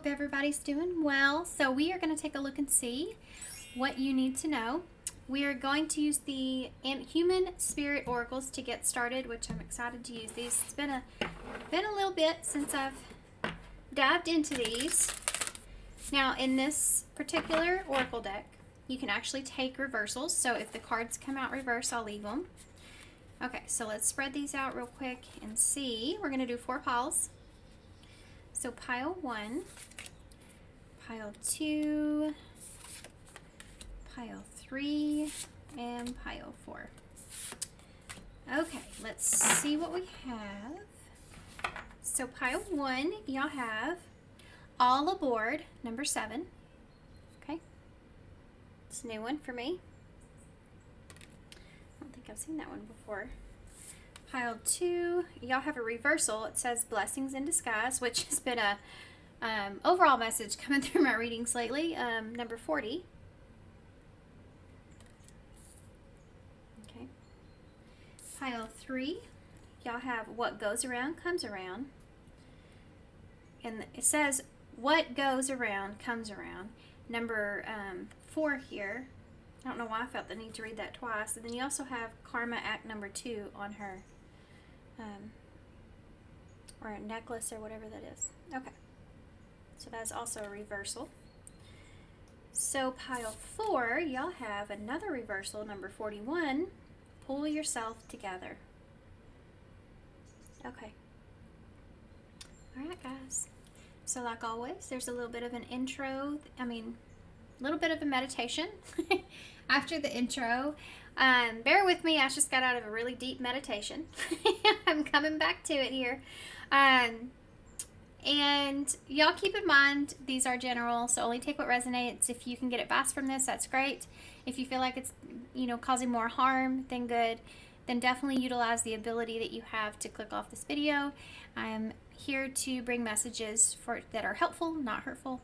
hope everybody's doing well. So we are going to take a look and see what you need to know. We are going to use the Human Spirit Oracles to get started, which I'm excited to use these. It's been a little bit since I've dived into these. Now, in this particular Oracle deck, you can actually take reversals. So if the cards come out reverse, I'll leave them. Okay, so let's spread these out real quick and see. We're going to do 4 piles. So pile 1, pile 2, pile 3, and pile 4. Okay, let's see what we have. So pile 1, y'all have All Aboard, number 7. Okay, it's a new one for me. I don't think I've seen that one before. Pile 2, y'all have a reversal. It says Blessings in Disguise, which has been a overall message coming through my readings lately. Number 40. Okay. Pile 3, y'all have What Goes Around Comes Around. And it says What Goes Around Comes Around. Number 4 here. I don't know why I felt the need to read that twice. And then you also have Karma Act number 2 on her. Or a necklace or whatever that is. Okay. So that's also a reversal. So pile 4, y'all have another reversal, number 41. Pull yourself together. Okay. Alright, guys. So like always, there's a little bit of an intro. A little bit of a meditation after the intro. Bear with me, I just got out of a really deep meditation. I'm coming back to it here. And y'all keep in mind, these are general, so only take what resonates. If you can get advice from this, that's great. If you feel like it's, causing more harm than good, then definitely utilize the ability that you have to click off this video. I'm here to bring messages that are helpful, not hurtful.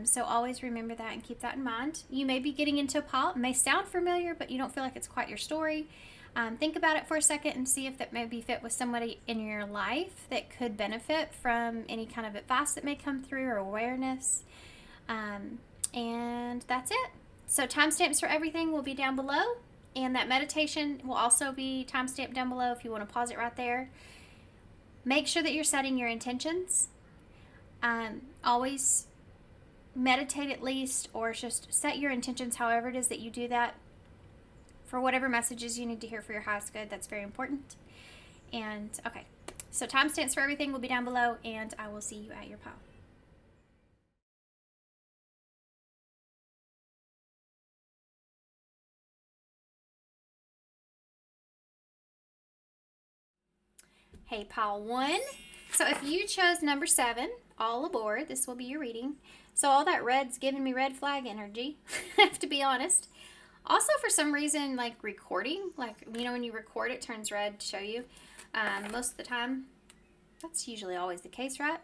So always remember that and keep that in mind. You may be getting into a pile. It may sound familiar, but you don't feel like it's quite your story. Think about it for a second and see if that may be fit with somebody in your life that could benefit from any kind of advice that may come through or awareness. And that's it. So timestamps for everything will be down below. And that meditation will also be timestamped down below if you want to pause it right there. Make sure that you're setting your intentions. Always meditate at least, or just set your intentions however it is that you do that for whatever messages you need to hear for your highest good. That's very important. And okay, so timestamps for everything will be down below, and I will see you at your pile. Hey, pile 1. So if you chose number 7, All Aboard, this will be your reading. So all that red's giving me red flag energy, I have to be honest. Also, for some reason, like recording, when you record, it turns red to show you. Most of the time, that's usually always the case, right?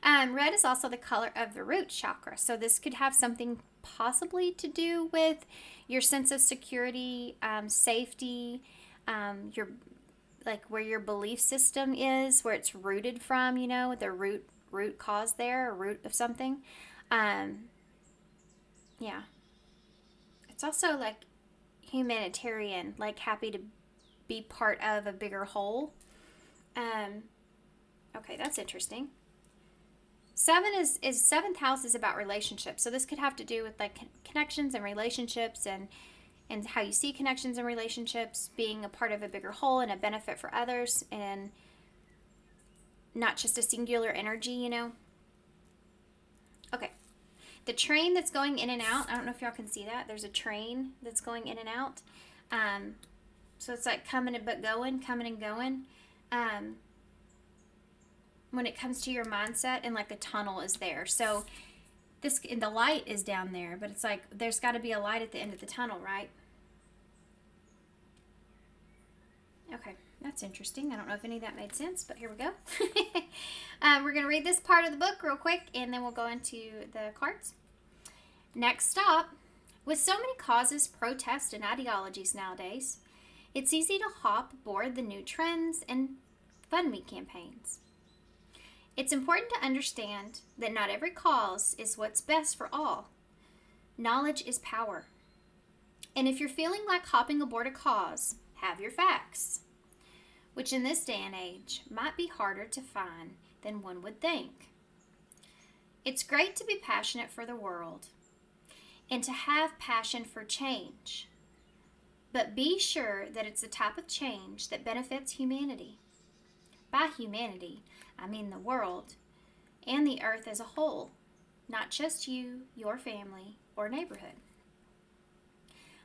Red is also the color of the root chakra. So this could have something possibly to do with your sense of security, safety, where your belief system is, where it's rooted from, the root cause there, a root of something. Yeah. It's also like humanitarian, like happy to be part of a bigger whole. Okay, that's interesting. 7th house is about relationships. So this could have to do with like connections and relationships and how you see connections and relationships being a part of a bigger whole and a benefit for others, and not just a singular energy, Okay. The train that's going in and out, I don't know if y'all can see that. There's a train that's going in and out. So it's like coming and going. When it comes to your mindset, and like a tunnel is there. So and the light is down there, but it's like there's got to be a light at the end of the tunnel, right? Okay, that's interesting. I don't know if any of that made sense, but here we go. We're going to read this part of the book real quick, and then we'll go into the cards. Next stop. With so many causes, protests, and ideologies nowadays, it's easy to hop aboard the new trends and fund me campaigns. It's important to understand that not every cause is what's best for all. Knowledge is power. And if you're feeling like hopping aboard a cause, have your facts, which in this day and age might be harder to find than one would think. It's great to be passionate for the world and to have passion for change, but be sure that it's a type of change that benefits humanity. By humanity, I mean the world and the earth as a whole, not just you, your family, or neighborhood.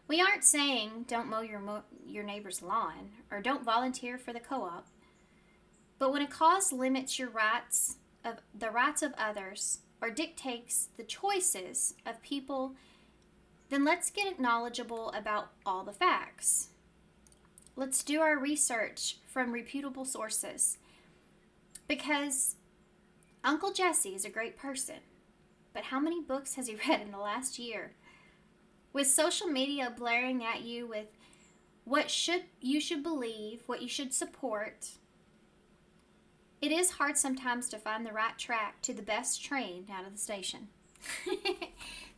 We aren't saying don't mow your neighbor's lawn or don't volunteer for the co-op, but when a cause limits the rights of others or dictates the choices of people, then let's get knowledgeable about all the facts. Let's do our research from reputable sources, because Uncle Jesse is a great person, but how many books has he read in the last year? With social media blaring at you with you should believe, what you should support, it is hard sometimes to find the right track to the best train out of the station.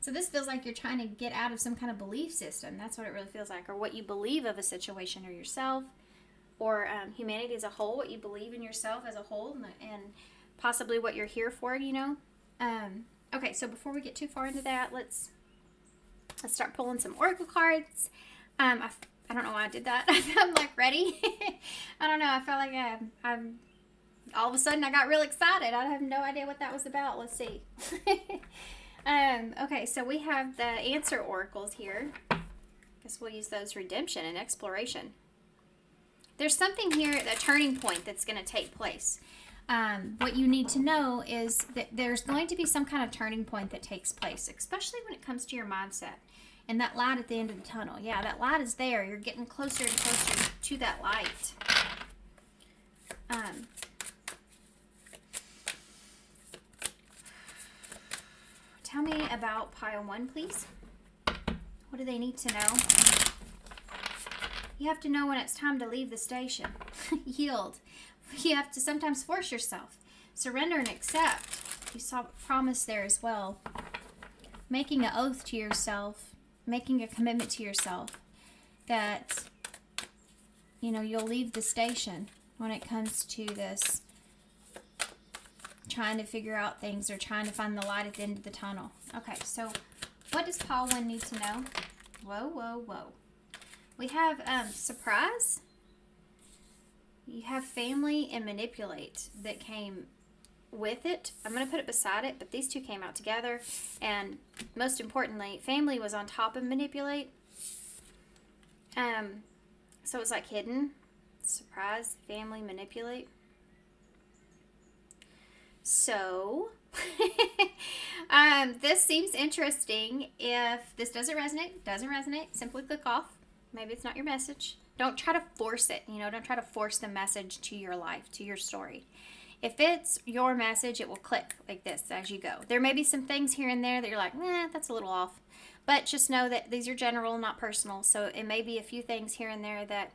So this feels like you're trying to get out of some kind of belief system. That's what it really feels like, or what you believe of a situation or yourself, or humanity as a whole, what you believe in yourself as a whole, and possibly what you're here for, Okay, so before we get too far into that, let's start pulling some oracle cards. I don't know why I did that. I'm like ready. I don't know. I felt like I'm all of a sudden I got real excited. I have no idea what that was about. Let's see. Okay, so we have the answer oracles here. Guess we'll use those: redemption and exploration. There's something here, a turning point that's going to take place. What you need to know is that there's going to be some kind of turning point that takes place, especially when it comes to your mindset and that light at the end of the tunnel. Yeah, that light is there. You're getting closer and closer to that light. Tell me about pile 1, please. What do they need to know? You have to know when it's time to leave the station. Yield. You have to sometimes force yourself. Surrender and accept. You saw promise there as well. Making an oath to yourself. Making a commitment to yourself that, you'll leave the station when it comes to this trying to figure out things or trying to find the light at the end of the tunnel. Okay, so what does pile 1 need to know? Whoa, whoa, whoa. We have surprise. You have family and manipulate that came with it. I'm going to put it beside it, but these two came out together. And most importantly, family was on top of manipulate. So it's like hidden. Surprise, family, manipulate. So, this seems interesting. If this doesn't resonate, simply click off. Maybe it's not your message. Don't try to force it. Don't try to force the message to your life, to your story. If it's your message, it will click like this as you go. There may be some things here and there that you're like, that's a little off. But just know that these are general, not personal. So it may be a few things here and there that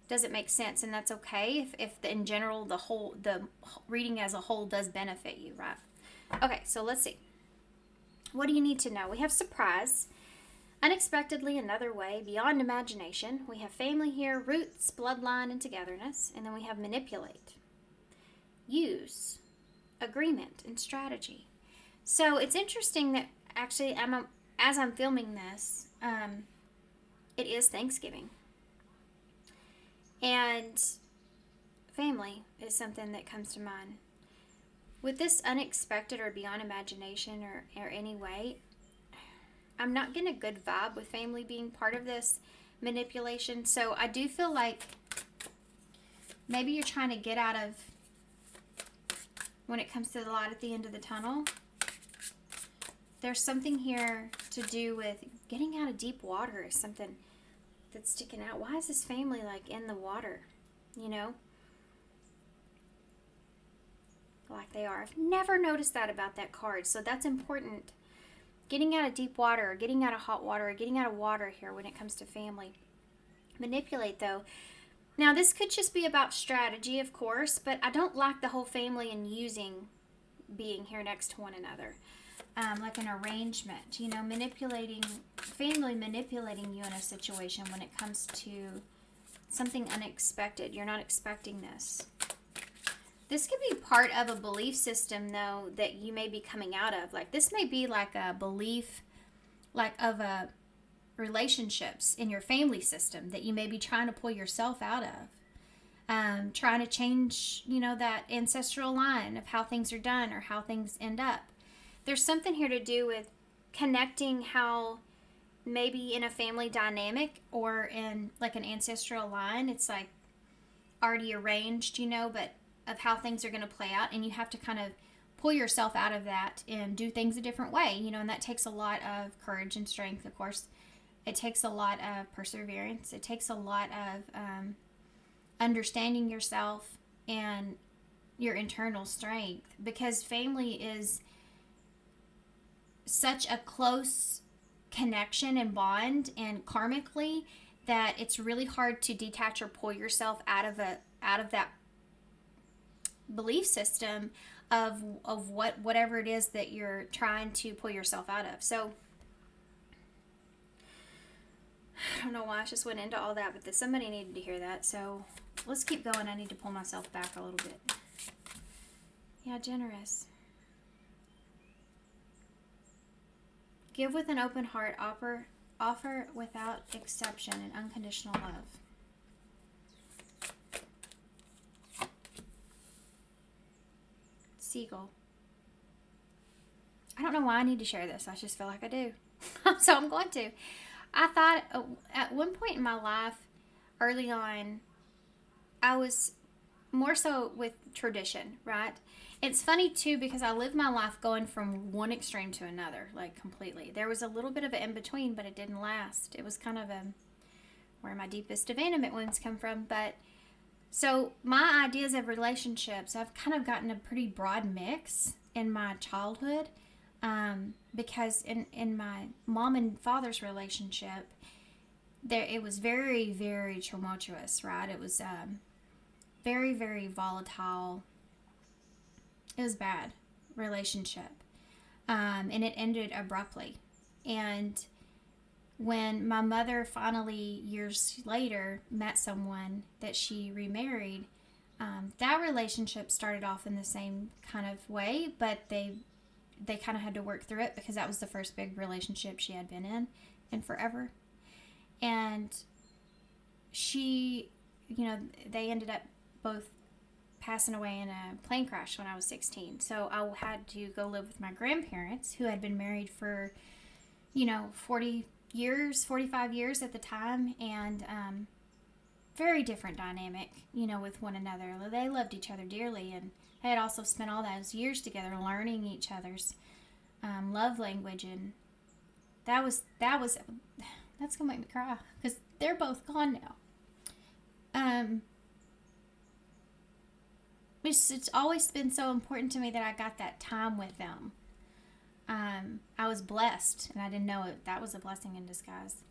doesn't make sense, and that's okay if in general the reading as a whole does benefit you, right? Okay, so let's see. What do you need to know? We have surprise, unexpectedly, another way, beyond imagination. We have family here, roots, bloodline, and togetherness. And then we have manipulate, use, agreement, and strategy. So it's interesting that actually as I'm filming this, it is Thanksgiving. And family is something that comes to mind. With this unexpected or beyond imagination or any way, I'm not getting a good vibe with family being part of this manipulation. So I do feel like maybe you're trying to get out of, when it comes to the light at the end of the tunnel, there's something here to do with getting out of deep water is something that's sticking out. Why is this family like in the water? Like they are. I've never noticed that about that card. So that's important. Getting out of deep water, or getting out of hot water, or getting out of water here when it comes to family. Manipulate though. Now this could just be about strategy, of course, but I don't like the whole family and using being here next to one another. Like an arrangement, family manipulating you in a situation when it comes to something unexpected. You're not expecting this. This could be part of a belief system, though, that you may be coming out of. Like, this may be like a belief, like, of a relationships in your family system that you may be trying to pull yourself out of. Trying to change, that ancestral line of how things are done or how things end up. There's something here to do with connecting how maybe in a family dynamic or in like an ancestral line, it's like already arranged, but of how things are going to play out, and you have to kind of pull yourself out of that and do things a different way, and that takes a lot of courage and strength, of course. It takes a lot of perseverance. It takes a lot of understanding yourself and your internal strength, because family is such a close connection and bond, and karmically, that it's really hard to detach or pull yourself out of that belief system of whatever it is that you're trying to pull yourself out of. So I don't know why I just went into all that, but somebody needed to hear that. So let's keep going. I need to pull myself back a little bit. Yeah, generous. Give with an open heart, offer without exception, and unconditional love. Seagull. I don't know why I need to share this. I just feel like I do. So I'm going to. I thought at one point in my life, early on, I was more so with tradition, right? It's funny too, because I lived my life going from one extreme to another, like completely. There was a little bit of an in-between, but it didn't last. It was kind of where my deepest abandonment wounds come from. But so my ideas of relationships, I've kind of gotten a pretty broad mix in my childhood, because in my mom and father's relationship, it was very, very tumultuous, right? It was very, very volatile. It was bad relationship, and it ended abruptly. And when my mother finally, years later, met someone that she remarried, that relationship started off in the same kind of way, but they kind of had to work through it, because that was the first big relationship she had been in forever. And she, they ended up both passing away in a plane crash when I was 16. So I had to go live with my grandparents, who had been married for, 40 years, 45 years at the time, and very different dynamic, with one another. They loved each other dearly, and they had also spent all those years together learning each other's love language, and that's gonna make me cry, because they're both gone now. It's always been so important to me that I got that time with them. I was blessed, and I didn't know it. That was a blessing in disguise.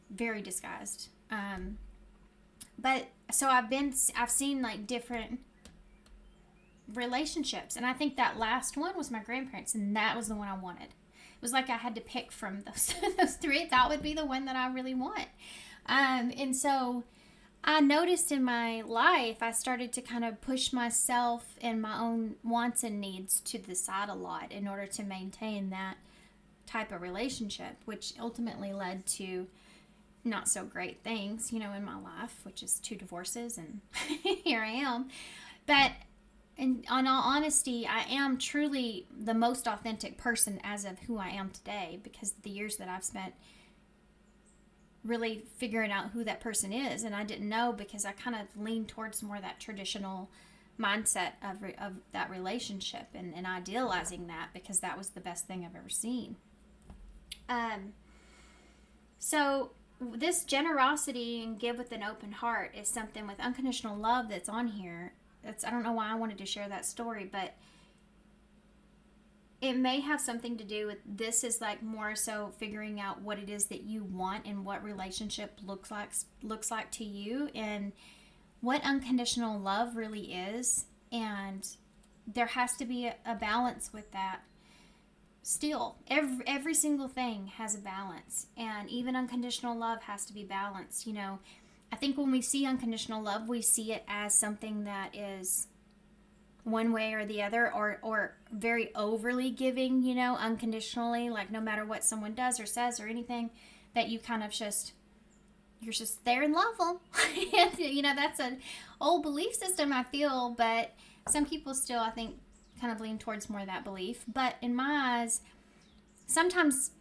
Very disguised. But so I've seen like different relationships, and I think that last one was my grandparents, and that was the one I wanted. It was like I had to pick from those three. That would be the one that I really want. And so I noticed in my life, I started to kind of push myself and my own wants and needs to the side a lot in order to maintain that type of relationship, which ultimately led to not so great things, in my life, which is 2 divorces, and here I am. But in all honesty, I am truly the most authentic person as of who I am today, because the years that I've spent really figuring out who that person is, and I didn't know, because I kind of leaned towards more that traditional mindset of that relationship, and idealizing that, because that was the best thing I've ever seen. So this generosity and give with an open heart is something with unconditional love that's on here. I don't know why I wanted to share that story, but it may have something to do with, this is like more so figuring out what it is that you want and what relationship looks like to you, and what unconditional love really is, and there has to be a balance with that. Still, every single thing has a balance, and even unconditional love has to be balanced. You know, I think when we see unconditional love, we see it as something that is one way or the other, or very overly giving, you know, unconditionally, like no matter what someone does or says or anything, that you kind of just, you're just there and love them. And, you know, that's an old belief system, I feel, but some people still, I think, kind of lean towards more of that belief. But in my eyes, sometimes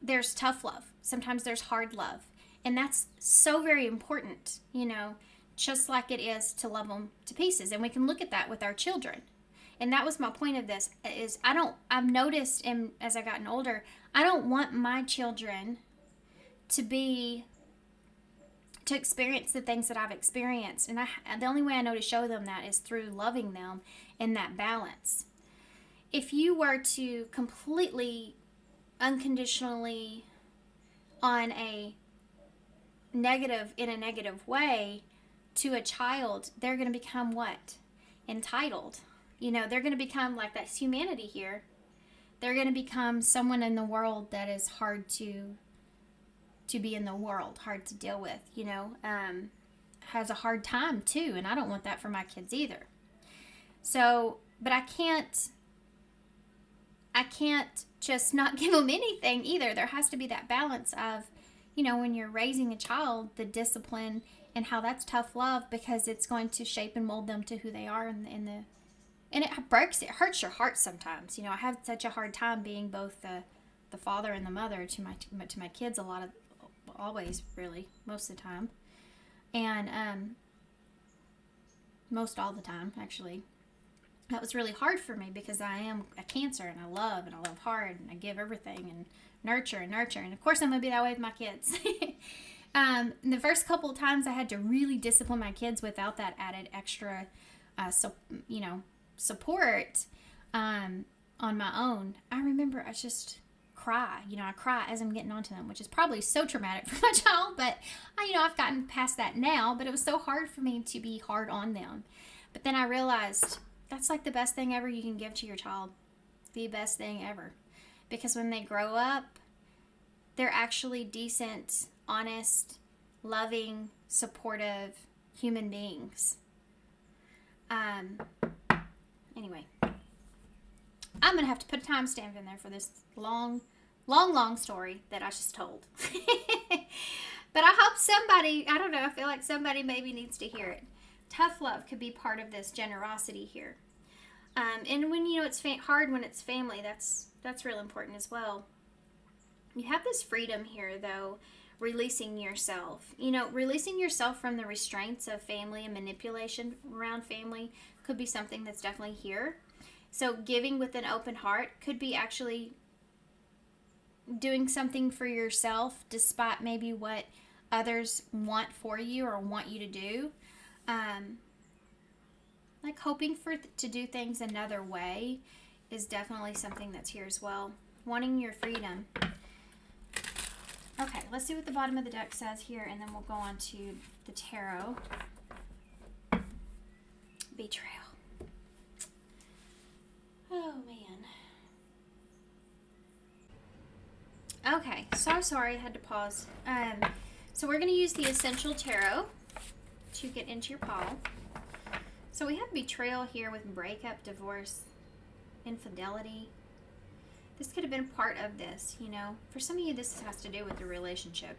there's tough love, sometimes there's hard love, and that's so very important, you know, just like it is to love them to pieces. And we can look at that with our children. And that was my point of this, is I've noticed, and as I've gotten older, I don't want my children to experience the things that I've experienced. And the only way I know to show them that is through loving them in that balance. If you were to completely, unconditionally, in a negative way, to a child, they're going to become what? Entitled. You know, they're going to become, like, that's humanity here. They're going to become someone in the world that is hard to be in the world, hard to deal with, you know, has a hard time too, and I don't want that for my kids either. So, but I can't just not give them anything either. There has to be that balance of, you know, when you're raising a child, the discipline and how that's tough love, because it's going to shape and mold them to who they are, and it hurts your heart sometimes. You know, I have such a hard time being both the father and the mother to my kids always, really, most of the time, and most all the time, actually. That was really hard for me because I am a Cancer, and I love hard, and I give everything and nurture, and of course I'm going to be that way with my kids. The first couple of times I had to really discipline my kids without that added extra support on my own. I remember I just cry. You know, I cry as I'm getting onto them, which is probably so traumatic for my child, but I've gotten past that now. But it was so hard for me to be hard on them. But then I realized that's like the best thing ever you can give to your child. The best thing ever. Because when they grow up, they're actually decent, honest, loving, supportive human beings. Anyway, I'm going to have to put a timestamp in there for this long story that I just told. But I hope somebody, I don't know, I feel like somebody maybe needs to hear it. Tough love could be part of this generosity here. And when, you know, it's hard when it's family, that's real important as well. You have this freedom here, though, releasing yourself. You know, releasing yourself from the restraints of family and manipulation around family could be something that's definitely here. So giving with an open heart could be actually doing something for yourself despite maybe what others want for you or want you to do. Like hoping to do things another way is definitely something that's here as well. Wanting your freedom. Okay, let's see what the bottom of the deck says here, and then we'll go on to the tarot. Betrayal. Oh, man. Okay, so sorry I had to pause. So we're going to use the Essential Tarot to get into your pile. So we have betrayal here with breakup, divorce, infidelity. This could have been part of this, you know. For some of you, this has to do with the relationship.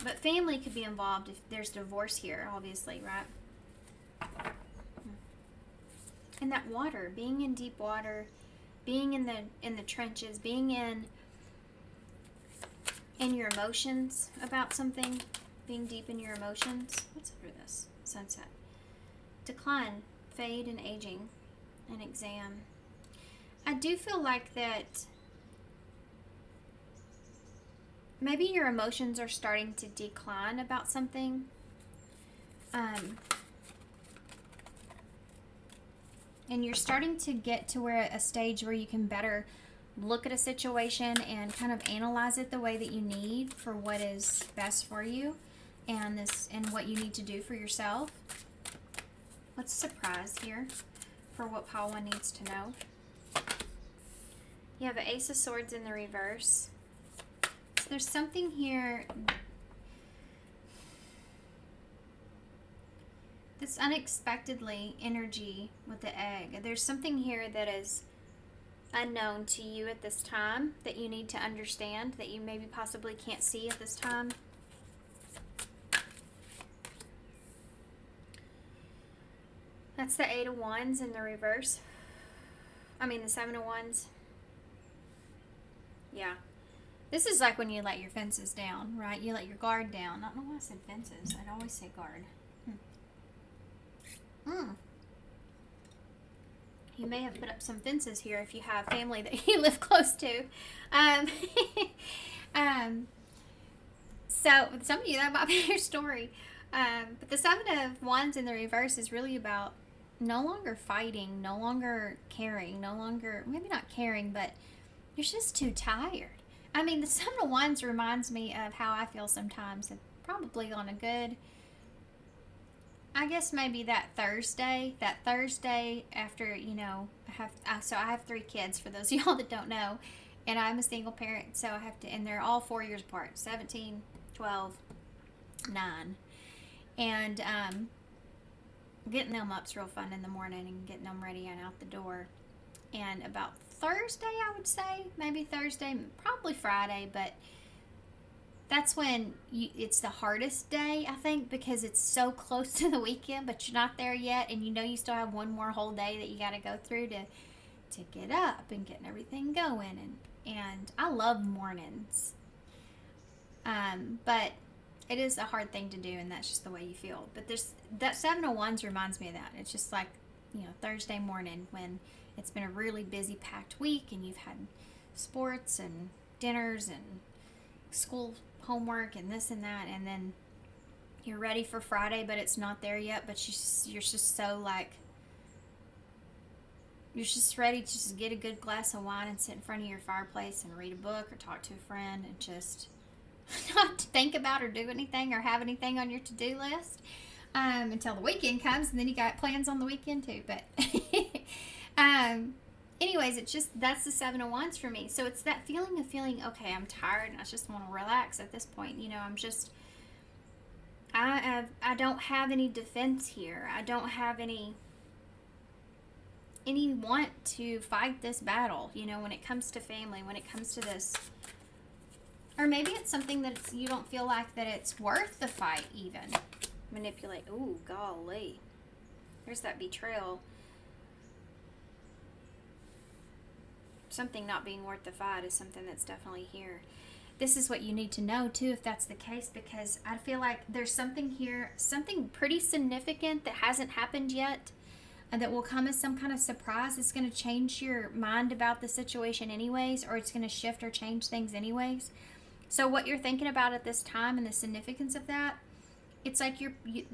But family could be involved if there's divorce here, obviously, right? And that water, being in deep water, being in the trenches, being in your emotions about something, being deep in your emotions. What's under this? Sunset. Decline, fade, and aging, an exam. I do feel like that maybe your emotions are starting to decline about something. And you're starting to get to a stage where you can better look at a situation and kind of analyze it the way that you need for what is best for you and what you need to do for yourself. What's surprise here? for what Pile 1 needs to know. You have an Ace of Swords in the reverse. So there's something here. This unexpectedly energy with the egg. There's something here that is unknown to you at this time that you need to understand, that you maybe possibly can't see at this time. That's the 8 of Wands in the reverse. I mean the 7 of Wands. Yeah. This is like when you let your fences down, right? You let your guard down. I don't know why I said fences. I'd always say guard. You may have put up some fences here if you have family that you live close to. So with some of you, that might be your story. But the 7 of Wands in the reverse is really about no longer fighting, no longer caring, no longer, maybe not caring, but you're just too tired. I mean, the 7 of Wands reminds me of how I feel sometimes, and probably on a good, I guess maybe that Thursday after, you know, I have 3 kids for those of y'all that don't know, and I'm a single parent, so I have to, and they're all 4 years apart, 17, 12, 9, and getting them up's real fun in the morning and getting them ready and out the door. And about Thursday, I would say, maybe Thursday, probably Friday, but that's when it's the hardest day, I think, because it's so close to the weekend, but you're not there yet, and you know you still have one more whole day that you got to go through to get up and getting everything going. And I love mornings, but it is a hard thing to do, and that's just the way you feel. But that 7 of Wands reminds me of that. It's just like, you know, Thursday morning when it's been a really busy, packed week, and you've had sports and dinners and school homework and this and that, and then you're ready for Friday, but it's not there yet, but you're just so like, you're just ready to just get a good glass of wine and sit in front of your fireplace and read a book or talk to a friend and just not think about or do anything or have anything on your to-do list until the weekend comes, and then you got plans on the weekend too. But anyways, it's just, that's the 7 of Wands for me. So it's that feeling of okay, I'm tired and I just want to relax at this point. You know, I don't have any defense here. I don't have any want to fight this battle, you know, when it comes to family, when it comes to this. Or maybe it's something that you don't feel like that it's worth the fight even. Manipulate. Ooh, golly. There's that betrayal. Something not being worth the fight is something that's definitely here. This is what you need to know too, if that's the case, because I feel like there's something here, something pretty significant that hasn't happened yet, and that will come as some kind of surprise. It's going to change your mind about the situation anyways, or it's going to shift or change things anyways. So what you're thinking about at this time and the significance of that, it's like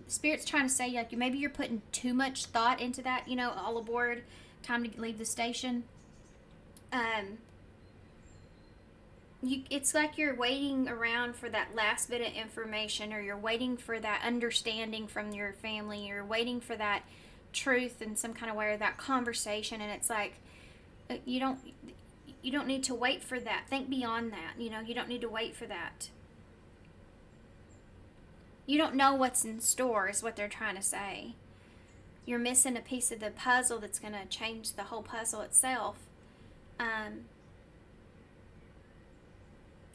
Spirit's trying to say, like, maybe you're putting too much thought into that, you know, all aboard, time to leave the station. It's like you're waiting around for that last bit of information, or you're waiting for that understanding from your family, you're waiting for that truth in some kind of way, or that conversation, and it's like, you don't need to wait for that. Think beyond that. You know, you don't need to wait for that. You don't know what's in store is what they're trying to say. You're missing a piece of the puzzle that's going to change the whole puzzle itself.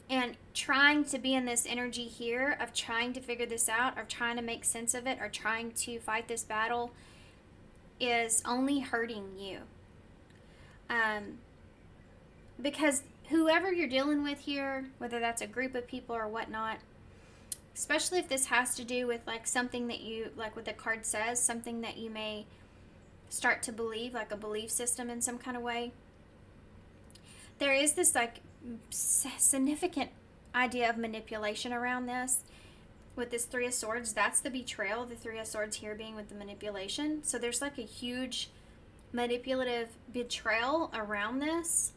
And trying to be in this energy here of trying to figure this out, of trying to make sense of it, or trying to fight this battle is only hurting you. Because whoever you're dealing with here, whether that's a group of people or whatnot, especially if this has to do with like something that you, like what the card says, something that you may start to believe, like a belief system in some kind of way, there is this like significant idea of manipulation around this. With this 3 of Swords, that's the betrayal, the 3 of Swords here being with the manipulation. So there's like a huge manipulative betrayal around this.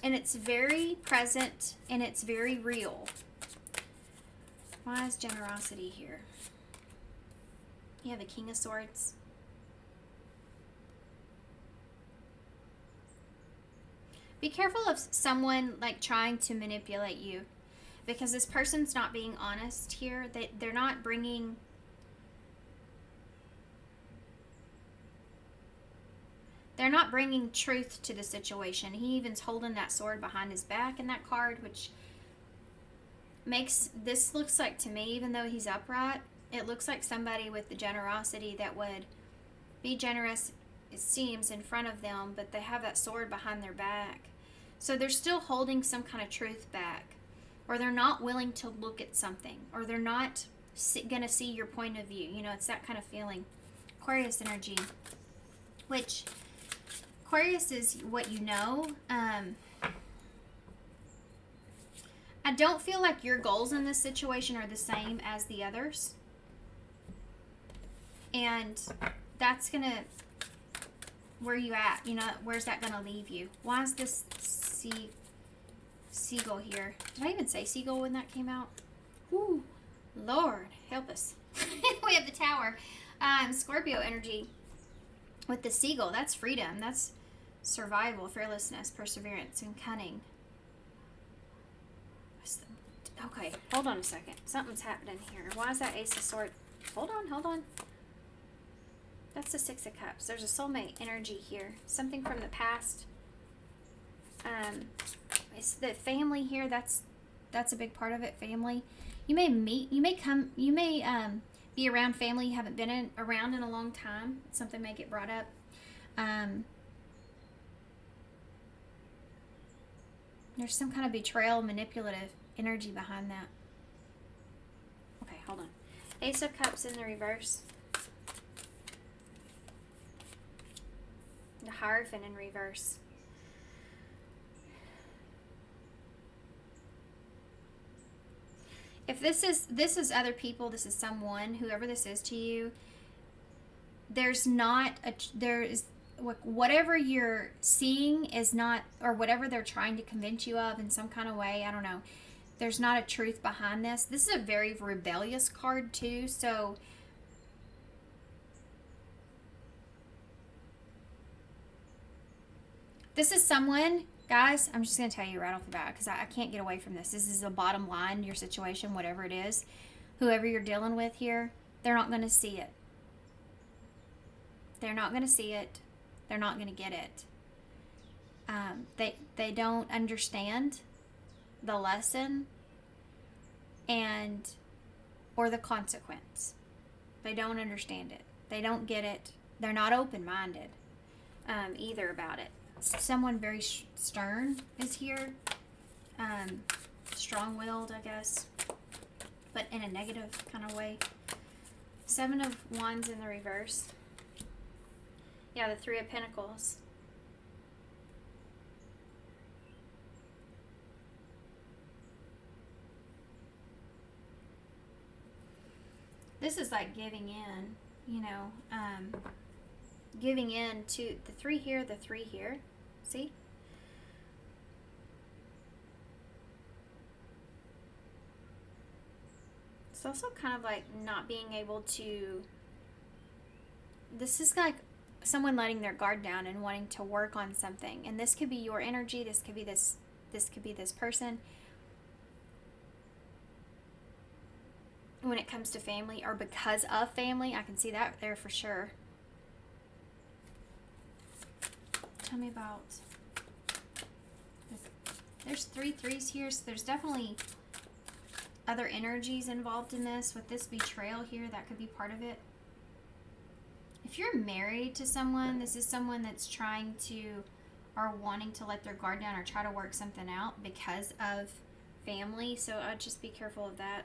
And it's very present and it's very real. Why is generosity here? You have the King of Swords. Be careful of someone like trying to manipulate you, because this person's not being honest here. They're not bringing truth to the situation. He even's holding that sword behind his back in that card, which makes this looks like to me, even though he's upright, it looks like somebody with the generosity that would be generous, it seems, in front of them, but they have that sword behind their back. So they're still holding some kind of truth back, or they're not willing to look at something, or they're not going to see your point of view. You know, it's that kind of feeling. Aquarius energy, which Aquarius is what you know. I don't feel like your goals in this situation are the same as the others. And that's going to, where you at? You know, where's that going to leave you? Why is this seagull here? Did I even say seagull when that came out? Whoo, Lord, help us. We have the Tower. Scorpio energy with the seagull. That's freedom. That's survival, fearlessness, perseverance, and cunning. Okay, hold on a second. Something's happening here. Why is that Ace of Swords? Hold on. That's the Six of Cups. There's a soulmate energy here. Something from the past. It's the family here. That's a big part of it. Family. You may be around family you haven't been around in a long time. Something may get brought up. There's some kind of betrayal, manipulative energy behind that. Okay, hold on. Ace of Cups in the reverse. The Hierophant in reverse. If this is other people, this is someone, whoever this is to you, there is whatever you're seeing is not, or whatever they're trying to convince you of in some kind of way, I don't know. There's not a truth behind this. This is a very rebellious card too, so this is someone, guys, I'm just going to tell you right off the bat, because I can't get away from this. This is the bottom line, your situation, whatever it is. Whoever you're dealing with here, they're not going to see it. They're not going to see it. They're not going to get it. They don't understand the lesson or the consequence. They don't understand it. They don't get it. They're not open-minded either about it. Someone very stern is here. Strong-willed, I guess, but in a negative kind of way. Seven of Wands in the reverse. Yeah, the Three of Pentacles. This is like giving in, you know, giving in to the three here, the three here. See? It's also kind of like not being able to, this is like someone letting their guard down and wanting to work on something. And this could be your energy, this could be this could be this person. When it comes to family, or because of family, I can see that there for sure. Tell me about, there's 3 threes here, so there's definitely other energies involved in this. With this betrayal here, that could be part of it. If you're married to someone, this is someone that's trying to, or wanting to let their guard down or try to work something out because of family, so I'd just be careful of that.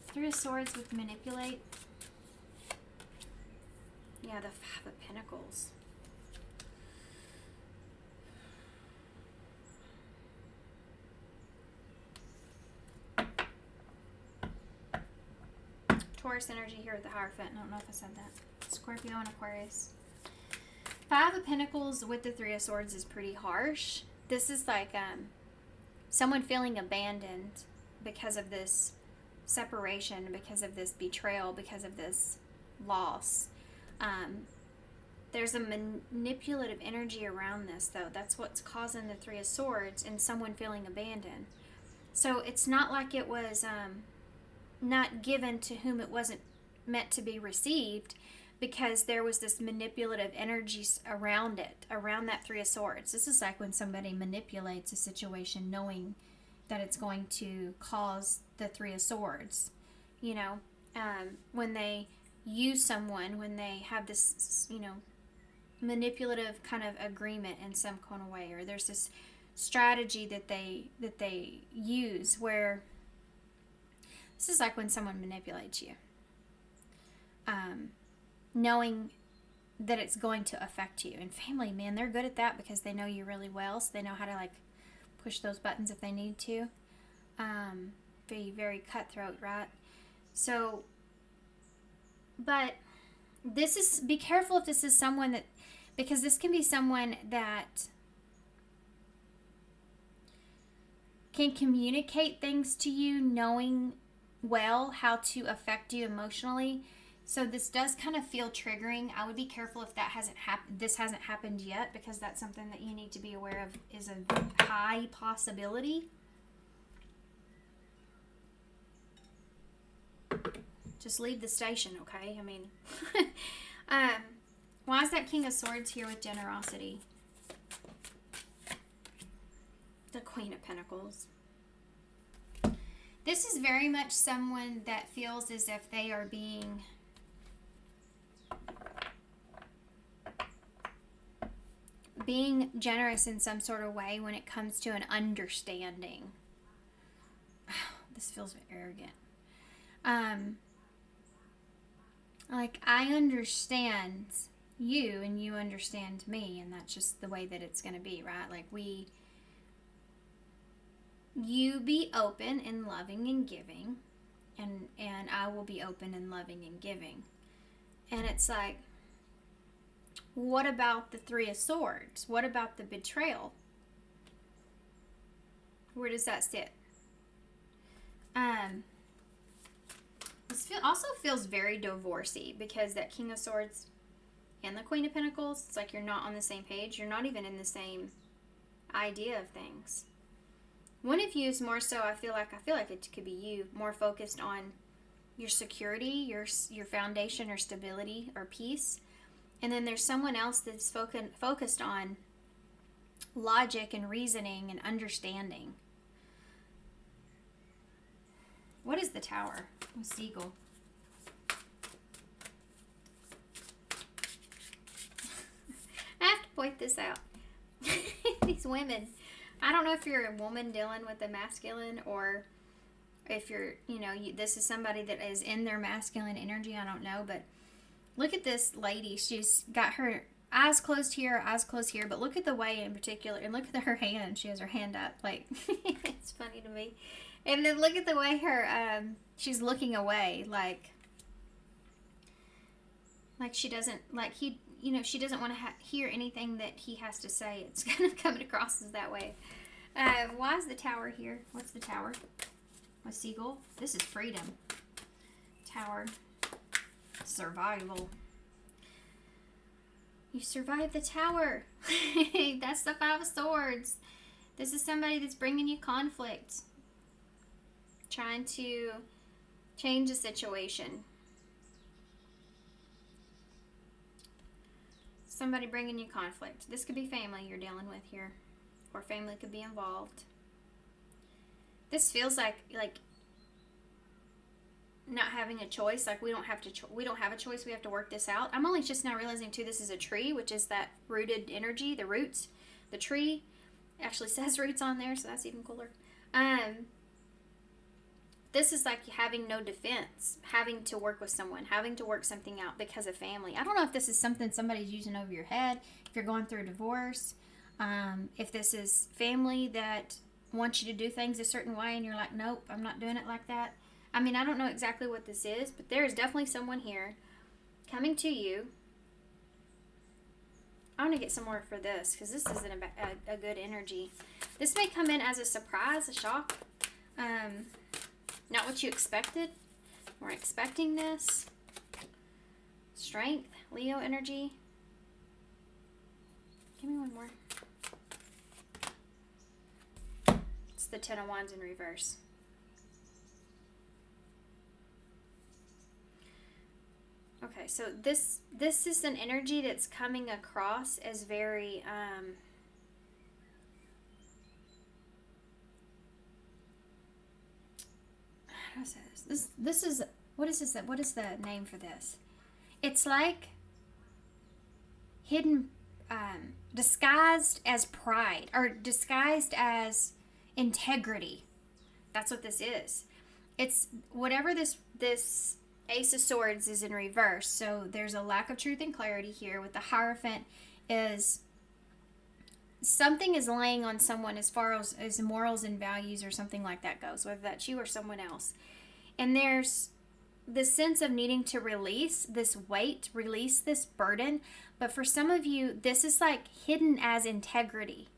Three of Swords with manipulate. Yeah, the Five of Pentacles. Taurus energy here with the Hierophant. I don't know if I said that. Scorpio and Aquarius. Five of Pentacles with the Three of Swords is pretty harsh. This is like someone feeling abandoned because of this separation, because of this betrayal, because of this loss. there's a manipulative energy around this, though. That's what's causing the Three of Swords and someone feeling abandoned. So it's not like it was not given to whom it wasn't meant to be received, because there was this manipulative energy around it, around that Three of Swords. This is like when somebody manipulates a situation knowing that it's going to cause the Three of Swords. You know, when they use someone, when they have this, you know, manipulative kind of agreement in some kind of way, or there's this strategy that they use where this is like when someone manipulates you, knowing that it's going to affect you. And family, man, they're good at that because they know you really well, so they know how to like push those buttons if they need to. Be very cutthroat, right? So, but this is, be careful if this is someone that, because this can be someone that can communicate things to you knowing well how to affect you emotionally. So this does kind of feel triggering. I would be careful if that hasn't happened. This hasn't happened yet, because that's something that you need to be aware of, is a high possibility. Just leave the station, okay? I mean, why is that King of Swords here with generosity? The Queen of Pentacles. This is very much someone that feels as if they are being generous in some sort of way when it comes to an understanding. This feels arrogant. Like, I understand you and you understand me, and that's just the way that it's going to be, right? Like, you be open and loving and giving, and I will be open and loving and giving. And it's like, what about the Three of Swords? What about the betrayal? Where does that sit? This also feels very divorcey, because that King of Swords and the Queen of Pentacles, it's like you're not on the same page. You're not even in the same idea of things. One of you is more so, I feel like it could be you, more focused on your security, your foundation or stability or peace. And then there's someone else that's focused on logic and reasoning and understanding. What is the Tower? A seagull. I have to point this out. These women. I don't know if you're a woman dealing with a masculine, or if you're, this is somebody that is in their masculine energy. I don't know, but look at this lady. She's got her eyes closed here, but look at the way in particular, and look at her hand. She has her hand up, like, it's funny to me. And then look at the way she's looking away, like she doesn't, like she doesn't want to hear anything that he has to say. It's kind of coming across as that way. Why is the Tower here? What's the Tower? A seagull? This is freedom. Tower. Survival. You survived the Tower. That's the Five of Swords. This is somebody that's bringing you conflict. Trying to change the situation. Somebody bringing you conflict. This could be family you're dealing with here, or family could be involved. This feels like not having a choice. Like we don't have a choice. We have to work this out. I'm only just now realizing too, this is a tree, which is that rooted energy, the roots. The tree actually says roots on there, so that's even cooler. This is like having no defense, having to work with someone, having to work something out because of family. I don't know if this is something somebody's using over your head, if you're going through a divorce, if this is family that wants you to do things a certain way and you're like, nope, I'm not doing it like that. I mean, I don't know exactly what this is, but there is definitely someone here coming to you. I want to get some more for this, because this isn't a good energy. This may come in as a surprise, a shock. Not what you expected. We're expecting this. Strength, Leo energy. Give me one more. It's the Ten of Wands in reverse. Okay, so this is an energy that's coming across as very how do I say this? This is what is this? What is the name for this? It's like hidden, disguised as pride or disguised as integrity. That's what this is. It's whatever this Ace of Swords is in reverse. So there's a lack of truth and clarity here. With the Hierophant is something is laying on someone as far as morals and values or something like that goes, whether that's you or someone else. And there's this sense of needing to release this weight, release this burden. But for some of you, this is like hidden as integrity.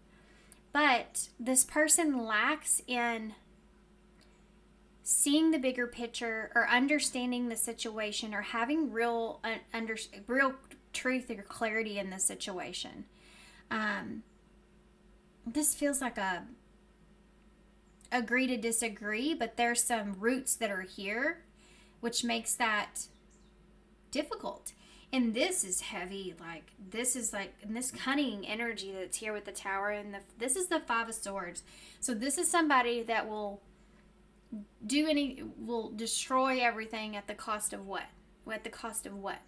But this person lacks in seeing the bigger picture or understanding the situation or having real truth or clarity in the situation. This feels like a agree to disagree, but there's some roots that are here, which makes that difficult. And this is heavy, like this is like and this cunning energy that's here with the Tower, and this is the Five of Swords. So this is somebody that will destroy everything at the cost of what? At the cost of what?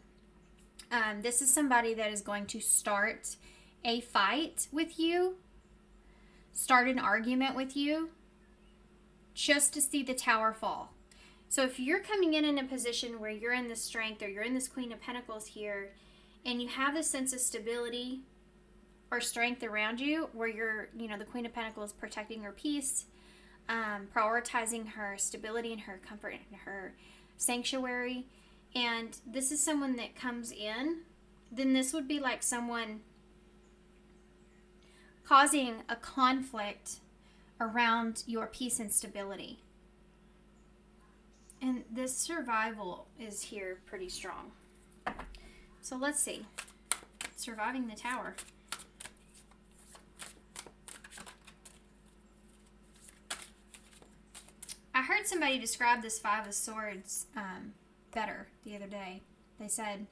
This is somebody that is going to start a fight with you, start an argument with you, just to see the Tower fall. So if you're coming in a position where you're in this strength or you're in this Queen of Pentacles here, and you have this sense of stability or strength around you, where you're, the Queen of Pentacles protecting her peace, prioritizing her stability and her comfort and her sanctuary, and this is someone that comes in, then this would be like someone causing a conflict around your peace and stability. And this survival is here pretty strong. So let's see. Surviving the Tower. I heard somebody describe this Five of Swords better the other day. They said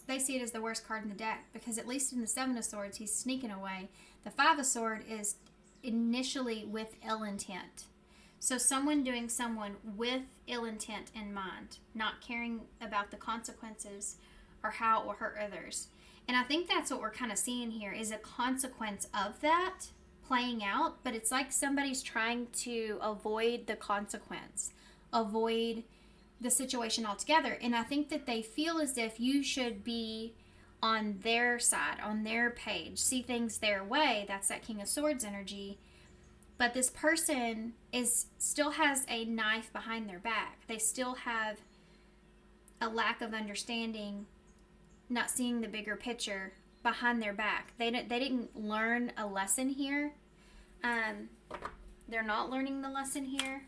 they see it as the worst card in the deck because at least in the Seven of Swords, he's sneaking away. The Five of Swords is initially with ill intent. So someone doing someone with ill intent in mind, not caring about the consequences or how it will hurt others. And I think that's what we're kind of seeing here is a consequence of that playing out, but it's like somebody's trying to avoid the consequence, avoid the situation altogether. And I think that they feel as if you should be on their side, on their page, see things their way. That's that King of Swords energy. But this person still has a knife behind their back. They still have a lack of understanding, not seeing the bigger picture behind their back. They didn't learn a lesson here. They're not learning the lesson here.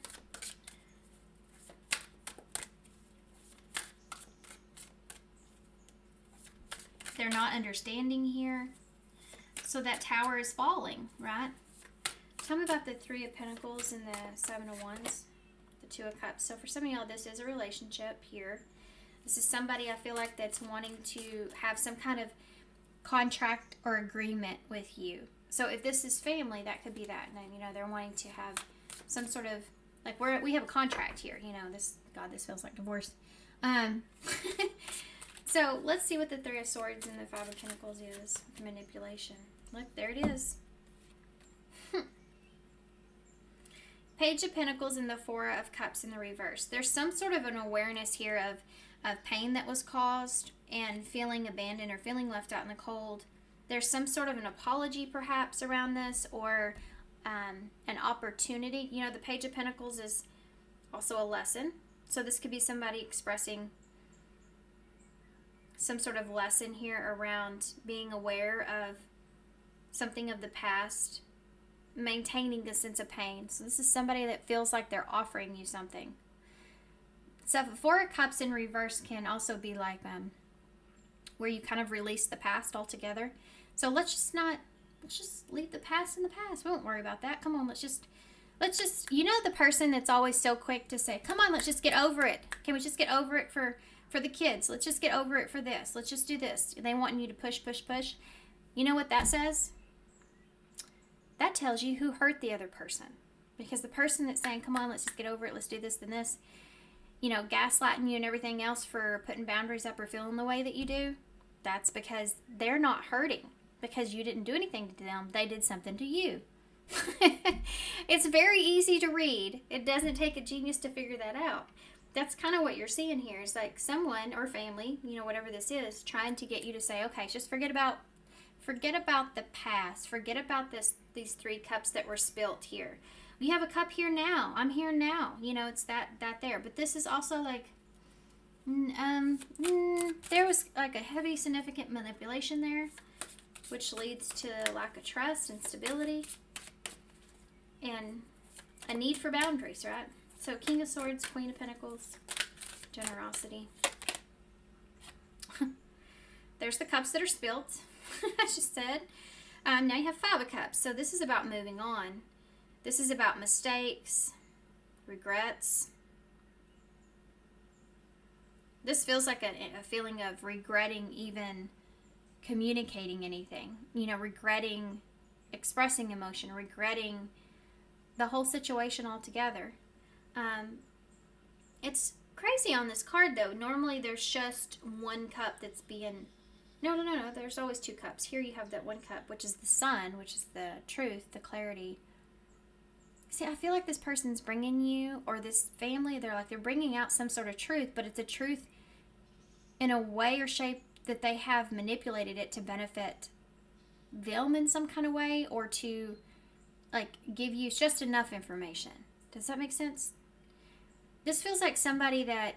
They're not understanding here. So that Tower is falling, right? Tell me about the Three of Pentacles and the Seven of Wands, the Two of Cups. So for some of y'all, this is a relationship here. This is somebody I feel like that's wanting to have some kind of contract or agreement with you. So if this is family, that could be that. And they're wanting to have some sort of, like we have a contract here. This feels like divorce. So let's see what the Three of Swords and the Five of Pentacles is. Manipulation. Look, there it is. Page of Pentacles and the Four of Cups in the reverse. There's some sort of an awareness here of pain that was caused and feeling abandoned or feeling left out in the cold. There's some sort of an apology perhaps around this, or an opportunity. The Page of Pentacles is also a lesson. So this could be somebody expressing some sort of lesson here around being aware of something of the past, maintaining the sense of pain. So this is somebody that feels like they're offering you something. So Four of Cups in reverse can also be like where you kind of release the past altogether. So let's just leave the past in the past. We won't worry about that. Come on, let's just, you know, the person that's always so quick to say, come on, let's just get over it. Can we just get over it for the kids? Let's just get over it for this. Let's just do this. They want you to push, push, push. You know what that says? That tells you who hurt the other person. Because the person that's saying, come on, let's just get over it, let's do this and this, you know, gaslighting you and everything else for putting boundaries up or feeling the way that you do, that's because they're not hurting. Because you didn't do anything to them, they did something to you. It's very easy to read. It doesn't take a genius to figure that out. That's kind of what you're seeing here. Is like someone or family, you know, whatever this is, trying to get you to say, okay, just forget about the past. Forget about these 3 cups that were spilt here. We have a cup here now. I'm here now. You know, it's that there. But this is also like, there was like a heavy, significant manipulation there, which leads to lack of trust and stability and a need for boundaries, right? So King of Swords, Queen of Pentacles, generosity. There's the cups that are spilt, as just said. Now you have 5 of Cups. So this is about moving on. This is about mistakes, regrets. This feels like a feeling of regretting even communicating anything. You know, regretting expressing emotion, regretting the whole situation altogether. It's crazy on this card, though. Normally there's just 1 cup that's being... No. There's always 2 cups. Here you have that 1 cup, which is the sun, which is the truth, the clarity. See, I feel like this person's bringing you, or this family, they're bringing out some sort of truth, but it's a truth in a way or shape that they have manipulated it to benefit them in some kind of way, or to, like, give you just enough information. Does that make sense? This feels like somebody that,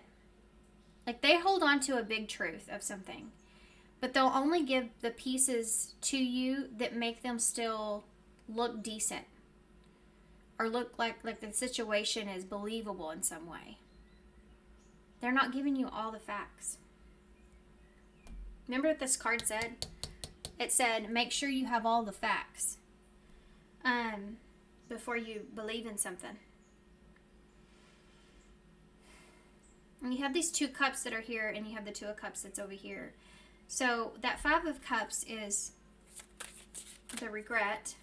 like, they hold on to a big truth of something, but they'll only give the pieces to you that make them still look decent, or look like the situation is believable in some way. They're not giving you all the facts. Remember what this card said? It said, make sure you have all the facts before you believe in something. And you have these 2 cups that are here, and you have the 2 of Cups that's over here. So that 5 of Cups is the regret.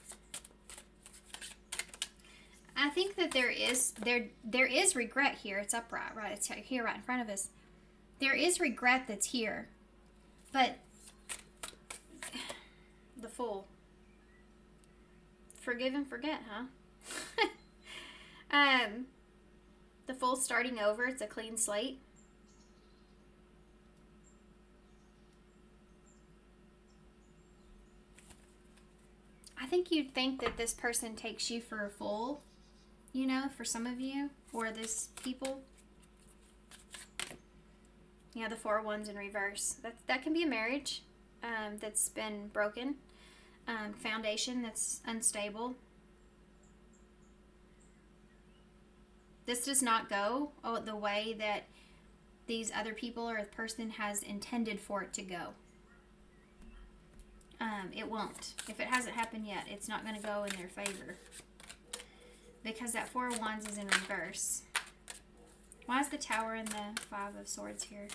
I think that there is regret here. It's upright, right? It's here right in front of us. There is regret that's here. But the Fool. Forgive and forget, huh? The Fool starting over. It's a clean slate. I think you'd think that this person takes you for a fool, you know, for some of you, or this people. Yeah, the 4 of Wands in reverse. That can be a marriage that's been broken, foundation that's unstable. This does not go the way that these other people or the person has intended for it to go. It won't. If it hasn't happened yet, it's not going to go in their favor. Because that 4 of Wands is in reverse. Why is the Tower and the 5 of Swords here?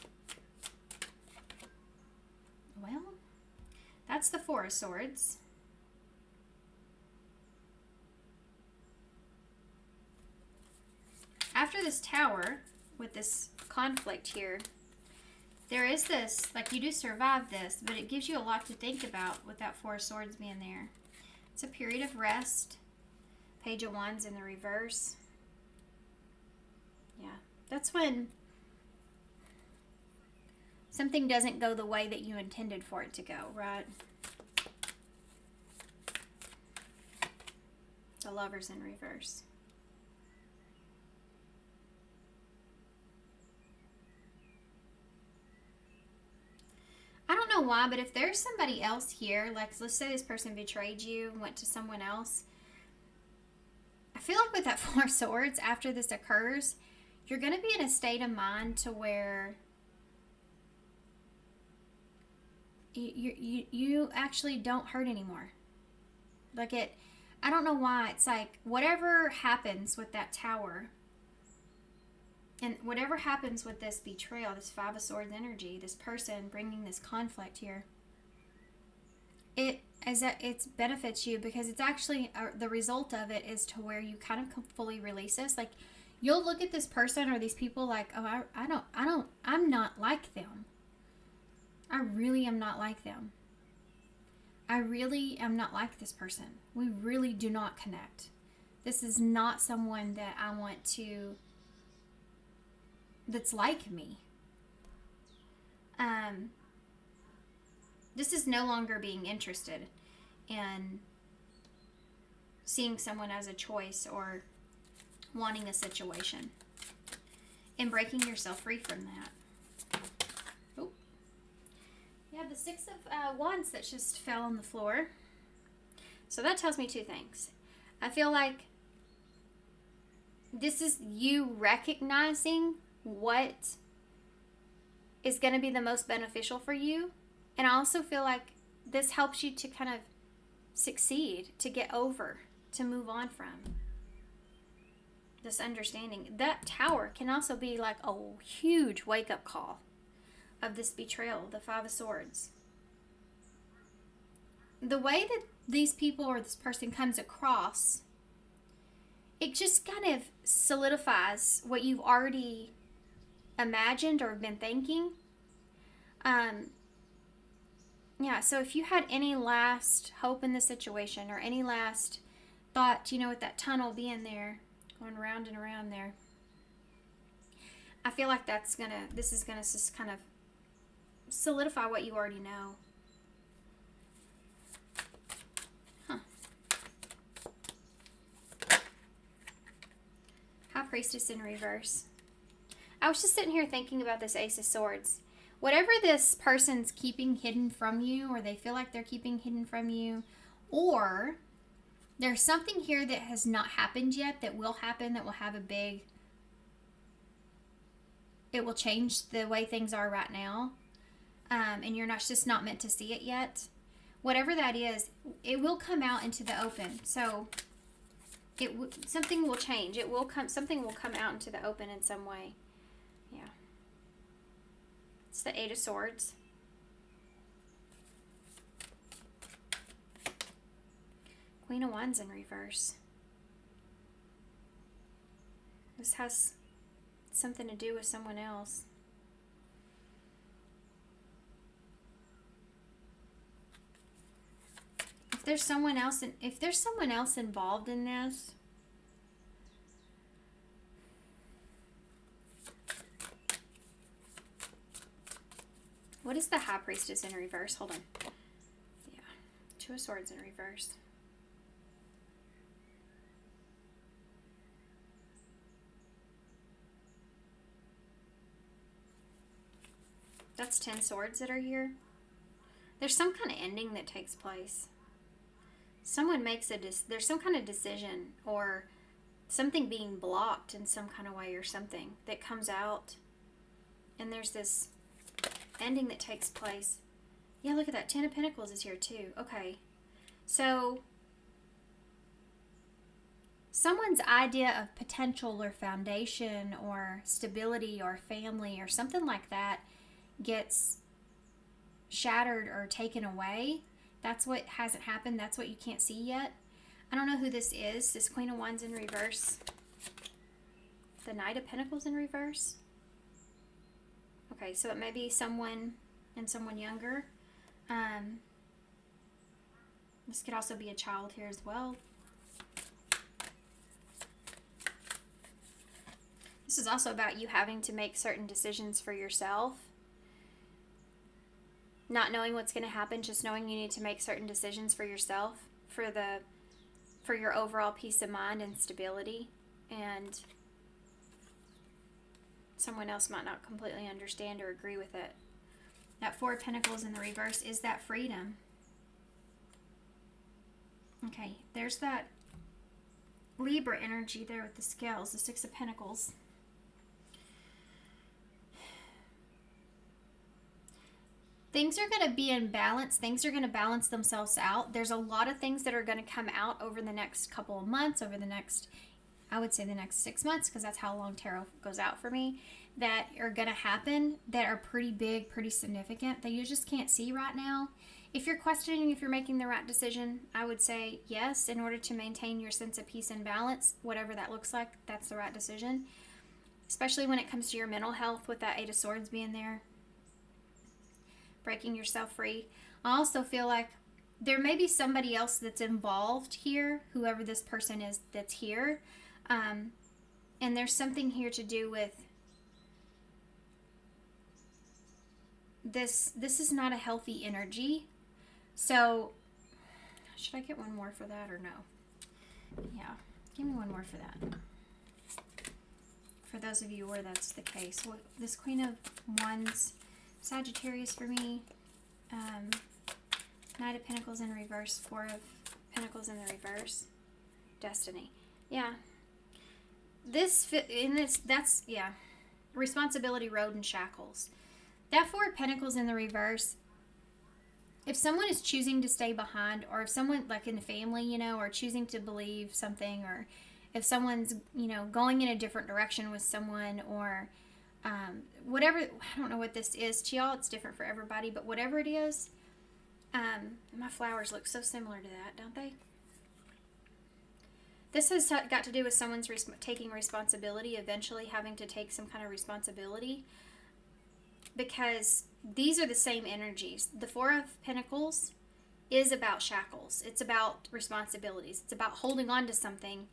Well, that's the 4 of Swords. After this Tower, with this conflict here, there is this, like, you do survive this, but it gives you a lot to think about with that 4 of Swords being there. It's a period of rest. Page of Wands in the reverse. Yeah, that's when something doesn't go the way that you intended for it to go, right? The Lovers in reverse. I don't know why, but if there's somebody else here, like let's say this person betrayed you, went to someone else, I feel like with that 4 of Swords, after this occurs, you're going to be in a state of mind to where you actually don't hurt anymore. Like I don't know why. It's like whatever happens with that tower, and whatever happens with this betrayal, this Five of Swords energy, this person bringing this conflict here, it benefits you, because it's actually the result of it is to where you kind of fully release this. Like, you'll look at this person or these people like, oh, I'm not like them. I really am not like them. I really am not like this person. We really do not connect. This is not someone that I want to, that's like me. This is no longer being interested in seeing someone as a choice or wanting a situation, and breaking yourself free from that. Oh, you have the Six of Wands that just fell on the floor. So that tells me two things. I feel like this is you recognizing what is going to be the most beneficial for you. And I also feel like this helps you to kind of succeed, to get over, to move on from this understanding. That tower can also be like a huge wake-up call of this betrayal, the Five of Swords. The way that these people or this person comes across, it just kind of solidifies what you've already imagined or been thinking. Yeah, so if you had any last hope in the situation, or any last thought, with that tunnel being there, going around and around there, I feel like this is gonna just kind of solidify what you already know. High Priestess in reverse. I was just sitting here thinking about this Ace of Swords. Whatever this person's keeping hidden from you, or they feel like they're keeping hidden from you, or there's something here that has not happened yet that will happen, that will have it will change the way things are right now, and you're just not meant to see it yet. Whatever that is, it will come out into the open. So something will change. Something will come out into the open in some way. Yeah. It's the Eight of Swords. Queen of Wands in reverse. This has something to do with someone else. If there's someone else involved in this, what is the High Priestess in reverse? Hold on. Yeah. Two of Swords in reverse. That's 10 swords that are here. There's some kind of ending that takes place. Someone makes there's some kind of decision, or something being blocked in some kind of way, or something that comes out. And there's this ending that takes place. Yeah, look at that. 10 of Pentacles is here too. Okay. So someone's idea of potential or foundation or stability or family or something like that gets shattered or taken away. That's what hasn't happened. That's what you can't see yet. I don't know who this is. This Queen of Wands in reverse. The Knight of Pentacles in reverse. Okay, so it may be someone and someone younger. This could also be a child here as well. This is also about you having to make certain decisions for yourself. Not knowing what's going to happen, just knowing you need to make certain decisions for yourself, for your overall peace of mind and stability. And someone else might not completely understand or agree with it. That Four of Pentacles in the reverse is that freedom. Okay, there's that Libra energy there with the scales, the Six of Pentacles. things are going to be in balance. Things are going to balance themselves out. There's a lot of things that are going to come out over the next couple of months, over the next, I would say the next 6 months, because that's how long tarot goes out for me, that are going to happen that are pretty big, pretty significant, that you just can't see right now. If you're questioning if you're making the right decision, I would say yes, in order to maintain your sense of peace and balance, whatever that looks like, that's the right decision. Especially when it comes to your mental health with that Eight of Swords being there. Breaking yourself free. I also feel like there may be somebody else that's involved here, whoever this person is that's here. And there's something here to do with this. This is not a healthy energy. So, should I get one more for that or no? Yeah, give me one more for that. For those of you where that's the case. Well, this Queen of Wands, Sagittarius for me, Knight of Pentacles in reverse, Four of Pentacles in the reverse, Destiny. Yeah. That's, yeah, responsibility, road, and shackles. That Four of Pentacles in the reverse, if someone is choosing to stay behind, or if someone, like in the family, you know, or choosing to believe something, or if someone's, you know, going in a different direction with someone, or whatever, I don't know what this is to y'all, it's different for everybody, but whatever it is, my flowers look so similar to that, don't they? This has got to do with someone's taking responsibility, eventually having to take some kind of responsibility, because these are the same energies. The Four of Pentacles is about shackles. It's about responsibilities. It's about holding on to something,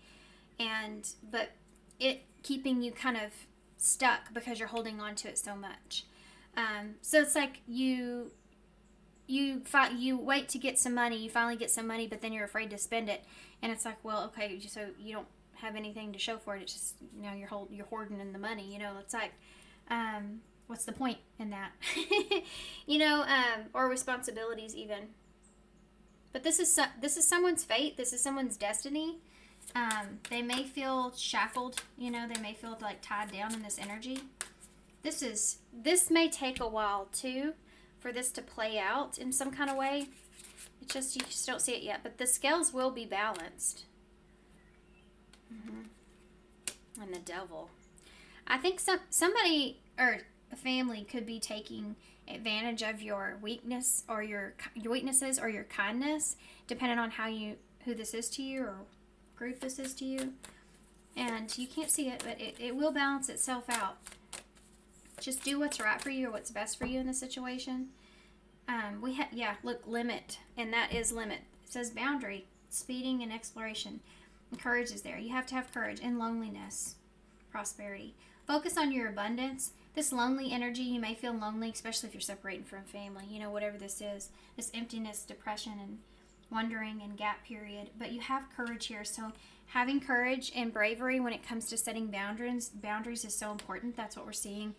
but it keeping you kind of stuck because you're holding on to it so much. So it's like you wait to get some money, you finally get some money, but then you're afraid to spend it, and it's like, well, okay, so you don't have anything to show for it. It's just, you know, you're hoarding in the money. You know, it's like, what's the point in that? You know, or responsibilities even. But this is someone's fate. This is someone's destiny. They may feel shackled. You know, they may feel like tied down in this energy. This may take a while too for this to play out in some kind of way. It's just, you just don't see it yet. But the scales will be balanced. And the Devil. I think somebody or a family could be taking advantage of your weakness, or your weaknesses, or your kindness, depending on who this is to you, or group this is to you. And you can't see it, but it will balance itself out. Just do what's right for you, or what's best for you in the situation. Look, limit, and that is limit. It says boundary, speeding, and exploration. And courage is there. You have to have courage, and loneliness, prosperity. Focus on your abundance. This lonely energy, you may feel lonely, especially if you're separating from family, you know, whatever this is, this emptiness, depression, and wondering, and gap period. But you have courage here. So having courage and bravery when it comes to setting boundaries is so important. That's what we're seeing.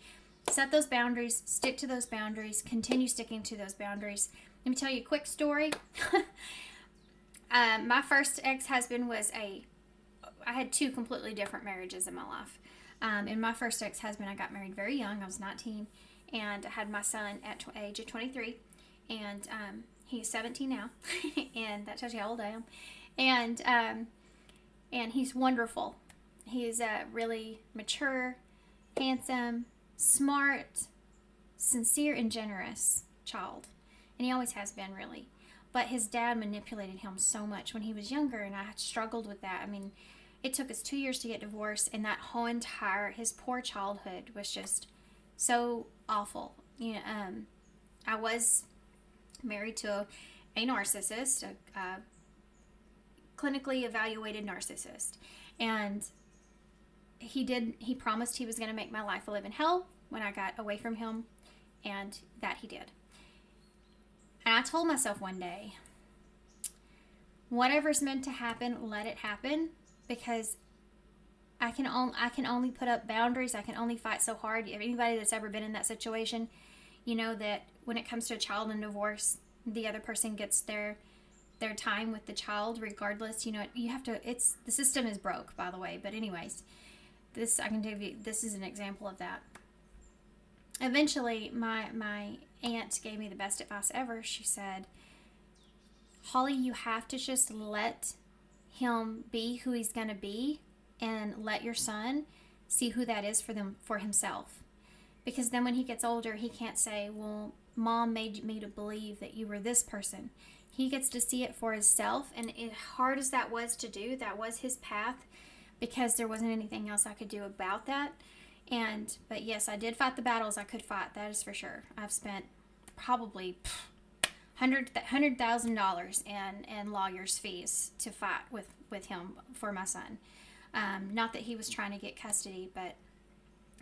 Set those boundaries, stick to those boundaries, continue sticking to those boundaries. Let me tell you a quick story. My first ex-husband I had two completely different marriages in my life. And my first ex-husband, I got married very young. I was 19, and I had my son at age of 23, and he's 17 now, and that tells you how old I am. And he's wonderful. He's a really mature, handsome, smart, sincere, and generous child, and he always has been, really. But his dad manipulated him so much when he was younger, and I struggled with that. I mean, it took us 2 years to get divorced, and that whole his poor childhood was just so awful. You know, I was married to a narcissist, a clinically evaluated narcissist, and he promised he was going to make my life a living hell when I got away from him, and that he did. And I told myself one day, whatever's meant to happen, let it happen. Because I can only put up boundaries. I can only fight so hard. If anybody that's ever been in that situation, you know that when it comes to a child and divorce, the other person gets their time with the child regardless. You know, you have to. The system is broke, by the way. But anyways, this is an example of that. Eventually, my aunt gave me the best advice ever. She said, Holly, you have to just let him be who he's going to be, and let your son see who that is for himself. Because then when he gets older, he can't say, well, mom made me to believe that you were this person. He gets to see it for himself, and as hard as that was to do, that was his path, because there wasn't anything else I could do about that. But yes, I did fight the battles I could fight, that is for sure. I've spent probably $100,000 in lawyer's fees to fight with him for my son. Not that he was trying to get custody, but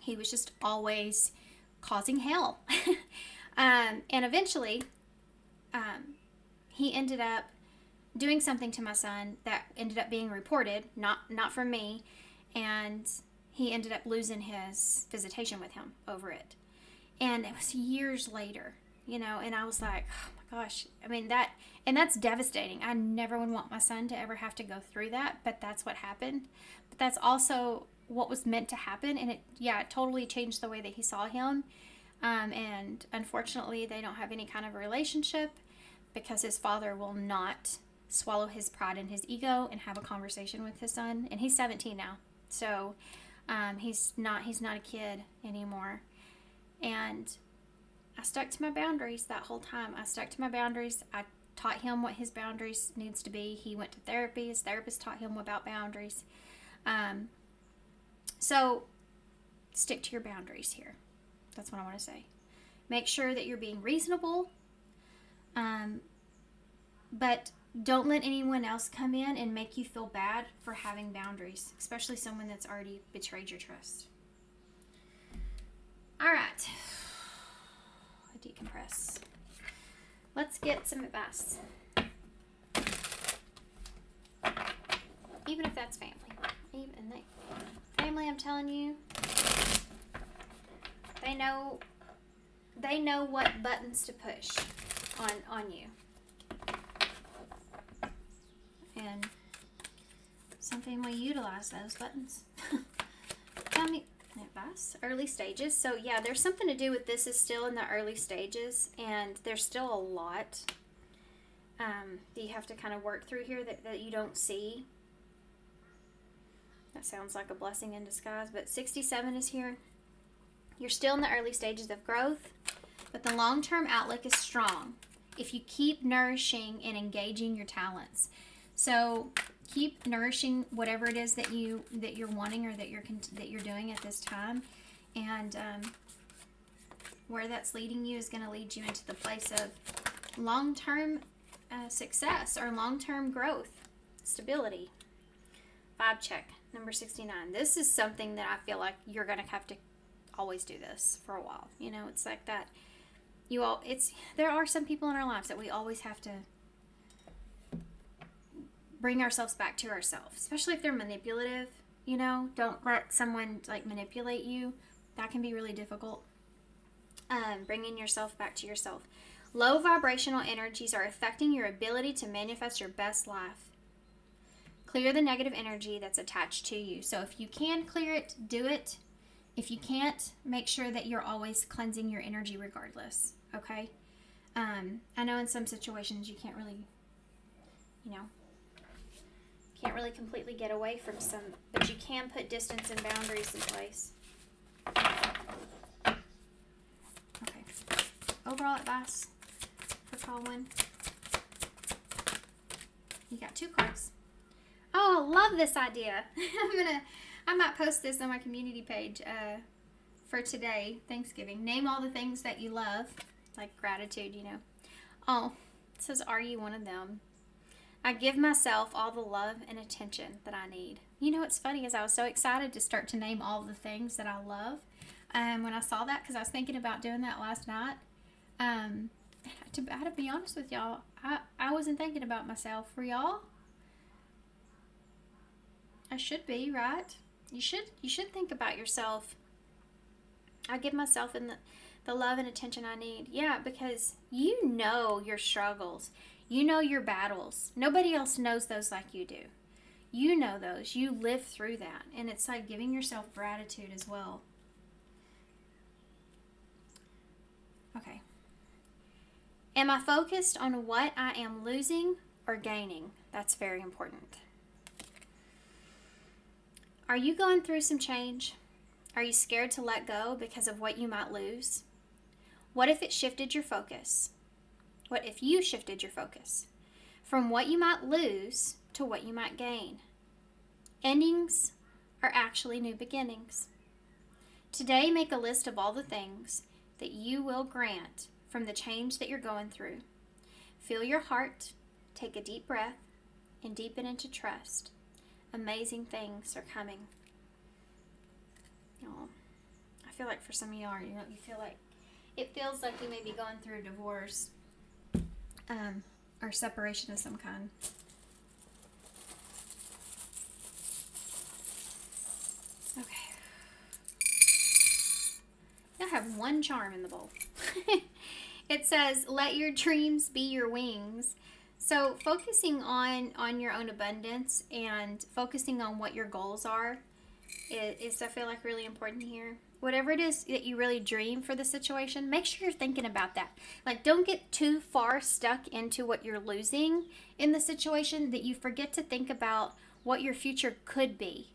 he was just always causing hell. And eventually, he ended up doing something to my son that ended up being reported, not from me, and he ended up losing his visitation with him over it. And it was years later, and I was like, oh my gosh, I mean, that's devastating. I never would want my son to ever have to go through that, but that's what happened. But that's also what was meant to happen, and it totally changed the way that he saw him. And unfortunately, they don't have any kind of a relationship, because his father will not swallow his pride and his ego and have a conversation with his son. And he's 17 now, so he's not a kid anymore. And I stuck to my boundaries that whole time. I stuck to my boundaries. I taught him what his boundaries needs to be. He went to therapy. His therapist taught him about boundaries. So stick to your boundaries here. That's what I want to say. Make sure that you're being reasonable, but don't let anyone else come in and make you feel bad for having boundaries, especially someone that's already betrayed your trust. All right. I decompress. Let's get some advice. Even if that's family. Family, I'm telling you, they know what buttons to push on you. And some family utilize those buttons. Tell me advice. Early stages. So yeah, there's something to do with this is still in the early stages, and there's still a lot that you have to kind of work through here that you don't see. That sounds like a blessing in disguise, but 67 is here. You're still in the early stages of growth, but the long-term outlook is strong if you keep nourishing and engaging your talents. So keep nourishing whatever it is that you're wanting or that you're doing at this time, and where that's leading you is going to lead you into the place of long-term success or long-term growth, stability. Vibe check number 69. This is something that I feel like you're going to have to always do this for a while. It's like that. There are some people in our lives that we always have to bring ourselves back to ourselves, especially if they're manipulative. Don't let someone manipulate you. That can be really difficult. Bringing yourself back to yourself. Low vibrational energies are affecting your ability to manifest your best life. Clear the negative energy that's attached to you. So if you can clear it, do it. If you can't, make sure that you're always cleansing your energy regardless. Okay? I know in some situations you can't really, completely get away from some, but you can put distance and boundaries in place. Okay. Overall advice for call 1. You got 2 cards. Oh, I love this idea. I might post this on my community page for today, Thanksgiving. Name all the things that you love, like gratitude, Oh, it says, are you one of them? I give myself all the love and attention that I need. What's funny is I was so excited to start to name all the things that I love when I saw that, because I was thinking about doing that last night. To be honest with y'all, I wasn't thinking about myself. Were y'all? I should be, right? You should think about yourself. I give myself the love and attention I need. Yeah, because your struggles. Your battles. Nobody else knows those like you do. You know those. You live through that. And it's like giving yourself gratitude as well. Okay. Am I focused on what I am losing or gaining? That's very important. Are you going through some change? Are you scared to let go because of what you might lose? What if it shifted your focus? What if you shifted your focus from what you might lose to what you might gain? Endings are actually new beginnings. Today, make a list of all the things that you will grant from the change that you're going through. Feel your heart, take a deep breath, and deepen into trust. Amazing things are coming. Oh, I feel like for some of you are, you feel like it feels like you may be going through a divorce or separation of some kind. Okay. I have one charm in the bowl. It says, let your dreams be your wings. So focusing on your own abundance and focusing on what your goals are is I feel like really important here. Whatever it is that you really dream for the situation, make sure you're thinking about that. Like, don't get too far stuck into what you're losing in the situation that you forget to think about what your future could be.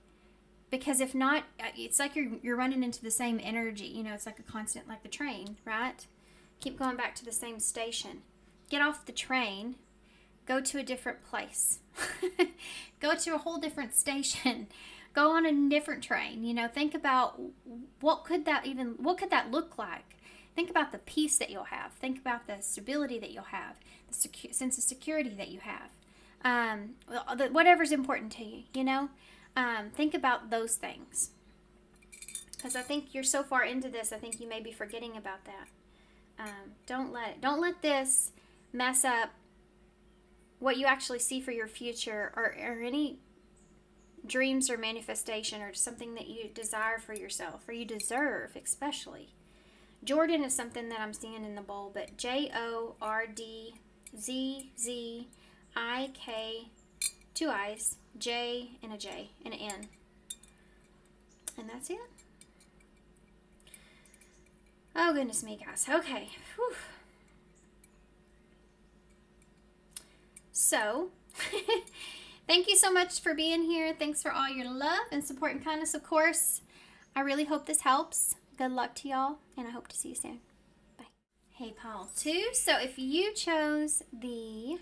Because if not, it's like you're running into the same energy. You know, it's like a constant, like the train, right? Keep going back to the same station. Get off the train. Go to a different place. Go to a whole different station. Go on a different train. You know, think about what could that look like? Think about the peace that you'll have. Think about the stability that you'll have, the sense of security that you have. Whatever's important to you, you know. Think about those things. Because I think you're so far into this, I think you may be forgetting about that. Don't let this mess up what you actually see for your future, or any dreams or manifestation or something that you desire for yourself, or you deserve especially. Jordan is something that I'm seeing in the bowl, but JORDZZIK, 2 I's, J and a J and an N. And that's it. Oh, goodness me, guys. Okay. Whew. So, thank you so much for being here. Thanks for all your love and support and kindness, of course. I really hope this helps. Good luck to y'all, and I hope to see you soon. Bye. Hey, Paul, too. So if you chose the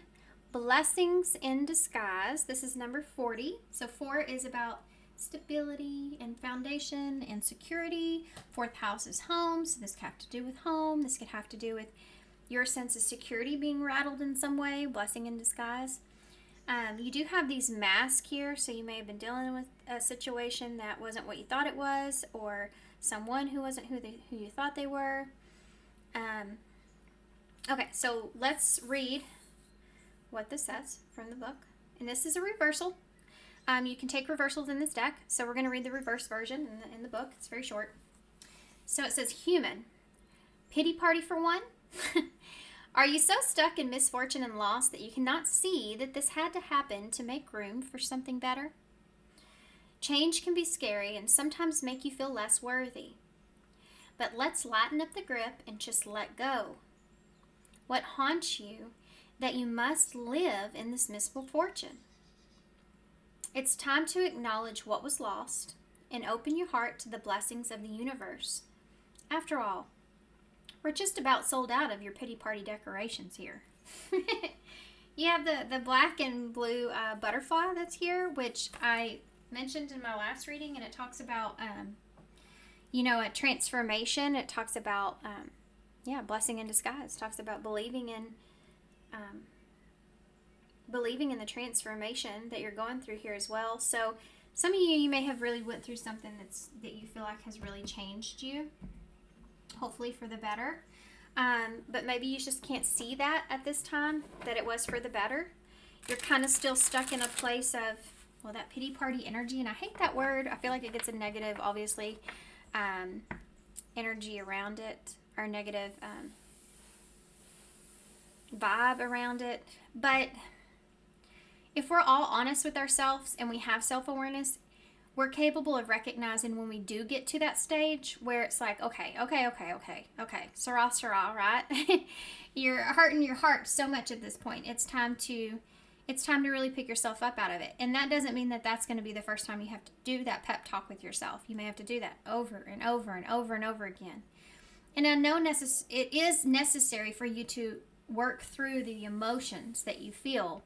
Blessings in Disguise, this is number 40. So 4 is about stability and foundation and security. 4th house is home, so this could have to do with home. This could have to do with your sense of security being rattled in some way. Blessing in disguise. You do have these masks here, so you may have been dealing with a situation that wasn't what you thought it was, or someone who wasn't who you thought they were. Okay, so let's read what this says from the book. And this is a reversal. You can take reversals in this deck, so we're going to read the reverse version in the book. It's very short. So it says, human. Pity party for one? Are you so stuck in misfortune and loss that you cannot see that this had to happen to make room for something better? Change can be scary and sometimes make you feel less worthy. But let's lighten up the grip and just let go. What haunts you that you must live in this misfortune? It's time to acknowledge what was lost and open your heart to the blessings of the universe. After all, we're just about sold out of your pity party decorations here. You have the black and blue butterfly that's here, which I mentioned in my last reading, and it talks about, a transformation. It talks about, blessing in disguise. It talks about believing in the transformation that you're going through here as well. So some of you may have really went through something that you feel like has really changed you, hopefully for the better. But maybe you just can't see that at this time, that it was for the better. You're kind of still stuck in a place of, that pity party energy, and I hate that word. I feel like it gets a negative, obviously, energy around it, or negative vibe around it. But if we're all honest with ourselves and we have self-awareness, we're capable of recognizing when we do get to that stage where it's like, okay, Sarah, right? You're hurting your heart so much at this point. It's time to really pick yourself up out of it. And that doesn't mean that that's going to be the first time you have to do that pep talk with yourself. You may have to do that over and over and over and over again. And I know it is necessary for you to work through the emotions that you feel,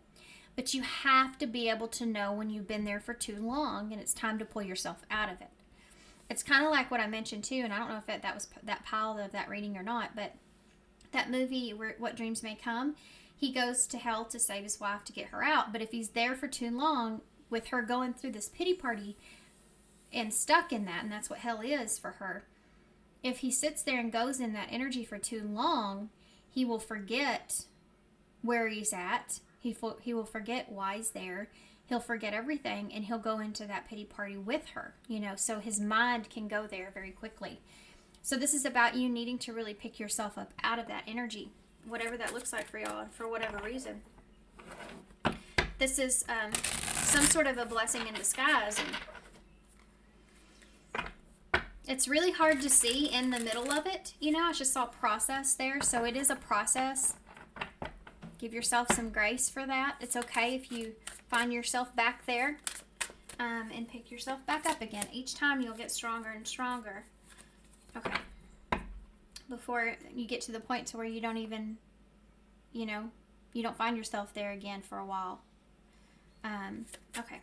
but you have to be able to know when you've been there for too long and it's time to pull yourself out of it. It's kind of like what I mentioned too, and I don't know if that was that pile of that reading or not, but that movie, What Dreams May Come, he goes to hell to save his wife to get her out, but if he's there for too long with her going through this pity party and stuck in that, and that's what hell is for her, if he sits there and goes in that energy for too long, he will forget where he's at. He will forget why he's there. He'll forget everything, and he'll go into that pity party with her, so his mind can go there very quickly. So this is about you needing to really pick yourself up out of that energy, whatever that looks like for y'all, and for whatever reason. This is some sort of a blessing in disguise, and it's really hard to see in the middle of it. I just saw process there, so it is a process. Give yourself some grace for that. It's okay if you find yourself back there, and pick yourself back up again. Each time you'll get stronger and stronger. Okay. Before you get to the point to where you don't even, you don't find yourself there again for a while. Okay.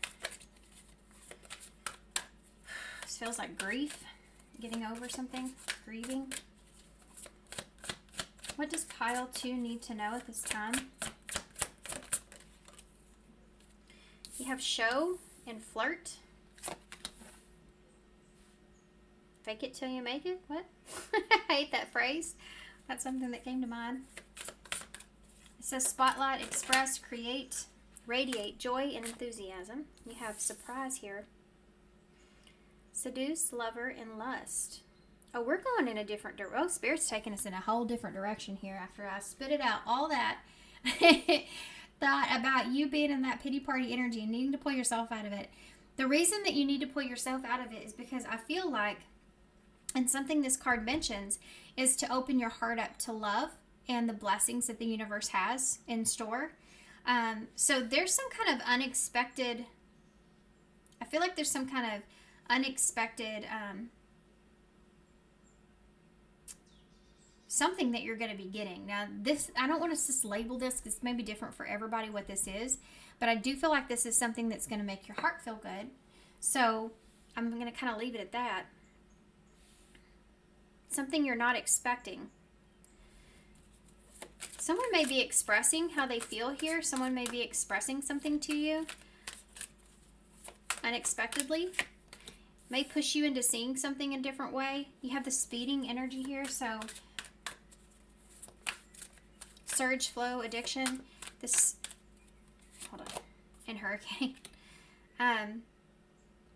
This feels like grief. Getting over something. Grieving. What does pile 2 need to know at this time? You have show and flirt. Fake it till you make it? What? I hate that phrase. That's something that came to mind. It says spotlight, express, create, radiate joy and enthusiasm. You have surprise here. Seduce, lover, and lust. Oh, we're going in a different direction. Oh, Spirit's taking us in a whole different direction here after I spit it out. All that thought about you being in that pity party energy and needing to pull yourself out of it. The reason that you need to pull yourself out of it is because I feel like, and something this card mentions, is to open your heart up to love and the blessings that the universe has in store. So there's some kind of unexpected, I feel like there's some kind of unexpected something that you're going to be getting. Now, this, I don't want to just label this because it's maybe different for everybody what this is, but I do feel like this is something that's going to make your heart feel good. So I'm going to kind of leave it at that. Something you're not expecting. Someone may be expressing how they feel here. Someone may be expressing something to you unexpectedly. May push you into seeing something a different way. You have the speeding energy here, so surge, flow, addiction. This, hold on, and hurricane.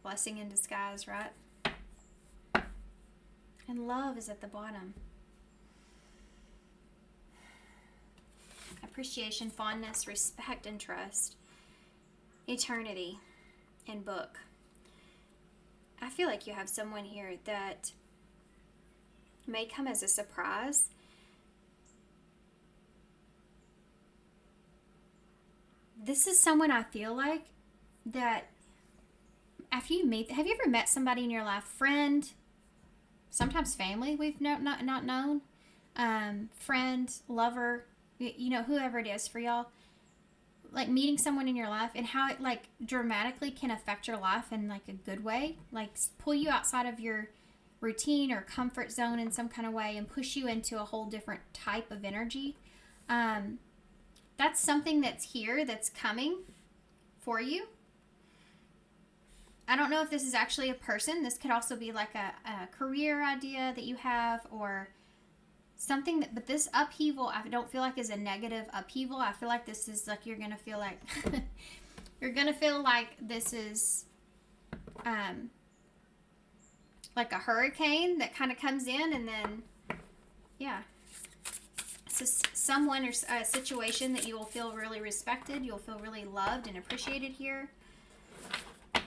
Blessing in disguise, right? And love is at the bottom. Appreciation, fondness, respect, and trust. Eternity and book. I feel like you have someone here that may come as a surprise. This is someone I feel like that after you meet, have you ever met somebody in your life, friend, sometimes family we've not known, friend, lover, whoever it is for y'all, like meeting someone in your life and how it like dramatically can affect your life in like a good way, like pull you outside of your routine or comfort zone in some kind of way and push you into a whole different type of energy. That's something that's here, that's coming for you. I don't know if this is actually a person. This could also be like a career idea that you have or something that, but this upheaval I don't feel like is a negative upheaval. I feel like this is like you're going to feel like this is like a hurricane that kind of comes in and then it's someone or a situation that you will feel really respected. You'll feel really loved and appreciated here. Okay.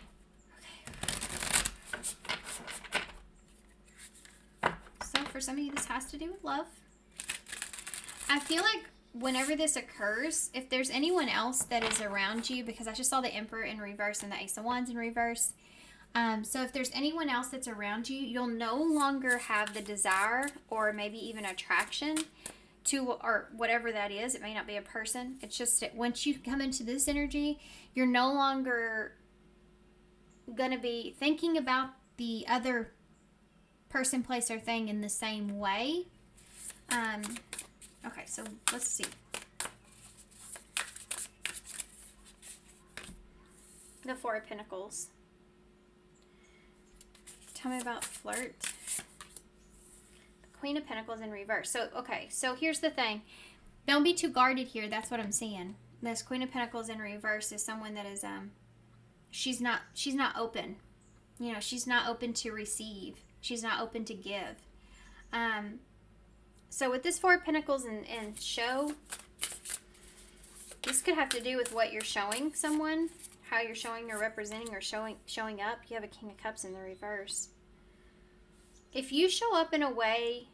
for some of you, this has to do with love. I feel like whenever this occurs, if there's anyone else that is around you, because I just saw the Emperor in reverse and the Ace of Wands in reverse. So if there's anyone else that's around you, you'll no longer have the desire or maybe even attraction to, or whatever that is. It may not be a person. It's just that once you come into this energy, you're no longer going to be thinking about the other person, place, or thing in the same way. Okay, so let's see. The Four of Pentacles. Tell me about flirt. The Queen of Pentacles in reverse. So, okay, so here's the thing. Don't be too guarded here. That's what I'm seeing. This Queen of Pentacles in reverse is someone that is, she's not open. You know, she's not open to receive. She's not open to give. So with this Four of Pentacles and show, this could have to do with what you're showing someone, how you're showing or representing or showing up. You have a King of Cups in the reverse. If you show up in a way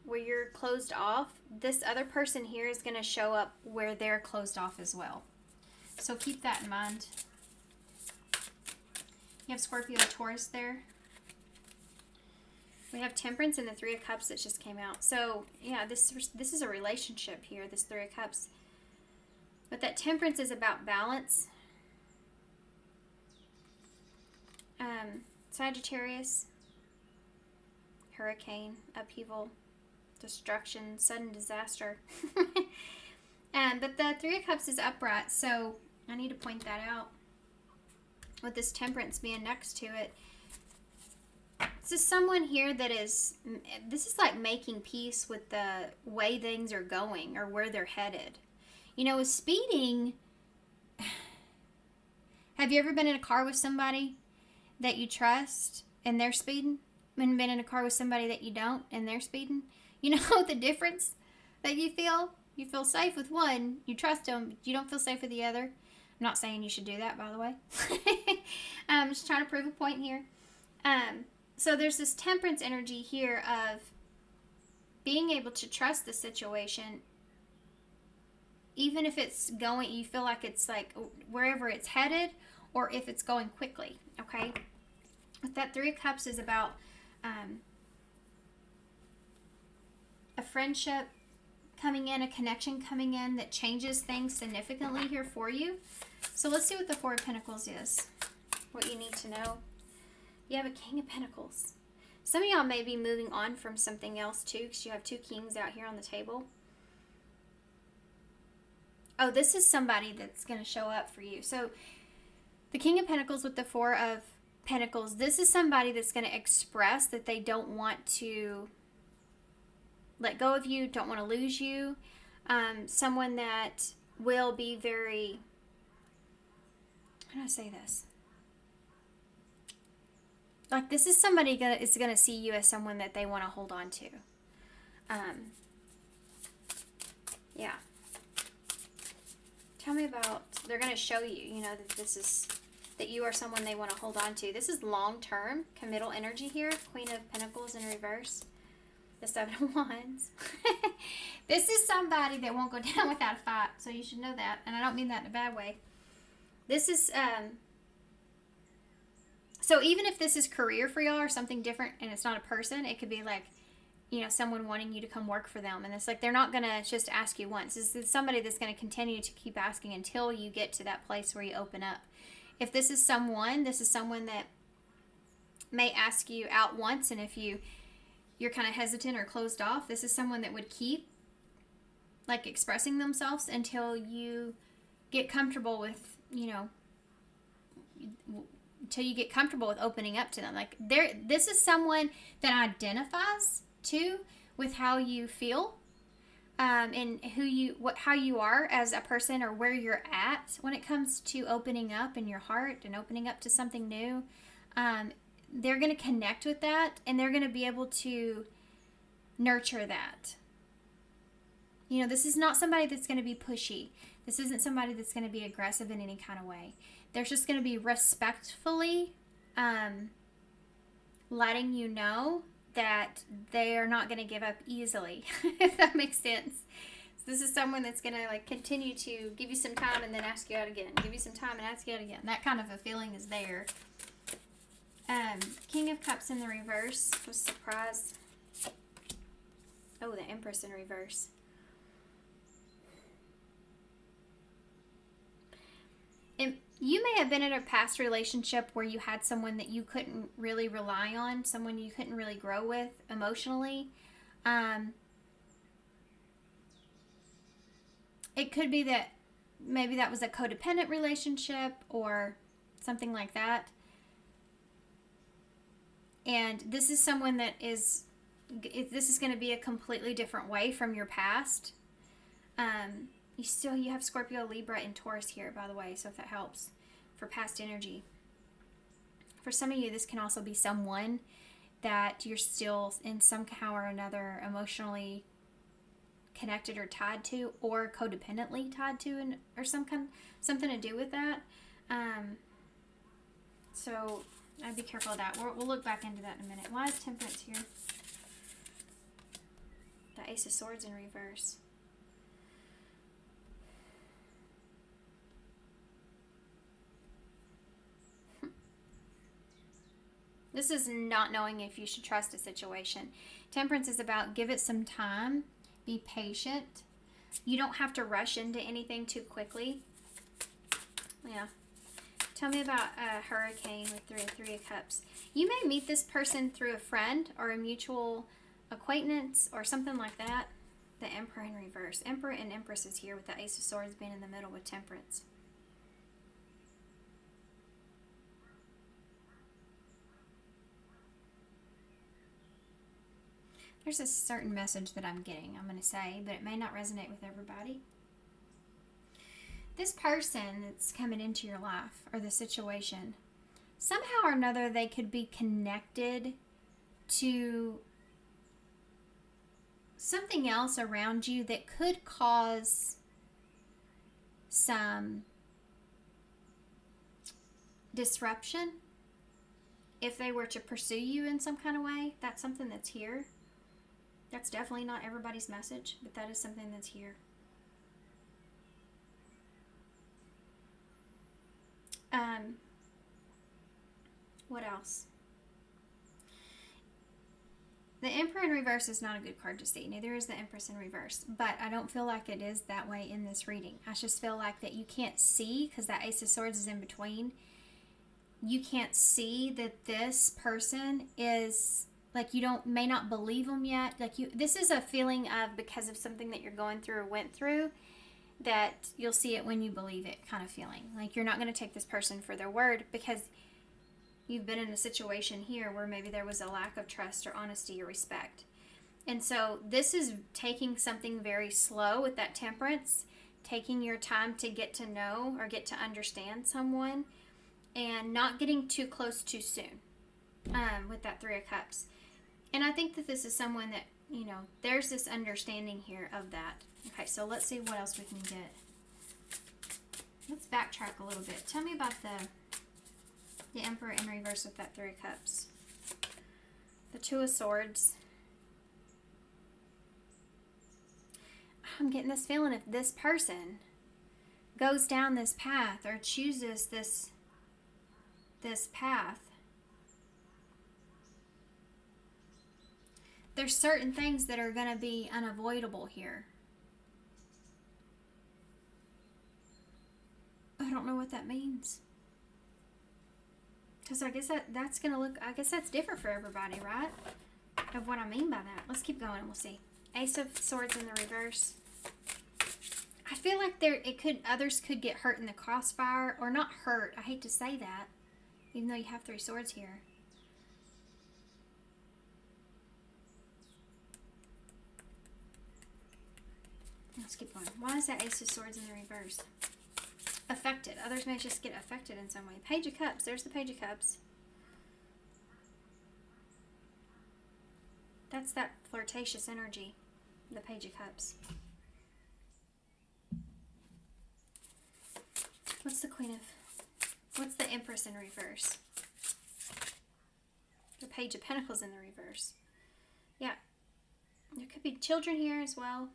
where you're closed off, this other person here is going to show up where they're closed off as well. So keep that in mind. You have Scorpio, Taurus there. We have Temperance and the Three of Cups that just came out. So, yeah, this is a relationship here, this Three of Cups. But that Temperance is about balance. Sagittarius, hurricane, upheaval, destruction, sudden disaster. But the Three of Cups is upright, so I need to point that out. With this Temperance being next to it, this is someone here that is, this is like making peace with the way things are going or where they're headed. You know, with speeding, have you ever been in a car with somebody that you trust and they're speeding? And been in a car with somebody that you don't and they're speeding? You know the difference that you feel? You feel safe with one, you trust them, you don't feel safe with the other. I'm not saying you should do that, by the way. I'm just trying to prove a point here. So there's this Temperance energy here of being able to trust the situation, even if it's going, you feel like it's like wherever it's headed, or if it's going quickly, okay? With that Three of Cups is about a friendship coming in, a connection coming in that changes things significantly here for you. So let's see what the Four of Pentacles is, what you need to know. You have a King of Pentacles. Some of y'all may be moving on from something else too, because you have two kings out here on the table. Oh, this is somebody that's going to show up for you. So the King of Pentacles with the Four of Pentacles, this is somebody that's going to express that they don't want to let go of you, don't want to lose you. Someone that will be very, how do I say this? Like, this is somebody is going to see you as someone that they want to hold on to. Yeah. Tell me about, they're going to show you, you know, that this is, that you are someone they want to hold on to. This is long-term, committal energy here. Queen of Pentacles in reverse. The Seven of Wands. This is somebody that won't go down without a fight, so you should know that. And I don't mean that in a bad way. This is, so even if this is career for y'all or something different and it's not a person, it could be like, you know, someone wanting you to come work for them. And it's like, they're not going to just ask you once. This is somebody that's going to continue to keep asking until you get to that place where you open up. If this is someone that may ask you out once, and if you're kind of hesitant or closed off, this is someone that would keep like expressing themselves until you get comfortable with, you know, until you get comfortable with opening up to them. Like, this is someone that identifies too with how you feel, and how you are as a person, or where you're at when it comes to opening up in your heart and opening up to something new. They're going to connect with that, and they're going to be able to nurture that. You know, this is not somebody that's going to be pushy. This isn't somebody that's going to be aggressive in any kind of way. They're just going to be respectfully letting you know that they are not going to give up easily, if that makes sense. So this is someone that's going to like continue to give you some time and then ask you out again. Give you some time and ask you out again. That kind of a feeling is there. King of Cups in the reverse was surprise. Oh, the Empress in reverse. You may have been in a past relationship where you had someone that you couldn't really rely on, someone you couldn't really grow with emotionally. It could be that maybe that was a codependent relationship or something like that. And this is someone that this is going to be a completely different way from your past. You have Scorpio, Libra, and Taurus here, by the way, so if that helps for past energy. For some of you, this can also be someone that you're still in somehow or another emotionally connected or tied to, or codependently tied to, or something to do with that. So I'd be careful of that. We'll look back into that in a minute. Why is Temperance here? The Ace of Swords in reverse. This is not knowing if you should trust a situation. Temperance is about give it some time, be patient. You don't have to rush into anything too quickly. Yeah. Tell me about a hurricane with Three of Cups. You may meet this person through a friend or a mutual acquaintance or something like that. The Emperor in reverse. Emperor and Empress is here with the Ace of Swords being in the middle with Temperance. There's a certain message that I'm getting, I'm going to say, but it may not resonate with everybody. This person that's coming into your life, or the situation, somehow or another they could be connected to something else around you that could cause some disruption if they were to pursue you in some kind of way. That's something that's here. That's definitely not everybody's message, but that is something that's here. What else? The Emperor in reverse is not a good card to see. Neither is the Empress in reverse. But I don't feel like it is that way in this reading. I just feel like that you can't see, because that Ace of Swords is in between. You can't see that this person is, like, you may not believe them yet. Like, this is a feeling of, because of something that you're going through or went through, that you'll see it when you believe it kind of feeling. Like, you're not going to take this person for their word because you've been in a situation here where maybe there was a lack of trust or honesty or respect. And so this is taking something very slow with that Temperance, taking your time to get to know or get to understand someone, and not getting too close too soon with that Three of Cups. And I think that this is someone that, there's this understanding here of that. Okay, so let's see what else we can get. Let's backtrack a little bit. Tell me about the Emperor in reverse with that Three of Cups. The Two of Swords. I'm getting this feeling if this person goes down this path or chooses this path, there's certain things that are going to be unavoidable here. I don't know what that means. Because I guess that's going to look, I guess that's different for everybody, right? Of what I mean by that. Let's keep going and we'll see. Ace of Swords in the reverse. I feel like others could get hurt in the crossfire, or not hurt. I hate to say that, even though you have Three Swords here. Let's keep going. Why is that Ace of Swords in the reverse? Affected. Others may just get affected in some way. Page of Cups. There's the Page of Cups. That's that flirtatious energy. The Page of Cups. What's the Empress in reverse? The Page of Pentacles in the reverse. Yeah, there could be children here as well.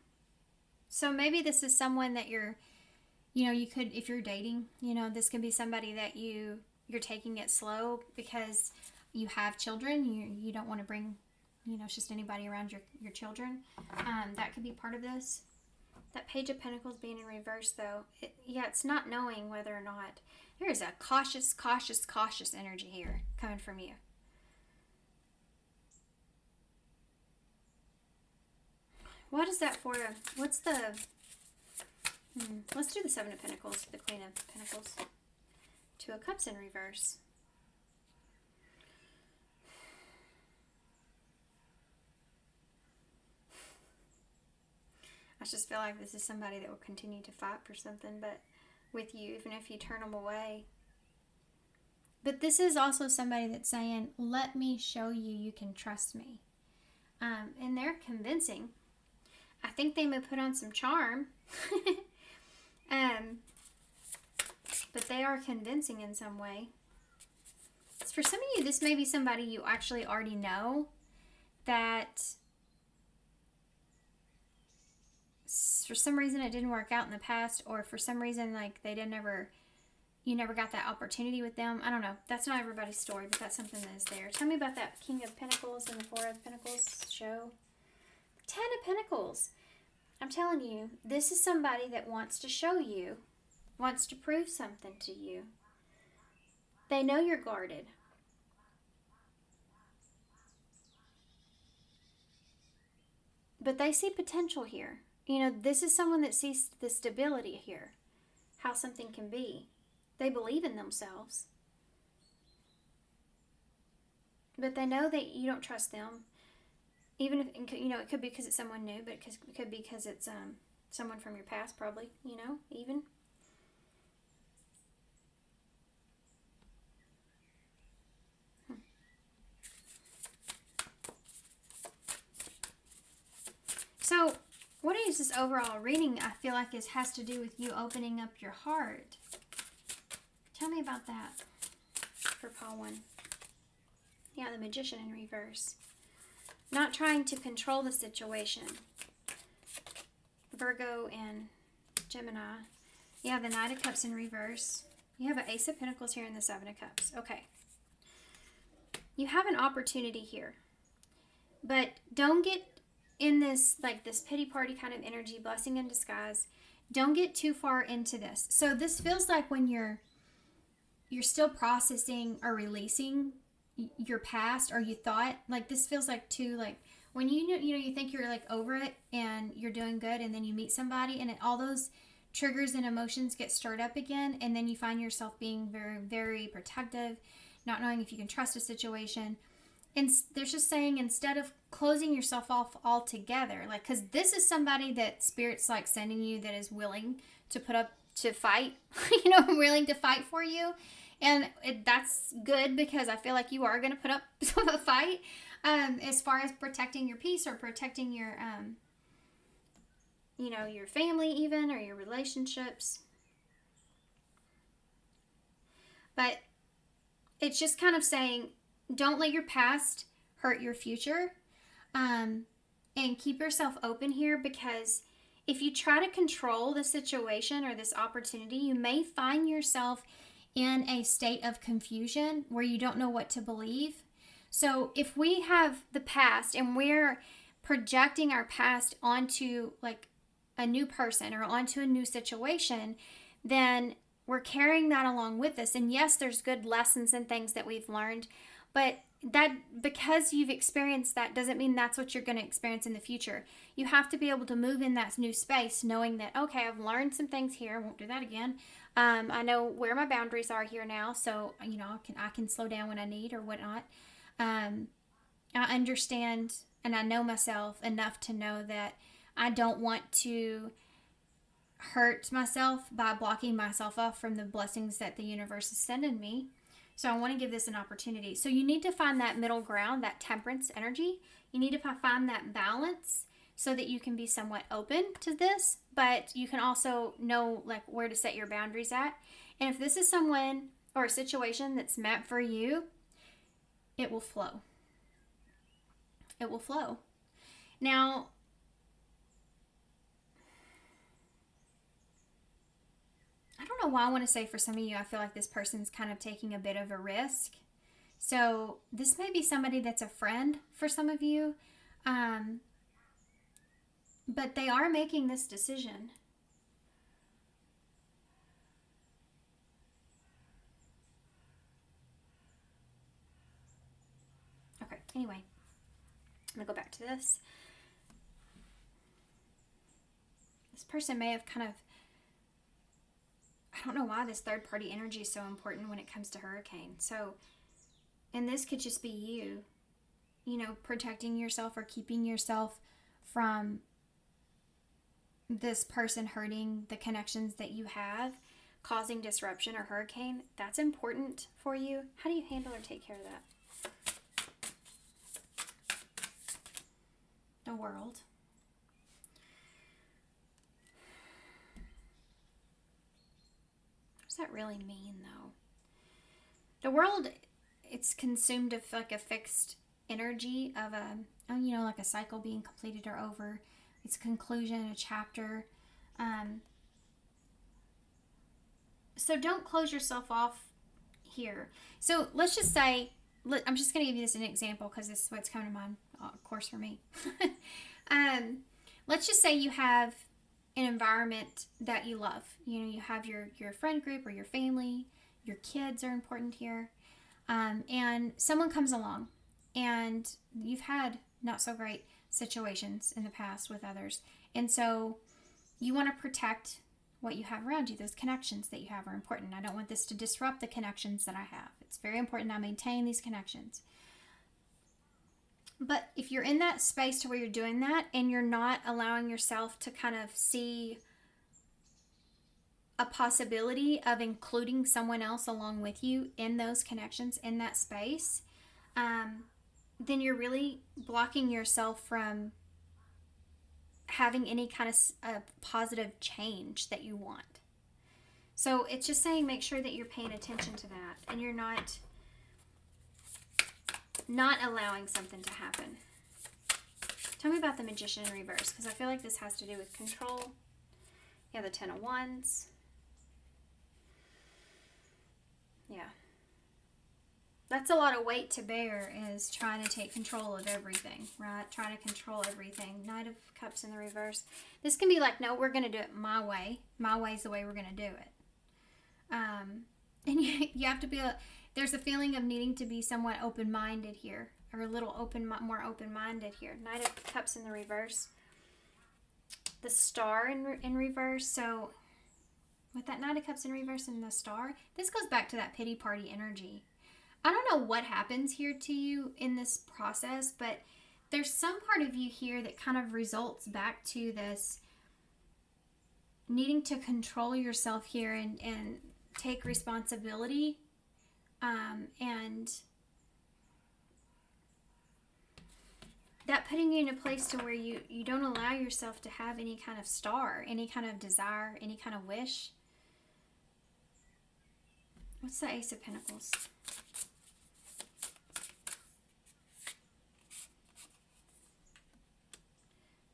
So maybe this is someone that you could, if you're dating, this can be somebody that you're taking it slow because you have children. You don't want to bring, it's just anybody around your children. That could be part of this. That Page of Pentacles being in reverse, though, it's not knowing whether or not. There is a cautious, cautious, cautious energy here coming from you. What is that for? What's the... let's do the Seven of Pentacles, the Queen of Pentacles. Two of Cups in reverse. I just feel like this is somebody that will continue to fight for something, but with you, even if you turn them away. But this is also somebody that's saying, let me show you, you can trust me. And they're convincing. I think they may put on some charm. But they are convincing in some way. For some of you, this may be somebody you actually already know that for some reason it didn't work out in the past, or for some reason like you never got that opportunity with them. I don't know. That's not everybody's story, but that's something that is there. Tell me about that King of Pentacles and the Four of Pentacles show. Ten of Pentacles. I'm telling you, this is somebody that wants to show you, wants to prove something to you. They know you're guarded. But they see potential here. This is someone that sees the stability here, how something can be. They believe in themselves. But they know that you don't trust them. Even if, it could be because it's someone new, but it could be because it's someone from your past, probably, even. So, what is this overall reading? I feel like it has to do with you opening up your heart. Tell me about that for Paul 1. Yeah, the Magician in reverse. Not trying to control the situation. Virgo and Gemini. Yeah, the Knight of Cups in reverse. You have an Ace of Pentacles here and the Seven of Cups. Okay. You have an opportunity here. But don't get in this, like this pity party kind of energy, blessing in disguise. Don't get too far into this. So this feels like when you're still processing or releasing your past, or you thought, like this feels like too, like when you think you're like over it and you're doing good, and then you meet somebody and all those triggers and emotions get stirred up again, and then you find yourself being very, very protective, not knowing if you can trust a situation. And there's just saying, instead of closing yourself off altogether, like, because this is somebody that Spirit's like sending you that is willing to put up to fight, willing to fight for you. And that's good, because I feel like you are going to put up a fight as far as protecting your peace, or protecting your, your family even, or your relationships. But it's just kind of saying, don't let your past hurt your future, and keep yourself open here, because if you try to control the situation or this opportunity, you may find yourself in a state of confusion where you don't know what to believe. So if we have the past and we're projecting our past onto like a new person or onto a new situation, then we're carrying that along with us. And yes, there's good lessons and things that we've learned, but that, because you've experienced that, doesn't mean that's what you're going to experience in the future. You have to be able to move in that new space, knowing that, okay, I've learned some things here, I won't do that again. I know where my boundaries are here now, so I can slow down when I need or whatnot. I understand and I know myself enough to know that I don't want to hurt myself by blocking myself off from the blessings that the universe is sending me. So I want to give this an opportunity. So you need to find that middle ground, that temperance energy. You need to find that balance so that you can be somewhat open to this, but you can also know like where to set your boundaries at. And if this is someone or a situation that's meant for you, it will flow. It will flow. Now, I don't know why I want to say for some of you, I feel like this person's kind of taking a bit of a risk. So this may be somebody that's a friend for some of you, but they are making this decision. Okay, anyway, I'm going to go back to this. This person may have kind of, I don't know why this third party energy is so important when it comes to hurricane. So, and this could just be you know, protecting yourself or keeping yourself from this person hurting the connections that you have, causing disruption or hurricane. That's important for you. How do you handle or take care of that? The world. What does that really mean, though? The world, it's consumed of like a fixed energy of you know, like a cycle being completed or over. It's a conclusion, a chapter. So don't close yourself off here. So let's just say, I'm just going to give you this an example because this is what's coming to mind, of course, for me. Let's just say you have an environment that you love. You know, you have your friend group or your family, your kids are important here. And someone comes along and you've had not so great situations in the past with others. And so you want to protect what you have around you. Those connections that you have are important. I don't want this to disrupt the connections that I have. It's very important I maintain these connections. But if you're in that space to where you're doing that and you're not allowing yourself to kind of see a possibility of including someone else along with you in those connections, in that space, then you're really blocking yourself from having any kind of positive change that you want. So it's just saying make sure that you're paying attention to that and you're not allowing something to happen. Tell me about the Magician in reverse, because I feel like this has to do with control. Yeah, the Ten of Wands. Yeah. That's a lot of weight to bear, is trying to take control of everything, right? Trying to control everything. Knight of Cups in the reverse. This can be like, no, we're going to do it my way. My way is the way we're going to do it. And you have to be, there's a feeling of needing to be somewhat open-minded here, or a little more open-minded here. Knight of Cups in the reverse. The Star in reverse. So with that Knight of Cups in reverse and the Star, this goes back to that pity party energy. I don't know what happens here to you in this process, but there's some part of you here that kind of results back to this needing to control yourself here and take responsibility, and that putting you in a place to where you don't allow yourself to have any kind of star, any kind of desire, any kind of wish. What's the Ace of Pentacles?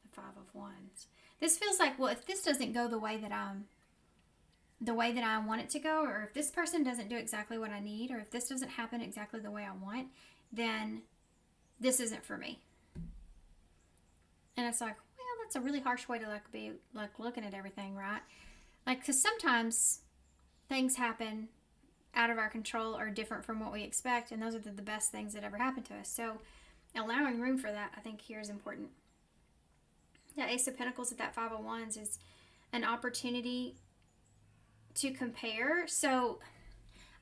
The Five of Wands. This feels like, well, if this doesn't go the way that I want it to go, or if this person doesn't do exactly what I need, or if this doesn't happen exactly the way I want, then this isn't for me. And it's like, well, that's a really harsh way to be looking at everything, right? Like, because sometimes things happen out of our control or different from what we expect, and those are the best things that ever happen to us. So allowing room for that, I think, here is important. That Ace of Pentacles at that Five of Wands is an opportunity to compare. So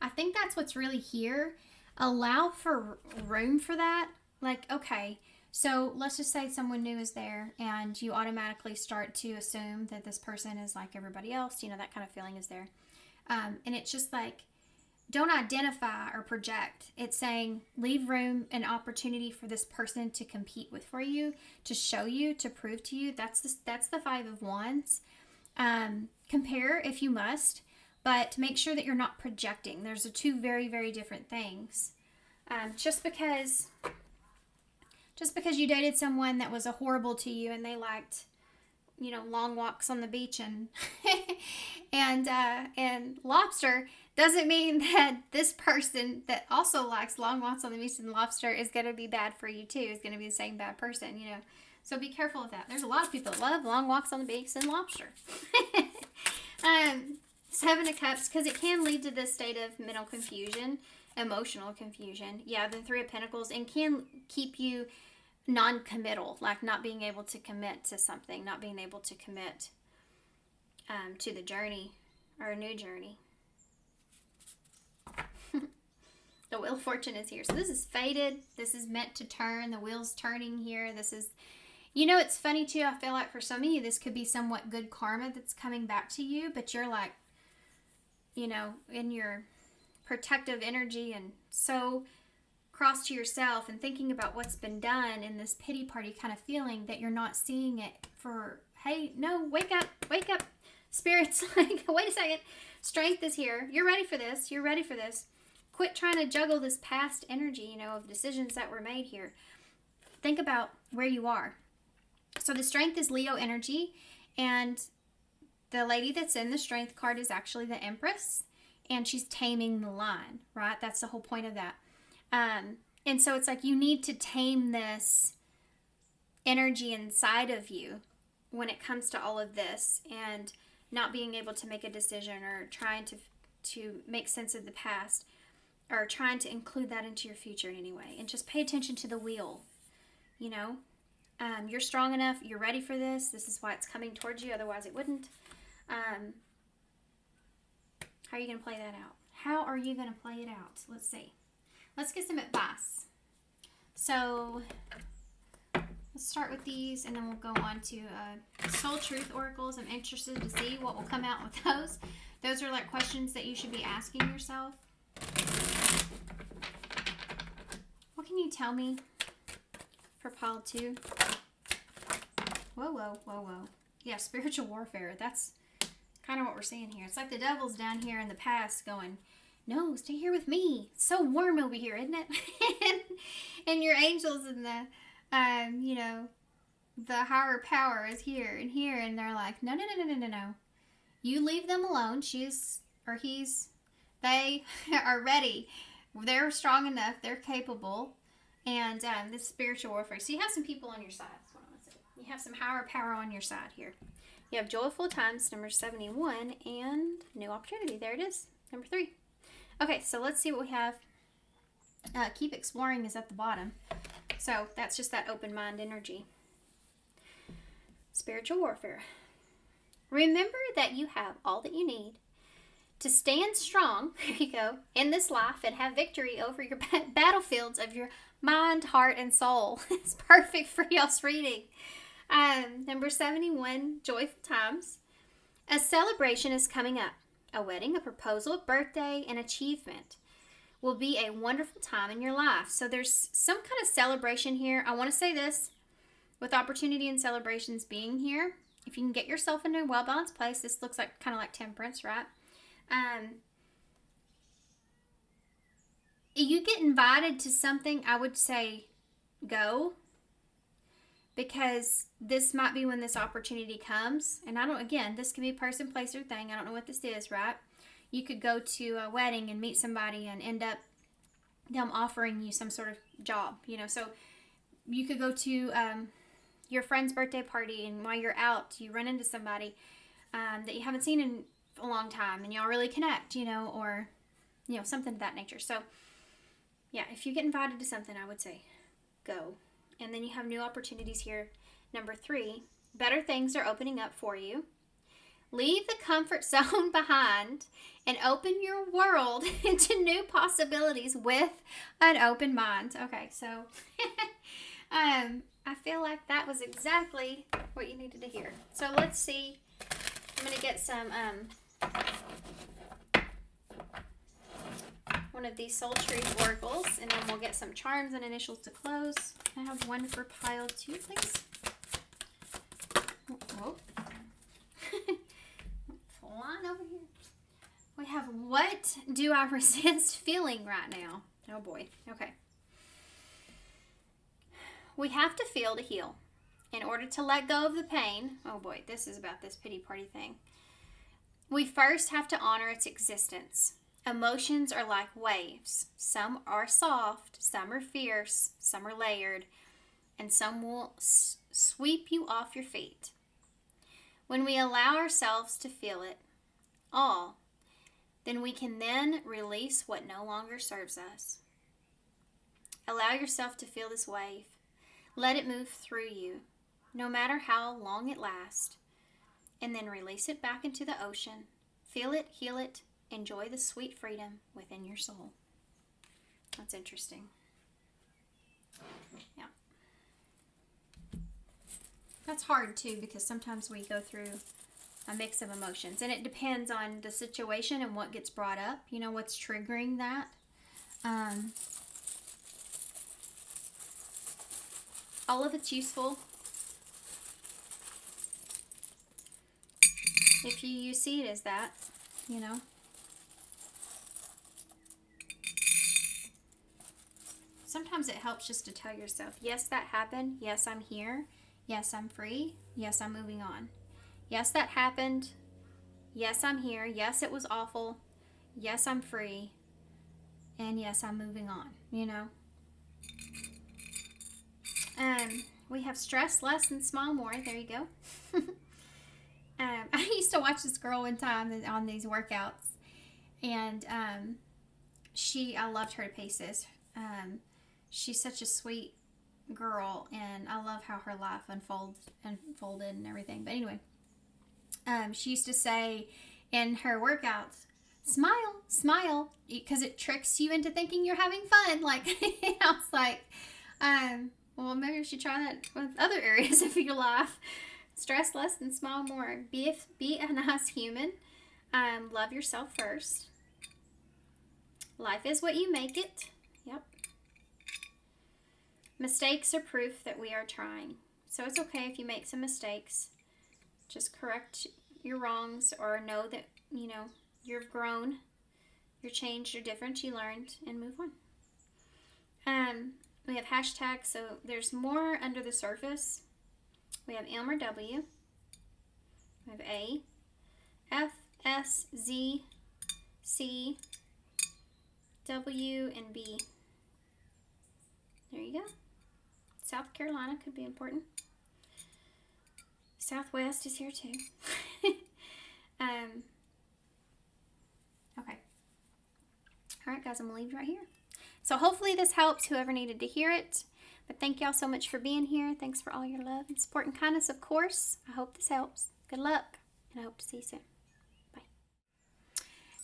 I think that's what's really here. Allow for room for that. Like, okay, so let's just say someone new is there and you automatically start to assume that this person is like everybody else. You know, that kind of feeling is there. And it's just like, don't identify or project. It's saying leave room and opportunity for this person to compete with for you, to show you, to prove to you. That's the Five of Wands. Compare if you must, but make sure that you're not projecting. There's two very, very different things. Just because just because you dated someone that was horrible to you and they liked, long walks on the beach and and lobster, doesn't mean that this person that also likes long walks on the beach and lobster is going to be bad for you too. Is going to be the same bad person, So be careful of that. There's a lot of people that love long walks on the beach and lobster. Seven of Cups, because it can lead to this state of mental confusion, emotional confusion. Yeah, the Three of Pentacles, and can keep you non-committal, like not being able to commit to something, not being able to commit to the journey or a new journey. The Wheel of Fortune is here. So this is fated. This is meant to turn. The wheel's turning here. This is, it's funny too. I feel like for some of you, this could be somewhat good karma that's coming back to you, but you're like, in your protective energy and so cross to yourself and thinking about what's been done in this pity party kind of feeling that you're not seeing it for, hey, no, wake up, Spirit's like, wait a second, strength is here, you're ready for this, quit trying to juggle this past energy, of decisions that were made here. Think about where you are. So the strength is Leo energy, and the lady that's in the strength card is actually the Empress, and she's taming the line, right? That's the whole point of that. And so it's like you need to tame this energy inside of you when it comes to all of this, and not being able to make a decision or trying to make sense of the past or trying to include that into your future in any way. And just pay attention to the wheel, You're strong enough. You're ready for this. This is why it's coming towards you. Otherwise it wouldn't. How are you going to play that out? How are you going to play it out? Let's see. Let's get some advice. So let's start with these, and then we'll go on to Soul Truth Oracles. I'm interested to see what will come out with those. Those are like questions that you should be asking yourself. What can you tell me for pile 2? Whoa. Yeah, spiritual warfare. That's kind of what we're seeing here. It's like the devil's down here in the past going, no, stay here with me. It's so warm over here, isn't it? and your angels and the higher power is here and here, and they're like, no. You leave them alone. They are ready. They're strong enough. They're capable. And this spiritual warfare. So you have some people on your side. That's what I'm going to say. You have some higher power on your side here. You have Joyful Times, number 71, and New Opportunity. There it is, number 3. Okay, so let's see what we have. Keep Exploring is at the bottom. So that's just that open mind energy. Spiritual warfare. Remember that you have all that you need to stand strong, there you go, in this life and have victory over your battlefields of your mind, heart, and soul. It's perfect for y'all's reading. Number 71, Joyful Times. A celebration is coming up. A wedding, a proposal, a birthday, an achievement will be a wonderful time in your life. So there's some kind of celebration here. I want to say this, with opportunity and celebrations being here, if you can get yourself into a well-balanced place, this looks like kind of like Temperance, right? You get invited to something, I would say go, because this might be when this opportunity comes. And this could be person, place, or thing. I don't know what this is, right? You could go to a wedding and meet somebody and end up them offering you some sort of job, So you could go to your friend's birthday party, and while you're out, you run into somebody that you haven't seen in a long time, and y'all really connect, or, something of that nature. So, yeah, if you get invited to something, I would say go. And then you have new opportunities here. Number 3, better things are opening up for you. Leave the comfort zone behind and open your world into new possibilities with an open mind. Okay, so I feel like that was exactly what you needed to hear. So let's see. I'm going to get some one of these Soul Truth Oracles, and then we'll get some charms and initials to close. I have one for pile 2, please. Oh. Flying over here. We have, what do I resist feeling right now? Oh boy. Okay. we have to feel to heal. In order to let go of the pain, oh boy, this is about this pity party thing. We first have to honor its existence. Emotions are like waves. Some are soft, some are fierce, some are layered, and some will sweep you off your feet. When we allow ourselves to feel it all, then we can then release what no longer serves us. Allow yourself to feel this wave. Let it move through you, no matter how long it lasts, and then release it back into the ocean. Feel it, heal it, enjoy the sweet freedom within your soul. That's interesting. Yeah. That's hard too, because sometimes we go through a mix of emotions, and it depends on the situation and what gets brought up, what's triggering that. All of it's useful if you see it as that, Sometimes it helps just to tell yourself, yes, that happened. Yes, I'm here. Yes, I'm free. Yes, I'm moving on. Yes, that happened. Yes, I'm here. Yes, it was awful. Yes, I'm free. And yes, I'm moving on, We have stress less and smile more. There you go. I used to watch this girl one time on these workouts, and I loved her to pieces. She's such a sweet girl, and I love how her life unfolded and everything. But anyway, she used to say in her workouts, smile, smile, because it tricks you into thinking you're having fun. Like, I was like, well, maybe you should try that with other areas of your life. Stress less and smile more. Be a nice human. Love yourself first. Life is what you make it. Yep. Mistakes are proof that we are trying. So it's okay if you make some mistakes. Just correct your wrongs, or know that, you've grown, you're changed, you're different, you learned, and move on. We have hashtags, so there's more under the surface. We have M or W. We have A, F, S, Z, C, W, and B. There you go. South Carolina could be important. Southwest is here too. Okay. All right, guys, I'm going to leave it right here. So hopefully this helps whoever needed to hear it. But thank y'all so much for being here. Thanks for all your love and support and kindness, of course. I hope this helps. Good luck, and I hope to see you soon. Bye.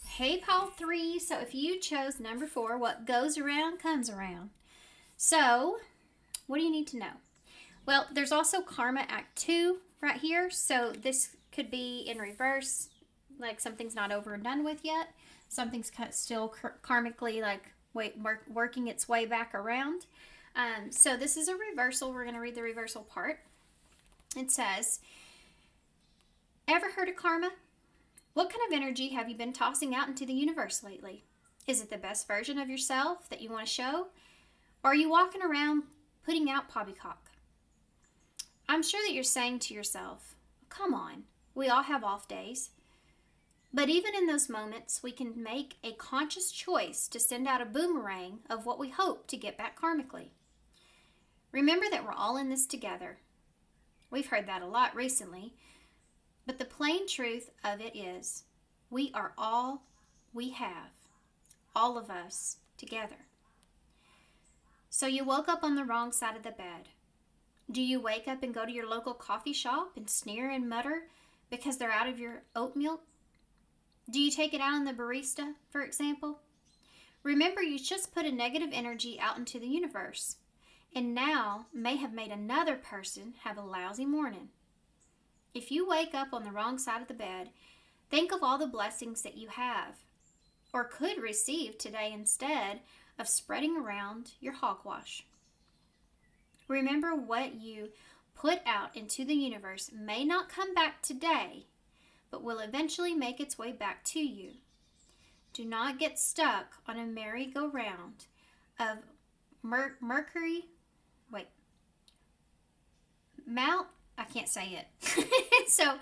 Hey, Paul 3. So if you chose number 4, what goes around comes around. So what do you need to know? Well, there's also Karma Act 2 right here. So this could be in reverse, like something's not over and done with yet. Something's still karmically working its way back around. So this is a reversal. We're going to read the reversal part. It says, ever heard of karma? What kind of energy have you been tossing out into the universe lately? Is it the best version of yourself that you want to show? Or are you walking around putting out poppycock? I'm sure that you're saying to yourself, come on, we all have off days. But even in those moments, we can make a conscious choice to send out a boomerang of what we hope to get back karmically. Remember that we're all in this together. We've heard that a lot recently, but the plain truth of it is, we are all we have, all of us together. So you woke up on the wrong side of the bed. Do you wake up and go to your local coffee shop and sneer and mutter because they're out of your oat milk? Do you take it out on the barista, for example? Remember, you just put a negative energy out into the universe, and now may have made another person have a lousy morning. If you wake up on the wrong side of the bed, think of all the blessings that you have, or could receive today instead of spreading around your hogwash. Remember, what you put out into the universe may not come back today, but will eventually make its way back to you. Do not get stuck on a merry-go-round of I can't say it. So,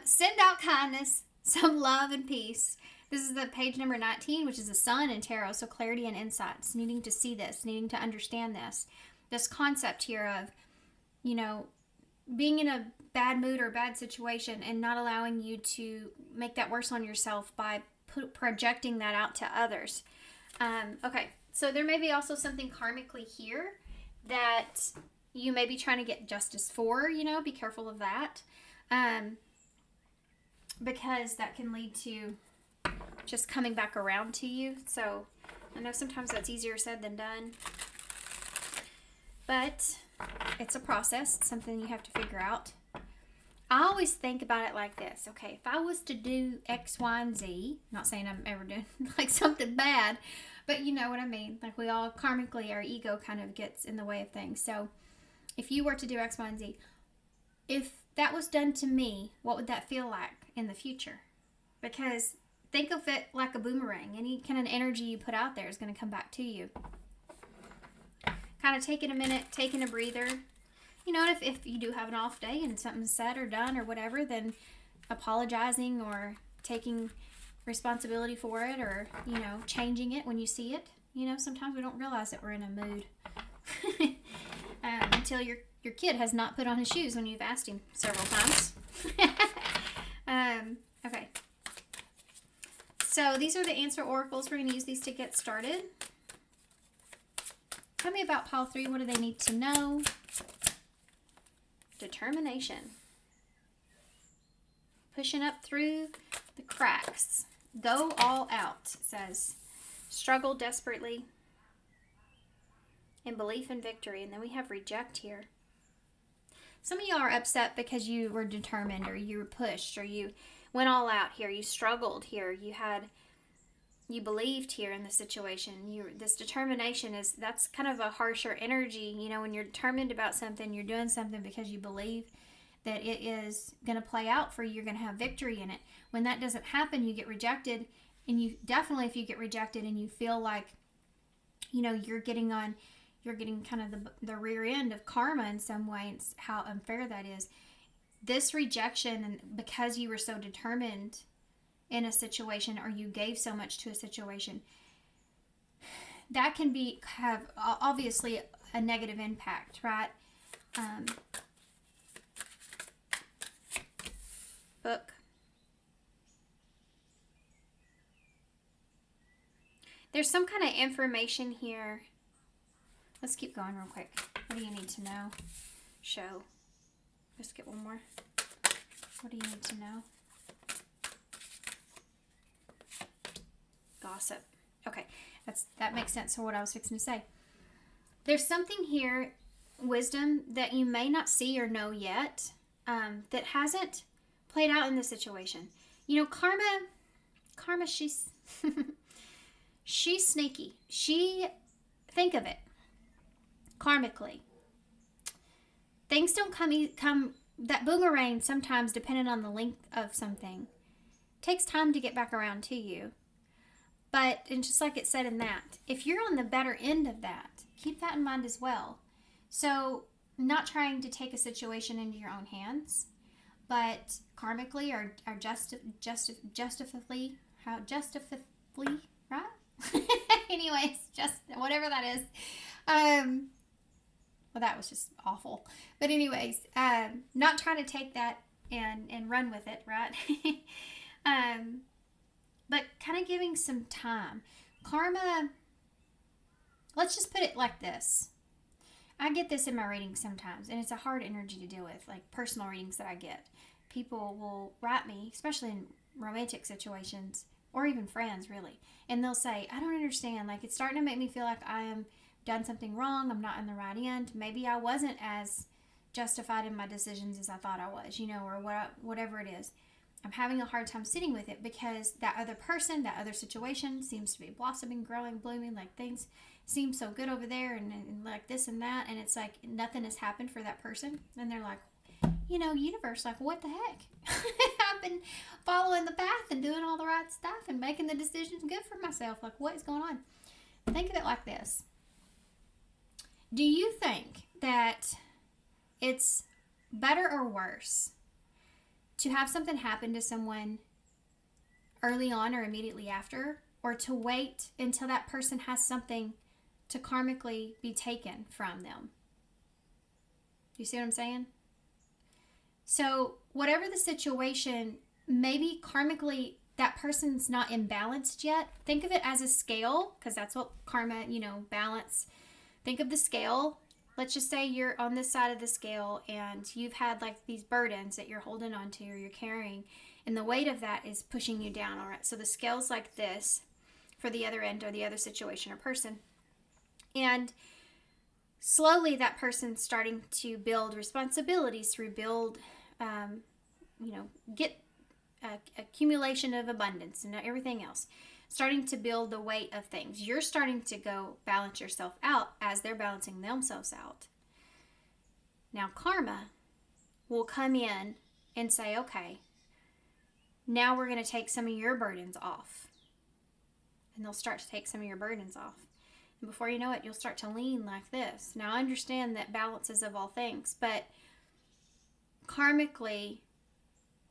send out kindness, some love and peace. This is the page number 19, which is the sun and tarot. So clarity and insights, needing to see this, needing to understand this concept here of, being in a bad mood or bad situation and not allowing you to make that worse on yourself by projecting that out to others. Okay, so there may be also something karmically here that you may be trying to get justice for, be careful of that. Because that can lead to just coming back around to you. So I know sometimes that's easier said than done. But it's a process. It's something you have to figure out. I always think about it like this. Okay, if I was to do X, Y, and Z, not saying I'm ever doing like something bad, but you know what I mean. Like we all karmically, our ego kind of gets in the way of things. So if you were to do X, Y, and Z, if that was done to me, what would that feel like in the future? Because think of it like a boomerang. Any kind of energy you put out there is going to come back to you. Kind of taking a minute, taking a breather. And if you do have an off day and something's said or done or whatever, then apologizing or taking responsibility for it or, changing it when you see it. Sometimes we don't realize that we're in a mood until your kid has not put on his shoes when you've asked him several times. Okay. So these are the answer oracles. We're going to use these to get started. Tell me about pile 3. What do they need to know? Determination. Pushing up through the cracks. Go all out, it says. Struggle desperately. And belief in victory. And then we have reject here. Some of y'all are upset because you were determined or you were pushed or you went all out here. You struggled here. You believed here in the situation. This determination that's kind of a harsher energy. When you're determined about something, you're doing something because you believe that it is going to play out for you. You're going to have victory in it. When that doesn't happen, you get rejected. And you definitely, if you get rejected and you feel like, you're getting kind of the rear end of karma in some way, and how unfair that is. This rejection, and because you were so determined in a situation or you gave so much to a situation, that can have obviously a negative impact, right? Book. There's some kind of information here. Let's keep going real quick. What do you need to know? Show. Let's get one more. What do you need to know? Gossip. Okay, that makes sense for what I was fixing to say. There's something here, wisdom, that you may not see or know yet, that hasn't played out in the situation. Karma, she's she's sneaky. Think of it karmically. Things don't come that boomerang sometimes, depending on the length of something, takes time to get back around to you. And just like it said in that, if you're on the better end of that, keep that in mind as well. So not trying to take a situation into your own hands, but karmically or justifiably, right? Anyways, just whatever that is. Well, that was just awful. But anyways, not trying to take that and run with it, right? But kind of giving some time. Karma, let's just put it like this. I get this in my readings sometimes, and it's a hard energy to deal with, like personal readings that I get. People will write me, especially in romantic situations, or even friends, really, and they'll say, I don't understand. Like, it's starting to make me feel like I am done something wrong. I'm not in the right end. Maybe I wasn't as justified in my decisions as I thought I was, or whatever it is. I'm having a hard time sitting with it because that other person, that other situation seems to be blossoming, growing, blooming, like things seem so good over there and like this and that, and it's like nothing has happened for that person, and they're like, universe, like, what the heck? I've been following the path and doing all the right stuff and making the decisions good for myself. Like, what is going on? Think of it like this. Do you think that it's better or worse to have something happen to someone early on or immediately after, or to wait until that person has something to karmically be taken from them? You see what I'm saying? So whatever the situation, maybe karmically that person's not imbalanced yet. Think of it as a scale, because that's what karma, balance. Think of the scale. Let's just say you're on this side of the scale and you've had like these burdens that you're holding on to or you're carrying, and the weight of that is pushing you down. All right, so the scale's like this for the other end or the other situation or person. And slowly that person's starting to build responsibilities, rebuild, get accumulation of abundance and everything else. Starting to build the weight of things. You're starting to go balance yourself out as they're balancing themselves out. Now karma will come in and say, okay, now we're going to take some of your burdens off. And they'll start to take some of your burdens off. And before you know it, you'll start to lean like this. Now I understand that balance is of all things, but karmically,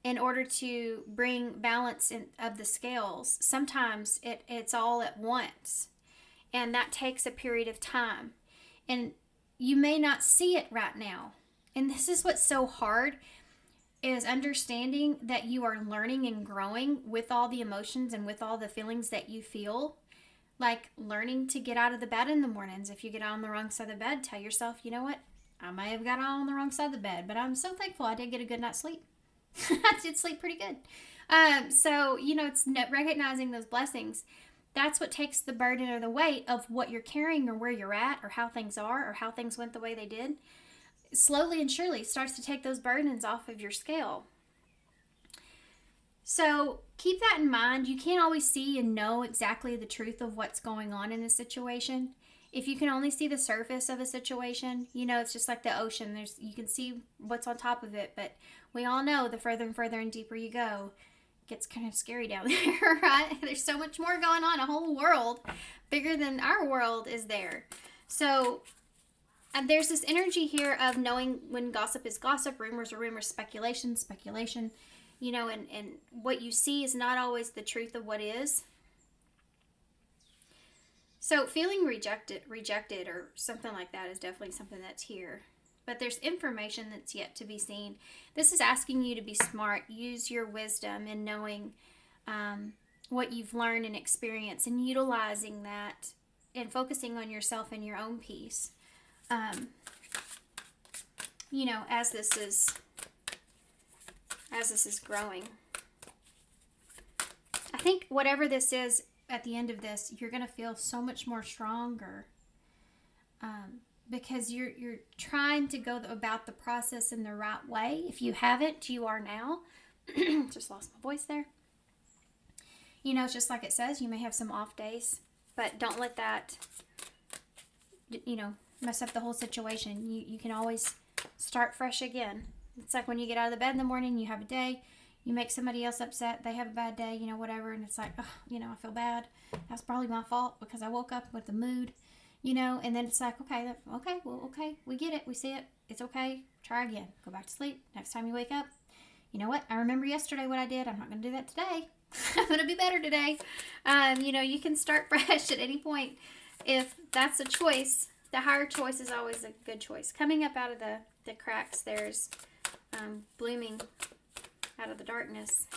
in order to bring balance of the scales, sometimes it's all at once. And that takes a period of time. And you may not see it right now. And this is what's so hard, is understanding that you are learning and growing with all the emotions and with all the feelings that you feel. Like learning to get out of the bed in the mornings. If you get on the wrong side of the bed, tell yourself, you know what? I may have got on the wrong side of the bed, but I'm so thankful I did get a good night's sleep. I did sleep pretty good. So, it's recognizing those blessings. That's what takes the burden or the weight of what you're carrying or where you're at or how things are or how things went the way they did. Slowly and surely starts to take those burdens off of your scale. So keep that in mind. You can't always see and know exactly the truth of what's going on in a situation. If you can only see the surface of a situation, it's just like the ocean. You can see what's on top of it, but we all know the further and further and deeper you go, it gets kind of scary down there, right? There's so much more going on. A whole world bigger than our world is there. So there's this energy here of knowing when gossip is gossip, rumors are rumors, speculation, and what you see is not always the truth of what is. So feeling rejected or something like that is definitely something that's here. But there's information that's yet to be seen. This is asking you to be smart. Use your wisdom in knowing what you've learned and experienced and utilizing that and focusing on yourself and your own peace. As this is growing. I think whatever this is, at the end of this, you're going to feel so much more stronger because you're trying to go about the process in the right way. If you haven't, you are now. Just lost my voice there. It's just like it says, you may have some off days, but don't let that, mess up the whole situation. You can always start fresh again. It's like when you get out of the bed in the morning, you have a day. You make somebody else upset, they have a bad day, whatever, and it's like, I feel bad. That's probably my fault because I woke up with the mood, and then it's like, okay, we get it, we see it, it's okay, try again, go back to sleep. Next time you wake up, you know what, I remember yesterday what I did, I'm not going to do that today. I'm going to be better today. You can start fresh at any point if that's a choice. The higher choice is always a good choice. Coming up out of the cracks, there's blooming out of the darkness.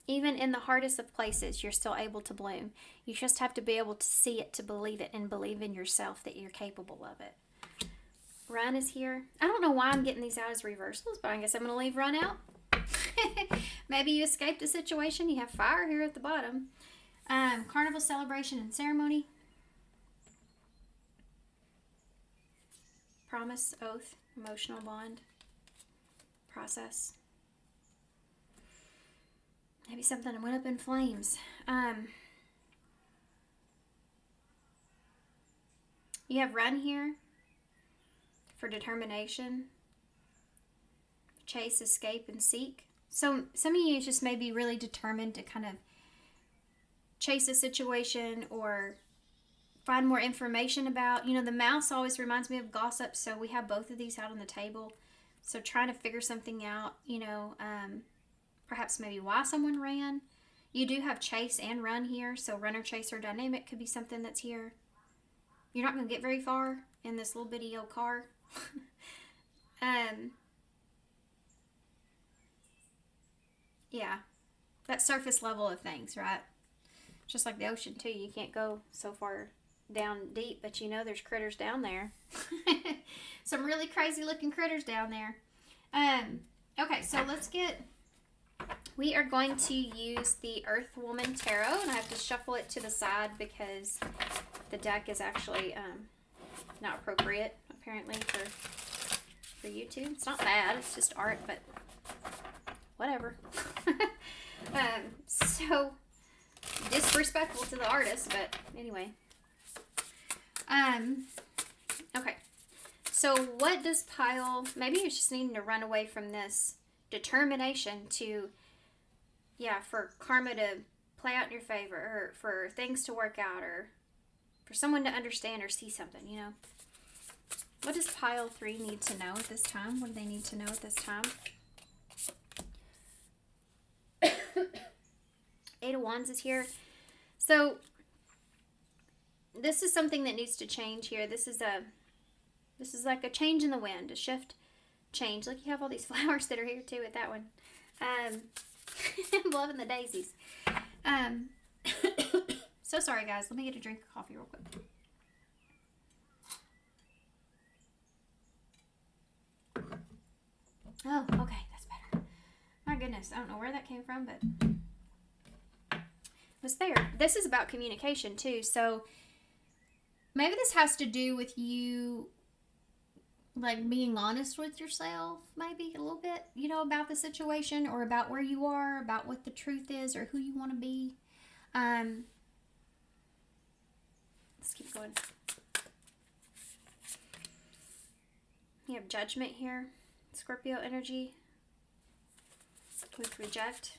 Even in the hardest of places, you're still able to bloom. You just have to be able to see it, to believe it, and believe in yourself that you're capable of it. Run is here. I don't know why I'm getting these out as reversals, but I guess I'm going to leave run out. Maybe you escaped a situation. You have fire here at the bottom. Carnival celebration and ceremony. Promise, oath, emotional bond. Process. Maybe something went up in flames. You have run here for determination, chase, escape, and seek. So some of you just may be really determined to kind of chase a situation or find more information about. You know, the mouse always reminds me of gossip, so we have both of these out on the table. So trying to figure something out, you know, perhaps maybe why someone ran. You do have chase and run here, so runner-chaser dynamic could be something that's here. You're not going to get very far in this little bitty old car. Yeah, that surface level of things, right? Just like the ocean, too. You can't go so far down deep, but you know there's critters down there. Some really crazy looking critters down there. Okay, so we are going to use the Earth Woman Tarot, and I have to shuffle it to the side because the deck is actually not appropriate, apparently, for YouTube. It's not bad, it's just art, but whatever. So disrespectful to the artist, but anyway. Okay. So what does pile, maybe you're just needing to run away from this determination to, for karma to play out in your favor, or for things to work out, or for someone to understand or see something, you know. What does pile 3 need to know at this time? What do they need to know at this time? 8 of Wands is here. So this is something that needs to change here. This is like a change in the wind, a shift, change. Like you have all these flowers that are here too with that one. I'm loving the daisies. So sorry guys, let me get a drink of coffee real quick. Oh, okay, that's better. My goodness, I don't know where that came from, but it was there. This is about communication too, so maybe this has to do with you, like, being honest with yourself, maybe a little bit, you know, about the situation, or about where you are, about what the truth is, or who you want to be. Let's keep going. You have Judgment here, Scorpio energy, with Reject.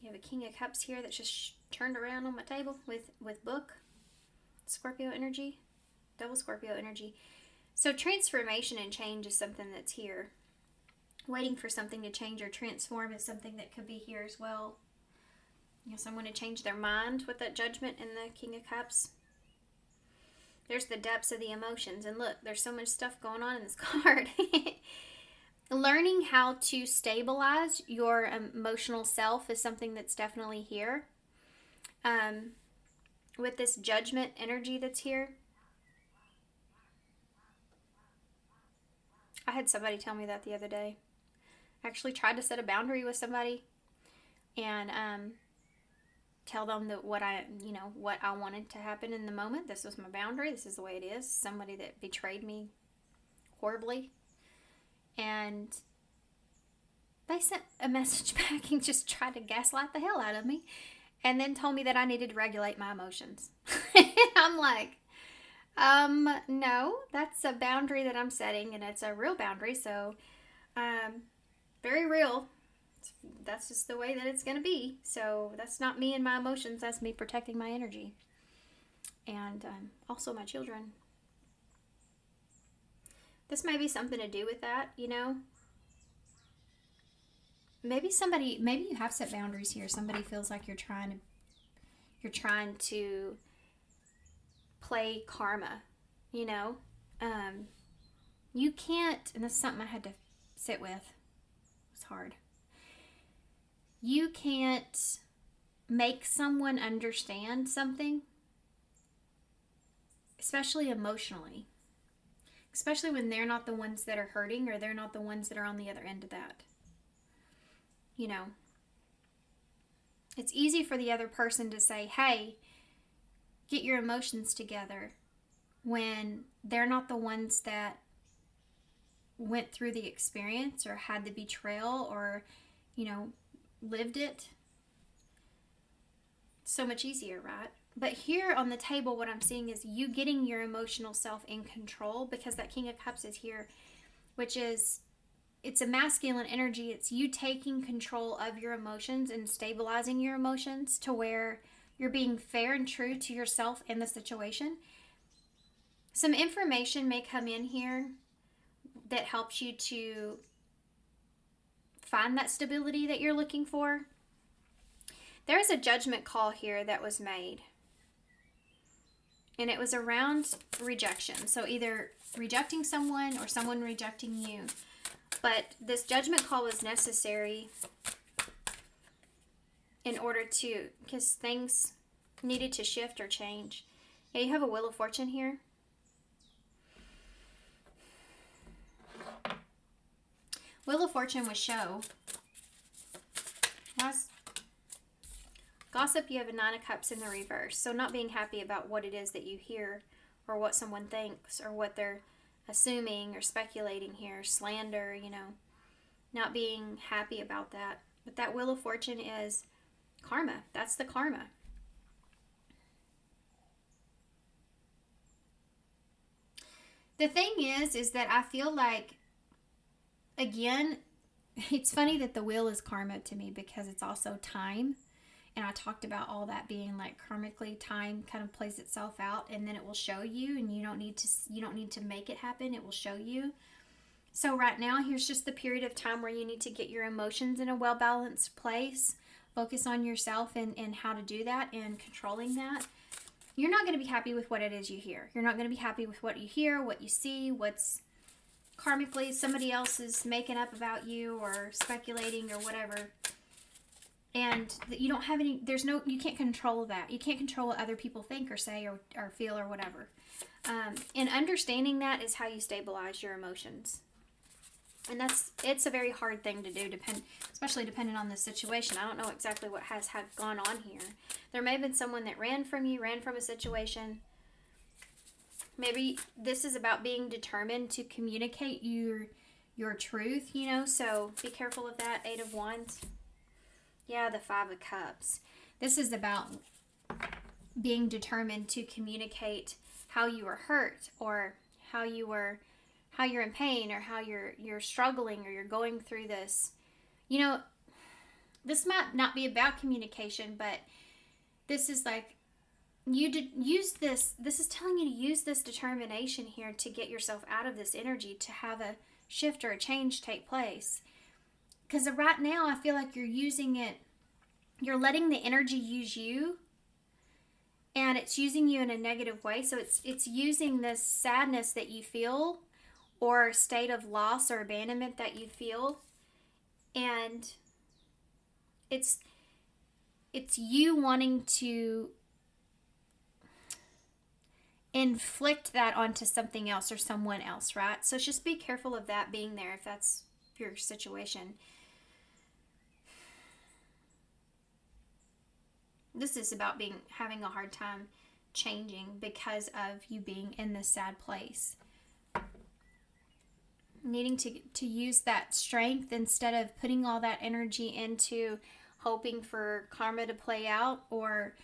You have a King of Cups here that's just turned around on my table with Book, Scorpio energy, double Scorpio energy. So transformation and change is something that's here. Waiting for something to change or transform is something that could be here as well. You know, someone to change their mind with that Judgment and the King of Cups. There's the depths of the emotions. And look, there's so much stuff going on in this card. Learning how to stabilize your emotional self is something that's definitely here. With this Judgment energy that's here. I had somebody tell me that the other day. I actually tried to set a boundary with somebody and tell them that what I wanted to happen in the moment. This was my boundary. This is the way it is. Somebody that betrayed me horribly. And they sent a message back and just tried to gaslight the hell out of me. And then told me that I needed to regulate my emotions. I'm like, no, that's a boundary that I'm setting, and it's a real boundary, so, very real. That's just the way that it's going to be. So that's not me and my emotions, that's me protecting my energy. And, also my children. This may be something to do with that, you know. Maybe you have set boundaries here. Somebody feels like you're trying to play karma, you know. You can't, and that's something I had to sit with. It's hard. You can't make someone understand something, especially emotionally. Especially when they're not the ones that are hurting, or they're not the ones that are on the other end of that. You know, it's easy for the other person to say, hey, get your emotions together, when they're not the ones that went through the experience or had the betrayal or, you know, lived it. So much easier, right? But here on the table, what I'm seeing is you getting your emotional self in control, because that King of Cups is here, which is, it's a masculine energy. It's you taking control of your emotions and stabilizing your emotions to where You're being fair and true to yourself and the situation. Some information may come in here that helps you to find that stability that you're looking for. There is a judgment call here that was made, and it was around rejection. So either rejecting someone or someone rejecting you. But this judgment call was necessary in order to, because things needed to shift or change. Yeah, you have a Wheel of Fortune here. Wheel of Fortune was show. Gossip, you have a Nine of Cups in the reverse. So not being happy about what it is that you hear or what someone thinks or what they're assuming or speculating here. Slander, not being happy about that. But that Wheel of Fortune is karma. That's the karma. The thing is that I feel like, again, it's funny that the wheel is karma to me because it's also time. And I talked about all that being like karmically, time kind of plays itself out, and then it will show you, and you don't need to make it happen. It will show you. So right now, here's just the period of time where you need to get your emotions in a well-balanced place. Focus on yourself and how to do that and controlling that. You're not going to be happy with what it is you hear. You're not going to be happy with what you hear, what you see, what's karmically somebody else is making up about you or speculating or whatever. And you don't have any, you can't control that. You can't control what other people think or say or feel or whatever. And understanding that is how you stabilize your emotions. And it's a very hard thing to do, especially depending on the situation. I don't know exactly what has gone on here. There may have been someone that ran from you, ran from a situation. Maybe this is about being determined to communicate your truth, so be careful of that. 8 of Wands. Yeah, the 5 of Cups. This is about being determined to communicate how you were hurt or how you're in pain or how you're struggling or you're going through this. This might not be about communication, but this is like this is telling you to use this determination here to get yourself out of this energy, to have a shift or a change take place. Because right now I feel like you're letting the energy use you, and it's using you in a negative way. So it's using this sadness that you feel or state of loss or abandonment that you feel, and it's you wanting to inflict that onto something else or someone else, right? So just be careful of that being there if that's your situation. This is about having a hard time changing because of you being in this sad place. Needing to use that strength instead of putting all that energy into hoping for karma to play out or,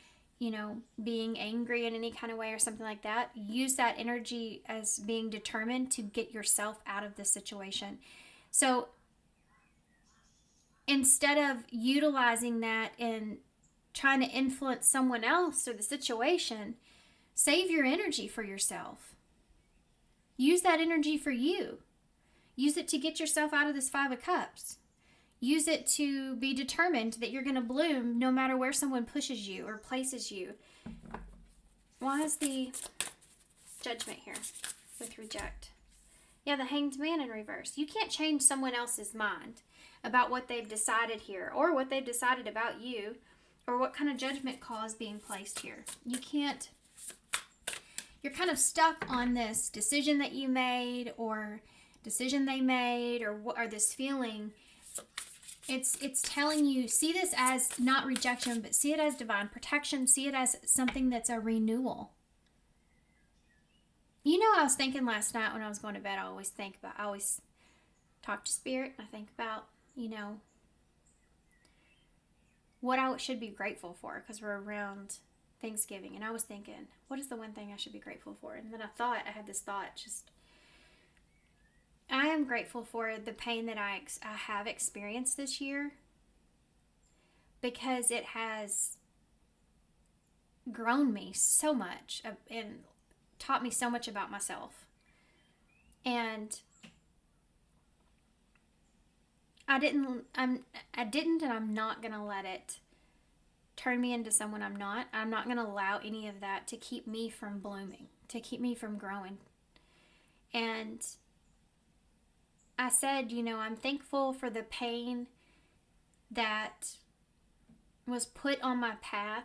being angry in any kind of way or something like that. Use that energy as being determined to get yourself out of this situation. So instead of utilizing that in trying to influence someone else or the situation, save your energy for yourself. Use that energy for you. Use it to get yourself out of this 5 of Cups. Use it to be determined that you're going to bloom no matter where someone pushes you or places you. Why is the Judgment here with reject? Yeah, the Hanged Man in reverse. You can't change someone else's mind about what they've decided here or what they've decided about you or what kind of judgment call is being placed here. You can't. You're kind of stuck on this decision that you made or decision they made or this feeling. It's telling you, see this as not rejection, but see it as divine protection. See it as something that's a renewal. I was thinking last night when I was going to bed, I always talk to Spirit. And I think about, what I should be grateful for, because we're around Thanksgiving. And I was thinking, what is the one thing I should be grateful for? And then I had this thought, I am grateful for the pain that I have experienced this year, because it has grown me so much and taught me so much about myself. And I didn't and I'm not going to let it turn me into someone I'm not. I'm not going to allow any of that to keep me from blooming, to keep me from growing. And I said, I'm thankful for the pain that was put on my path,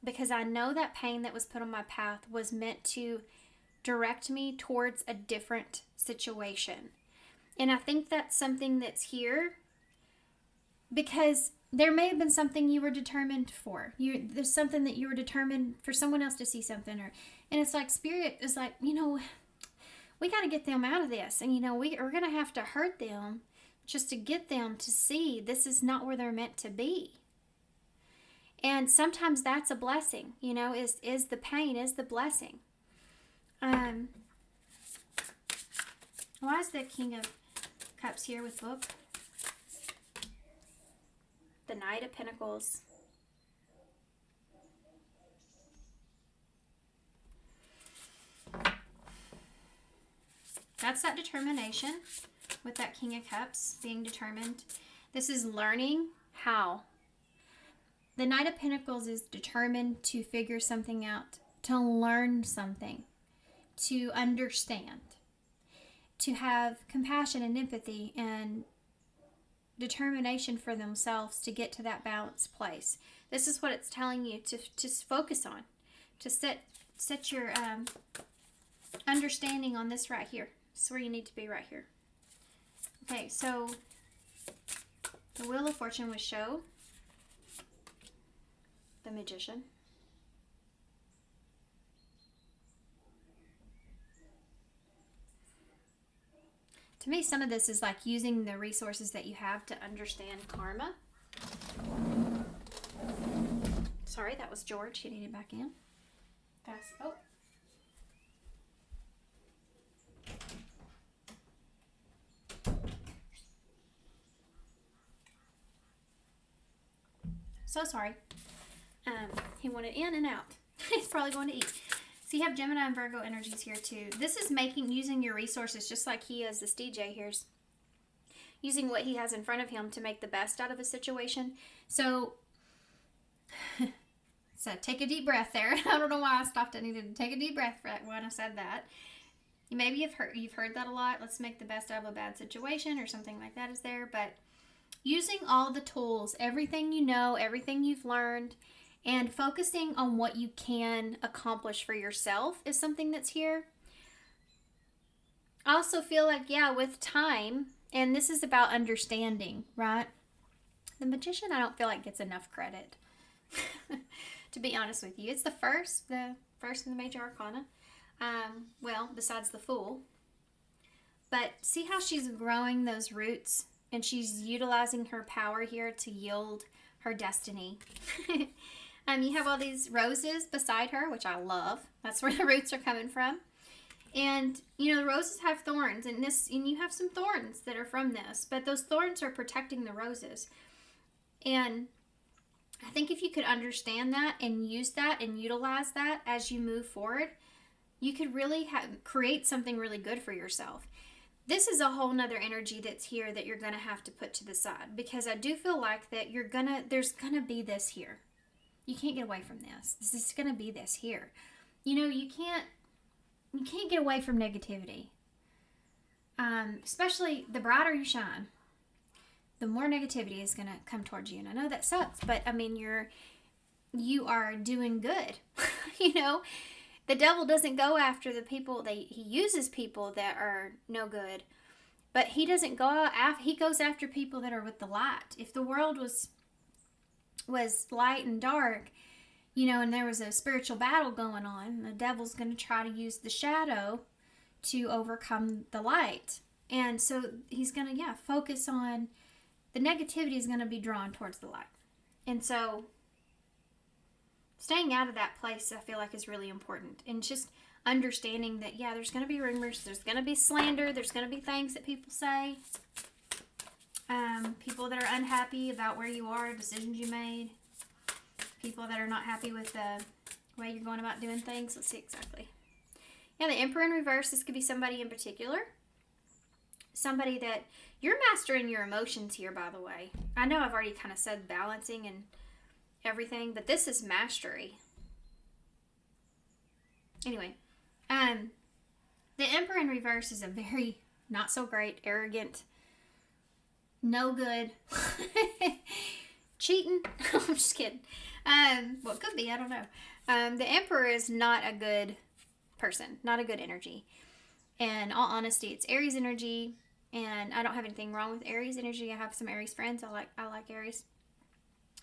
because I know that pain that was put on my path was meant to direct me towards a different situation. And I think that's something that's here because there may have been something you were determined for. There's something that you were determined for someone else to see something, and it's like Spirit is like, we got to get them out of this, and we're going to have to hurt them just to get them to see this is not where they're meant to be. And sometimes that's a blessing, is the pain, is the blessing. Why is the King of Cups here with book? The Knight of Pentacles. That's that determination with that King of Cups, being determined. This is learning how. The Knight of Pentacles is determined to figure something out, to learn something, to understand, to have compassion and empathy and determination for themselves to get to that balanced place. This is what it's telling you to focus on, to set your understanding on this right here. This is where you need to be, right here. Okay, so the Wheel of Fortune would show the Magician. To me, some of this is like using the resources that you have to understand karma. Sorry, that was George. He needed back in. Fast. Oh. So sorry. He wanted in and out. He's probably going to eat. So you have Gemini and Virgo energies here too. This is using your resources just like he is, this DJ here's. Using what he has in front of him to make the best out of a situation. So take a deep breath there. I don't know why I stopped. I needed to take a deep breath when I said that. Maybe you've heard that a lot. Let's make the best out of a bad situation or something like that is there. But using all the tools, everything you know, everything you've learned, and focusing on what you can accomplish for yourself is something that's here. I also feel like, with time, and this is about understanding, right? The Magician, I don't feel like gets enough credit, to be honest with you. It's the first in the major arcana. Besides the Fool. But see how she's growing those roots, and she's utilizing her power here to yield her destiny. You have all these roses beside her, which I love. That's where the roots are coming from. And, the roses have thorns, and you have some thorns that are from this, but those thorns are protecting the roses. And I think if you could understand that and use that and utilize that as you move forward, you could really create something really good for yourself. This is a whole nother energy that's here that you're going to have to put to the side, because I do feel like that there's going to be this here. You can't get away from this. This is going to be this here. You can't get away from negativity. Especially the brighter you shine, the more negativity is going to come towards you. And I know that sucks, but you are doing good. The devil doesn't go after the people. He uses people that are no good, but he doesn't go after. He goes after people that are with the light. If the world was light and dark, and there was a spiritual battle going on, the devil's going to try to use the shadow to overcome the light. And so he's going to, focus on the negativity is going to be drawn towards the light. And so staying out of that place, I feel like, is really important. And just understanding that, there's going to be rumors, there's going to be slander, there's going to be things that people say. People that are unhappy about where you are, decisions you made. People that are not happy with way you're going about doing things. Let's see exactly. Yeah, the Emperor in reverse. This could be somebody in particular. Somebody that you're mastering your emotions here, by the way. I know I've already kind of said balancing and everything, but this is mastery. Anyway, the Emperor in reverse is a very not so great, arrogant, no good, cheating. I'm just kidding. Well, it could be. I don't know. The Emperor is not a good person, not a good energy. In all honesty, it's Aries energy, and I don't have anything wrong with Aries energy. I have some Aries friends. I like Aries.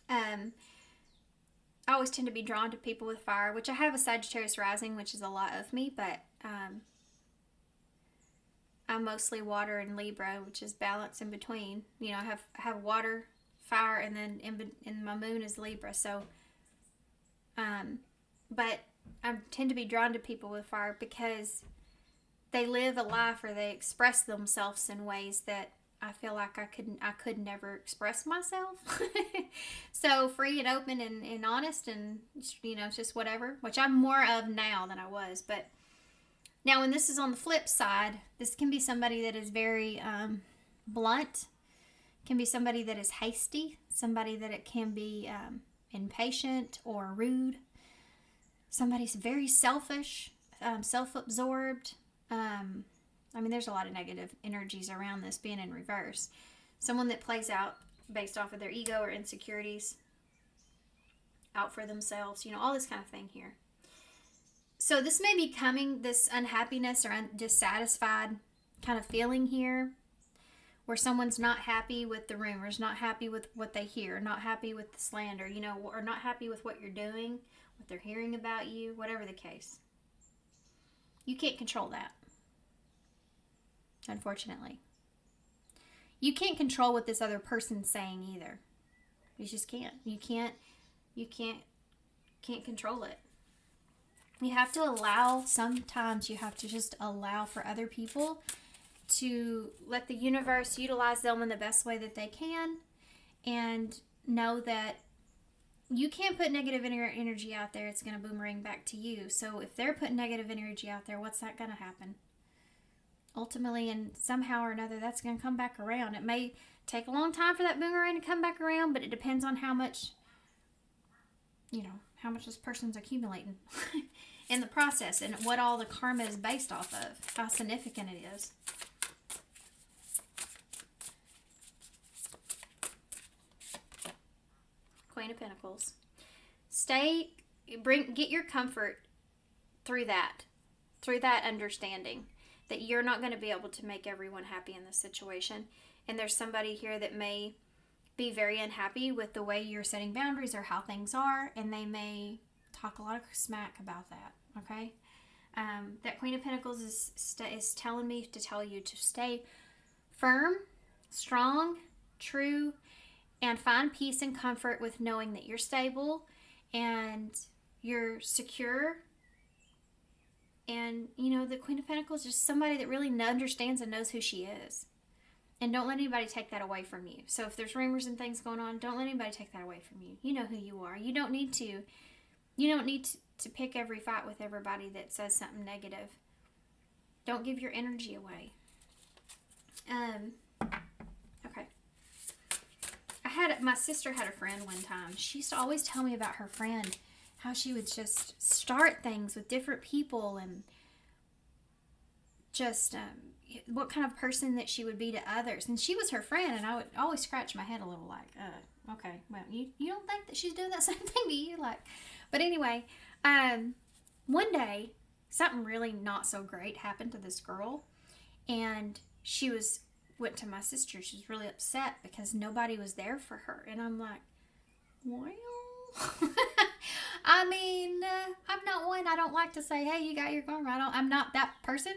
I always tend to be drawn to people with fire, which I have a Sagittarius rising, which is a lot of me, but I'm mostly water and Libra, which is balance in between. You know, I have water, fire, and then in my moon is Libra. So, but I tend to be drawn to people with fire because they live a life or they express themselves in ways that I feel like I could never express myself. So free and open and honest and, you know, just whatever, which I'm more of now than I was. But now when this is on the flip side, this can be somebody that is very blunt, can be somebody that is hasty, somebody that it can be impatient or rude. Somebody's very selfish, self-absorbed. I mean, there's a lot of negative energies around this being in reverse. Someone that plays out based off of their ego or insecurities, out for themselves, you know, all this kind of thing here. So this may be coming, this unhappiness or dissatisfied kind of feeling here, where someone's not happy with the rumors, not happy with what they hear, not happy with the slander, you know, or not happy with what you're doing, what they're hearing about you, whatever the case. You can't control that, unfortunately. You can't control what this other person's saying either. You just can't. You can't control it. You have to allow, sometimes you have to just allow for other people to let the universe utilize them in the best way that they can, and know that you can't put negative energy out there. It's going to boomerang back to you. So if they're putting negative energy out there, what's that going to happen? Ultimately, and somehow or another, that's going to come back around. It may take a long time for that boomerang to come back around, but it depends on how much, you know, how much this person's accumulating in the process and what all the karma is based off of, how significant it is. Queen of Pentacles. Get your comfort through that understanding that you're not going to be able to make everyone happy in this situation. And there's somebody here that may be very unhappy with the way you're setting boundaries or how things are, and they may talk a lot of smack about that, okay? That Queen of Pentacles is telling me to tell you to stay firm, strong, true, and find peace and comfort with knowing that you're stable and you're secure. And, you know, the Queen of Pentacles is just somebody that really understands and knows who she is. And don't let anybody take that away from you. So if there's rumors and things going on, don't let anybody take that away from you. You know who you are. You don't need to pick every fight with everybody that says something negative. Don't give your energy away. Okay. My sister had a friend one time. She used to always tell me about her friend, how she would just start things with different people and just what kind of person that she would be to others. And she was her friend, and I would always scratch my head a little like, okay, well, you don't think that she's doing that same thing, do you? Like, but anyway, one day, something really not so great happened to this girl, and she went to my sister. She was really upset because nobody was there for her. And I'm like, well, I mean, I'm not one. I don't like to say, hey, you got your karma. I'm not that person.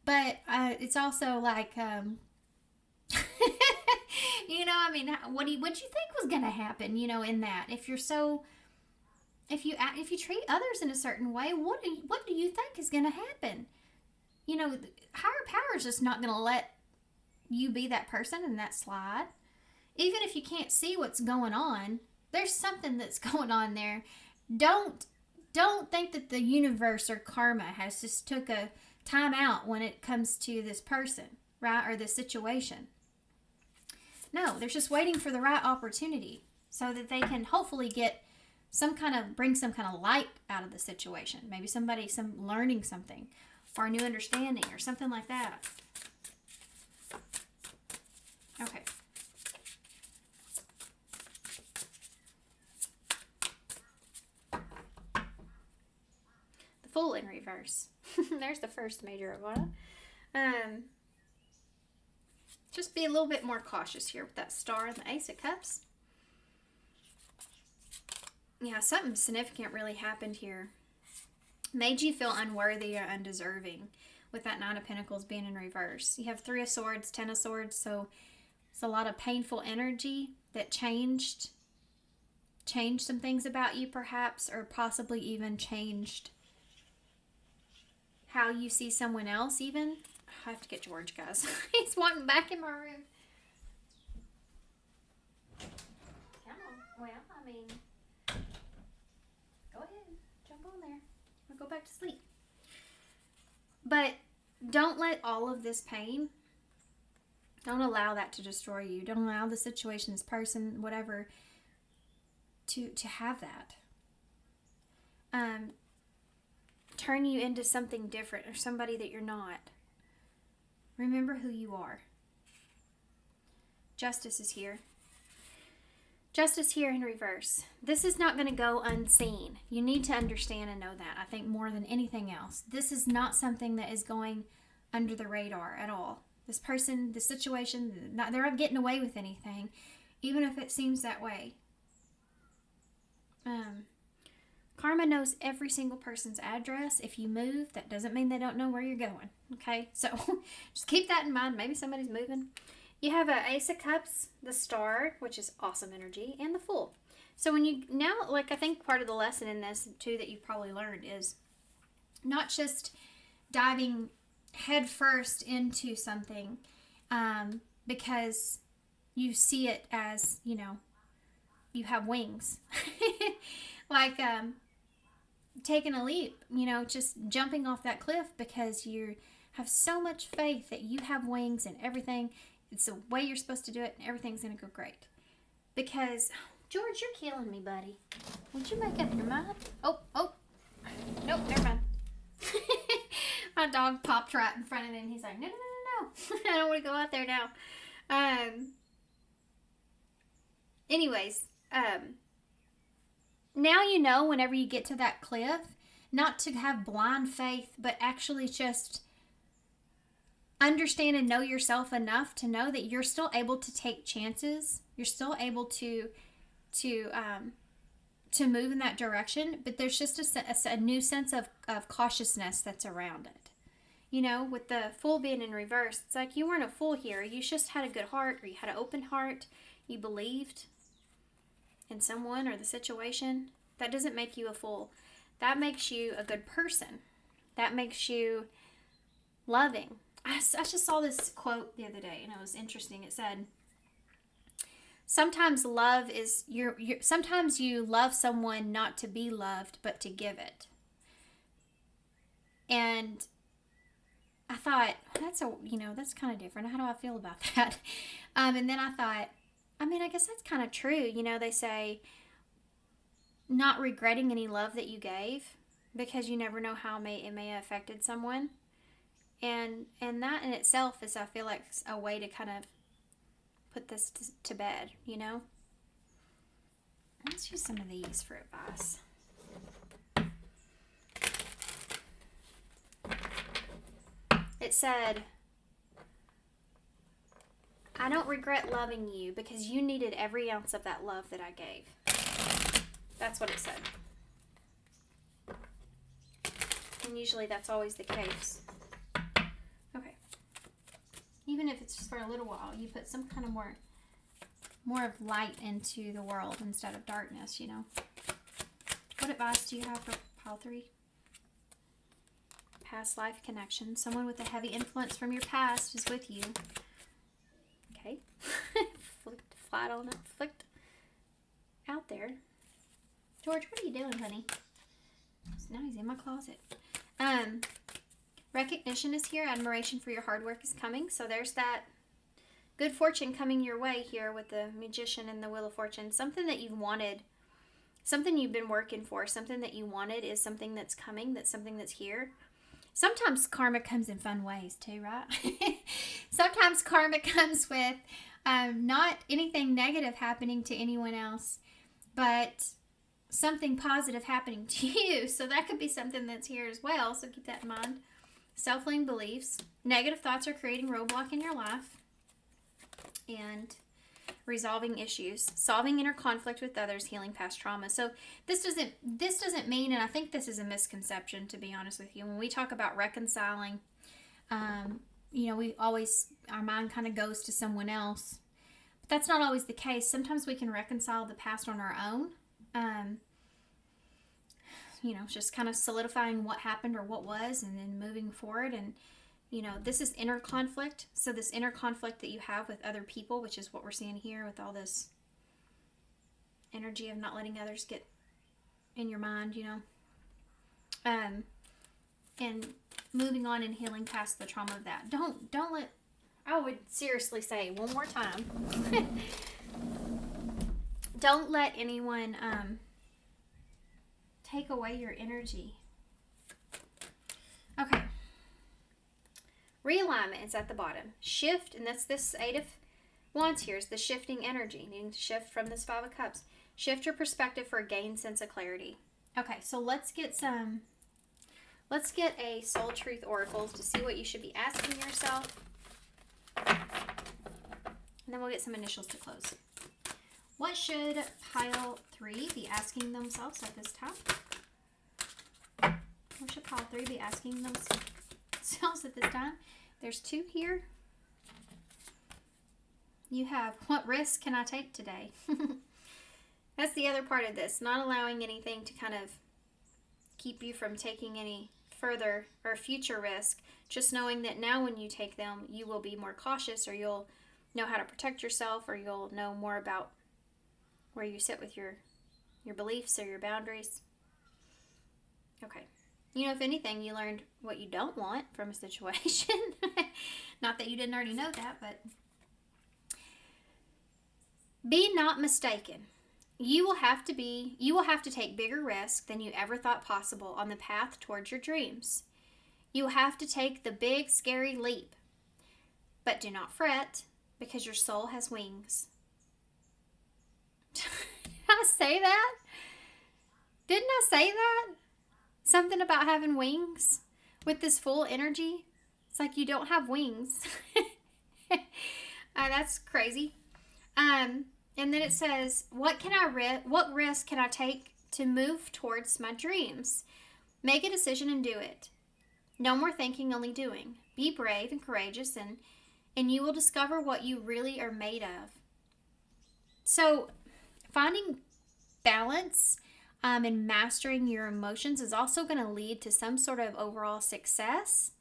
But it's also like, you know, I mean, what do you think was going to happen, you know, in that? If you treat others in a certain way, what do you think is going to happen? You know, higher power is just not going to let you be that person and that slide. Even if you can't see what's going on, there's something that's going on there. Don't don't think that the universe or karma has just took a time out when it comes to this person, right? Or this situation. No, they're just waiting for the right opportunity so that they can hopefully get bring some kind of light out of the situation. Maybe learning something or a new understanding or something like that. Okay. The Fool in reverse. There's the first major one. Just be a little bit more cautious here with that star and the Ace of Cups. Yeah, something significant really happened here. Made you feel unworthy or undeserving with that Nine of Pentacles being in reverse. You have Three of Swords, Ten of Swords, so it's a lot of painful energy that changed some things about you perhaps, or possibly even changed how you see someone else even. I have to get George, guys. He's wanting back in my room. Come on. Well, I mean, go ahead. Jump on there. Or go back to sleep. But don't let all of this pain, don't allow that to destroy you. Don't allow the situation, this person, whatever, to have that. Turn you into something different or somebody that you're not. Remember who you are. Justice is here. Justice here in reverse. This is not going to go unseen. You need to understand and know that. I think more than anything else. This is not something that is going under the radar at all. This person, the situation, they're not getting away with anything, even if it seems that way. Karma knows every single person's address. If you move, that doesn't mean they don't know where you're going. Okay, so just keep that in mind. Maybe somebody's moving. You have a Ace of Cups, the Star, which is awesome energy, and the Fool. So when you now, I think part of the lesson in this too that you've probably learned is not just diving head first into something because you see it as, you have wings. Taking a leap, just jumping off that cliff because you have so much faith that you have wings and everything. It's the way you're supposed to do it and everything's going to go great. Because, George, you're killing me, buddy. Would you make up your mind? Oh. Nope, never mind. My dog popped right in front of him. He's like, no. I don't want to go out there now. Anyways, now you know whenever you get to that cliff, not to have blind faith, but actually just understand and know yourself enough to know that you're still able to take chances. You're still able to move in that direction, but there's just a new sense of cautiousness that's around it. With the Fool being in reverse, it's like you weren't a fool here. You just had a good heart, or you had an open heart. You believed in someone or the situation. That doesn't make you a fool. That makes you a good person. That makes you loving. I just saw this quote the other day and it was interesting. It said, sometimes love is sometimes you love someone not to be loved but to give it. And I thought, that's kind of different. How do I feel about that? And then I thought, I guess that's kind of true. They say not regretting any love that you gave because you never know how it may have affected someone. And that in itself is, I feel like, a way to kind of put this to bed, Let's use some of these for advice. It said, I don't regret loving you because you needed every ounce of that love that I gave. That's what it said. And usually that's always the case. Okay. Even if it's just for a little while, you put some kind of more of light into the world instead of darkness, What advice do you have for pile 3? Past life connection. Someone with a heavy influence from your past is with you. Okay. Flicked flat on it. Flicked out there. George, what are you doing, honey? he's in my closet. Recognition is here. Admiration for your hard work is coming. So there's that good fortune coming your way here with the Magician and the Wheel of Fortune. Something that you've wanted, something you've been working for, something that you wanted is something that's coming, that's something that's here. Sometimes karma comes in fun ways too, right? Sometimes karma comes with not anything negative happening to anyone else, but something positive happening to you. So that could be something that's here as well. So keep that in mind. Self-limiting beliefs. Negative thoughts are creating roadblock in your life. And resolving issues. Solving inner conflict with others. Healing past trauma. So this doesn't mean, and I think this is a misconception, to be honest with you. When we talk about reconciling, we always, our mind kind of goes to someone else. But that's not always the case. Sometimes we can reconcile the past on our own. Just kind of solidifying what happened or what was, and then moving forward. And, this is inner conflict. So this inner conflict that you have with other people, which is what we're seeing here with all this energy of not letting others get in your mind, and moving on and healing past the trauma of that. Don't let, I would seriously say one more time, don't let anyone, take away your energy. Okay. Realignment is at the bottom. Shift, and that's this 8 of Wands here, is the shifting energy. Needing to shift from this 5 of Cups. Shift your perspective for a gained sense of clarity. Okay, so let's get a Soul Truth Oracles to see what you should be asking yourself. And then we'll get some initials to close. What should pile 3 be asking themselves at this time? What should pile 3 be asking themselves at this time? There's 2 here. You have, what risk can I take today? That's the other part of this. Not allowing anything to kind of keep you from taking any further or future risk. Just knowing that now when you take them, you will be more cautious, or you'll know how to protect yourself, or you'll know more about where you sit with your beliefs or your boundaries. Okay. If anything, you learned what you don't want from a situation. Not that you didn't already know that, but be not mistaken. You will have to take bigger risks than you ever thought possible on the path towards your dreams. You will have to take the big, scary leap. But do not fret, because your soul has wings. Did I say that? Didn't I say that? Something about having wings with this full energy. It's like you don't have wings. That's crazy. And then it says, what risk can I take to move towards my dreams? Make a decision and do it. No more thinking, only doing. Be brave and courageous, and you will discover what you really are made of. So finding balance and mastering your emotions is also going to lead to some sort of overall success.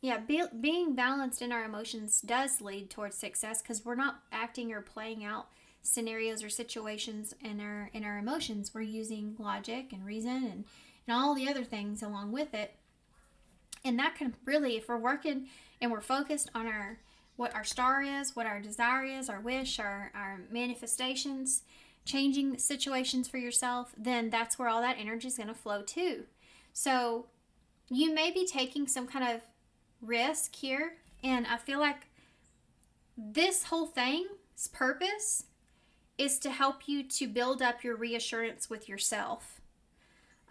Being balanced in our emotions does lead towards success, because we're not acting or playing out scenarios or situations in our emotions. We're using logic and reason and all the other things along with it. And that can really, if we're working and we're focused on what our star is, what our desire is, our wish, our manifestations, changing situations for yourself, then that's where all that energy is going to flow to. So you may be taking some kind of risk here, and I feel like this whole thing's purpose is to help you to build up your reassurance with yourself,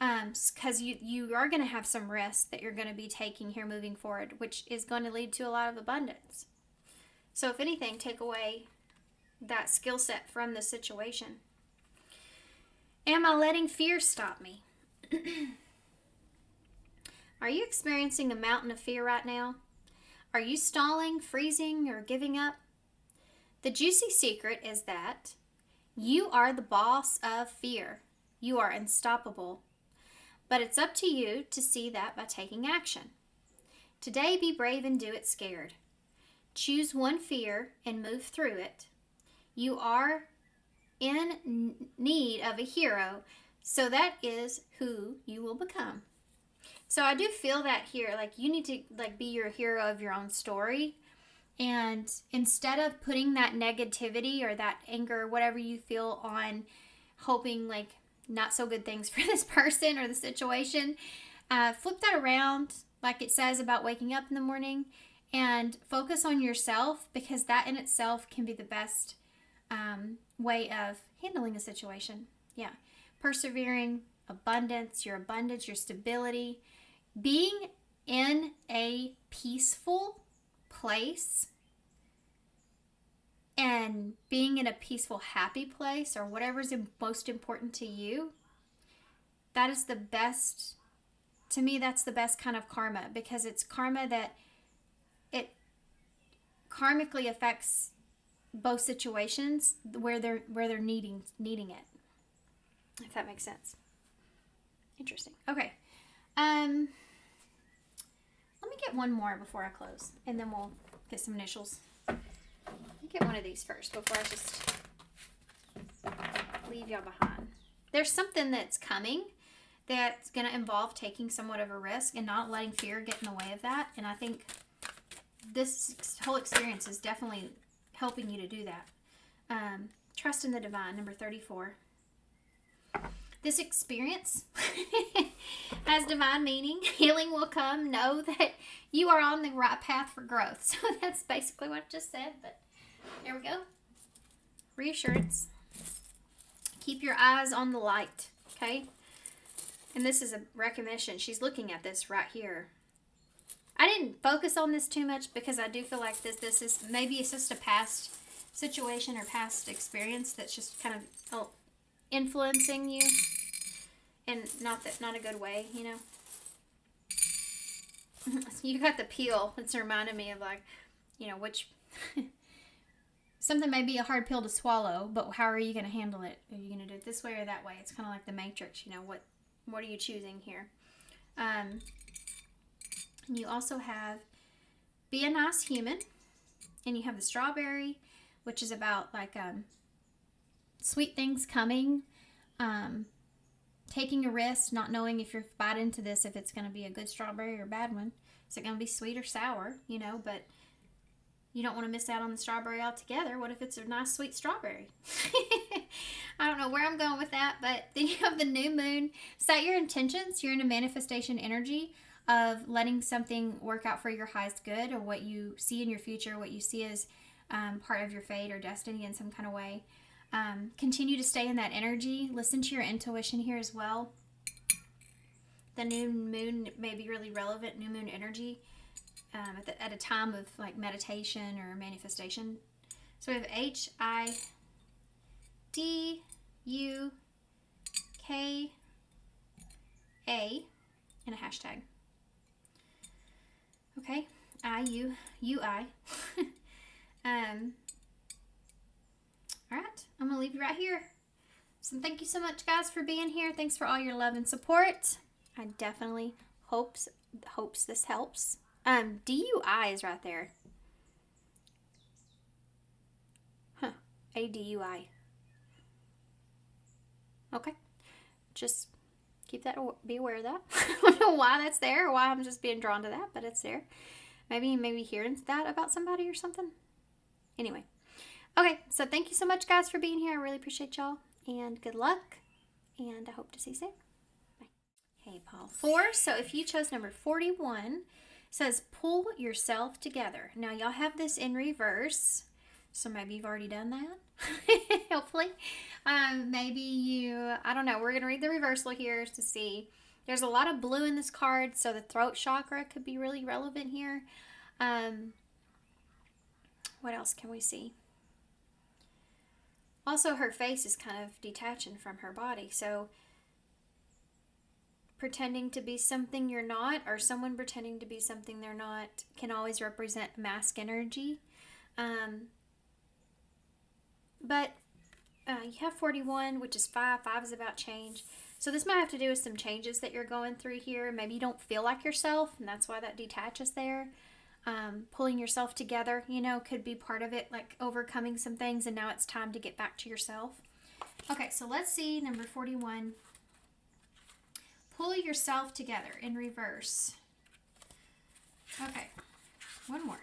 because you are going to have some risks that you're going to be taking here moving forward, which is going to lead to a lot of abundance. So if anything, take away that skill set from the situation. Am I letting fear stop me? Are you experiencing a mountain of fear right now? Are you stalling, freezing, or giving up? The juicy secret is that you are the boss of fear. You are unstoppable. But it's up to you to see that by taking action. Today, be brave and do it scared. Choose one fear and move through it. You are in need of a hero So that is who you will become. So I do feel that here, like you need to like be your hero of your own story. And instead of putting that negativity or that anger or whatever you feel on hoping like not so good things for this person or the situation, flip that around like it says about waking up in the morning and focus on yourself, because that in itself can be the best way of handling a situation. Yeah. Persevering, abundance, your stability, being in a peaceful place and being in a peaceful, happy place, or whatever's most important to you, that is the best. To me, that's the best kind of karma, because it's karma that it karmically affects both situations where they're needing it. If that makes sense. Interesting. Okay. Let me get one more before I close, and then we'll get some initials. Let me get one of these first before I just leave y'all behind. There's something that's coming that's going to involve taking somewhat of a risk and not letting fear get in the way of that. And I think this whole experience is definitely helping you to do that. Trust in the divine, number 34. This experience has divine meaning. Healing will come. Know that you are on the right path for growth. So that's basically what I just said, but there we go. Reassurance. Keep your eyes on the light, okay? And this is a recognition. She's looking at this right here. I didn't focus on this too much because I do feel like this is maybe it's just a past situation or past experience that's just kind of influencing you, and not a good way, you know. You got the peel. It's reminding me of like, you know, which something may be a hard pill to swallow, but how are you going to handle it? Are you going to do it this way or that way? It's kind of like the Matrix, you know. What are you choosing here? You also have be a nice human, and you have the strawberry, which is about like sweet things coming, taking a risk, not knowing if you're bite into this, if it's going to be a good strawberry or a bad one. Is it going to be sweet or sour, you know, but you don't want to miss out on the strawberry altogether. What if it's a nice sweet strawberry? I don't know where I'm going with that, but then you have the new moon. Set your intentions. You're in a manifestation energy of letting something work out for your highest good, or what you see in your future, what you see as part of your fate or destiny in some kind of way. Continue to stay in that energy. Listen to your intuition here as well. The new moon may be really relevant, new moon energy, at a time of like meditation or manifestation. So we have HIDUKA and a hashtag. Okay, IUUI. All right, I'm gonna leave you right here. So thank you so much, guys, for being here. Thanks for all your love and support. I definitely hopes this helps. DUI is right there. Huh. ADUI. Okay. Just be aware of that. I don't know why that's there, or why I'm just being drawn to that, but it's there. Maybe hearing that about somebody or something. Anyway. Okay, so thank you so much, guys, for being here. I really appreciate y'all, and good luck, and I hope to see you soon. Bye. Hey, Paul. 4, so if you chose number 41, it says pull yourself together. Now, y'all have this in reverse, so maybe you've already done that, hopefully. Maybe I don't know. We're going to read the reversal here to see. There's a lot of blue in this card, so the throat chakra could be really relevant here. What else can we see? Also, her face is kind of detaching from her body, so pretending to be something you're not, or someone pretending to be something they're not, can always represent mask energy. But you have 41, which is 5. 5 is about change. So this might have to do with some changes that you're going through here. Maybe you don't feel like yourself, and that's why that detaches there. Pulling yourself together, you know, could be part of it, like overcoming some things, and now it's time to get back to yourself. Okay, so let's see number 41. pull yourself together in reverse. Okay, one more.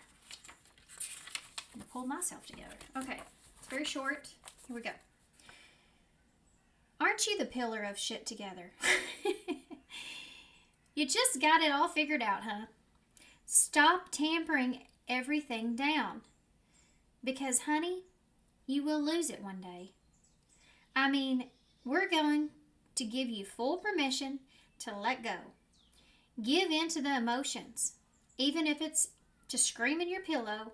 I pulled myself together. Okay, it's very short. Here we go. Aren't you the pillar of shit together? You just got it all figured out, huh? Stop tampering everything down. Because, honey, you will lose it one day. I mean, we're going to give you full permission to let go. Give in to the emotions. Even if it's to scream in your pillow,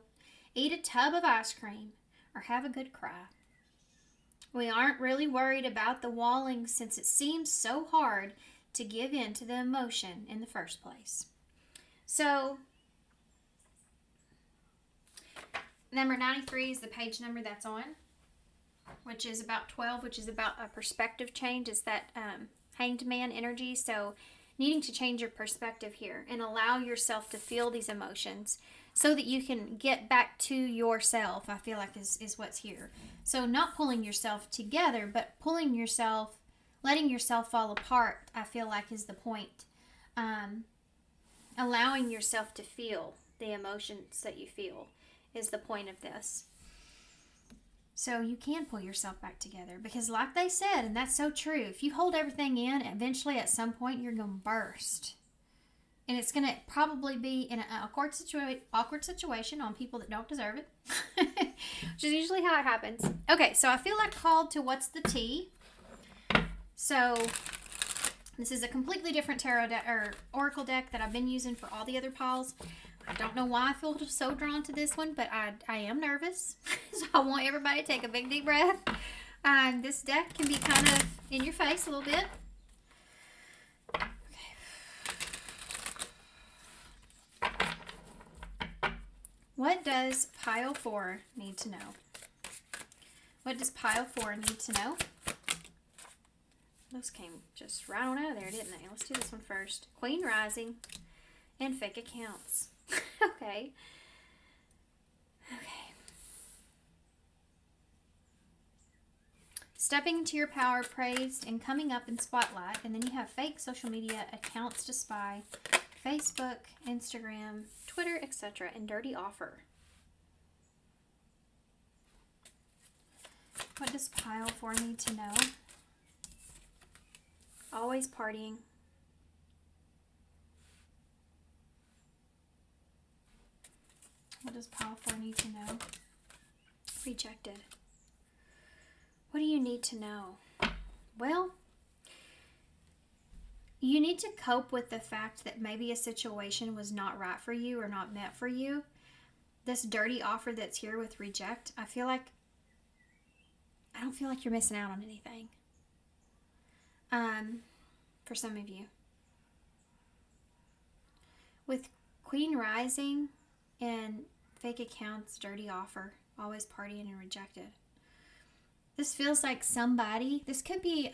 eat a tub of ice cream, or have a good cry. We aren't really worried about the walling since it seems so hard to give in to the emotion in the first place. So, number 93 is the page number that's on, which is about 12, which is about a perspective change. It's that hanged man energy. So, needing to change your perspective here and allow yourself to feel these emotions so that you can get back to yourself, I feel like is what's here. So not pulling yourself together, but pulling yourself, letting yourself fall apart, I feel like is the point. Allowing yourself to feel the emotions that you feel is the point of this. So you can pull yourself back together because like they said, and that's so true, if you hold everything in, eventually at some point you're going to burst. And it's going to probably be in an awkward situation on people that don't deserve it, which is usually how it happens. Okay, so I feel like called to What's the Tea? So this is a completely different tarot deck or oracle deck that I've been using for all the other piles. I don't know why I feel so drawn to this one, but I am nervous. So I want everybody to take a big deep breath. This deck can be kind of in your face a little bit. What does pile 4 need to know? What does pile 4 need to know? Those came just right on out of there, didn't they? Let's do this one first. Queen Rising and fake accounts. Okay. Stepping into your power, praised, and coming up in spotlight. And then you have fake social media accounts to spy. Facebook, Instagram, Twitter, etc. and dirty offer. What does pile 4 need to know? Always partying. What does pile 4 need to know? Rejected. What do you need to know? Well, you need to cope with the fact that maybe a situation was not right for you or not meant for you. This dirty offer that's here with reject, I don't feel like you're missing out on anything. For some of you. With Queen Rising and fake accounts, dirty offer, always partying and rejected. This feels like somebody, this could be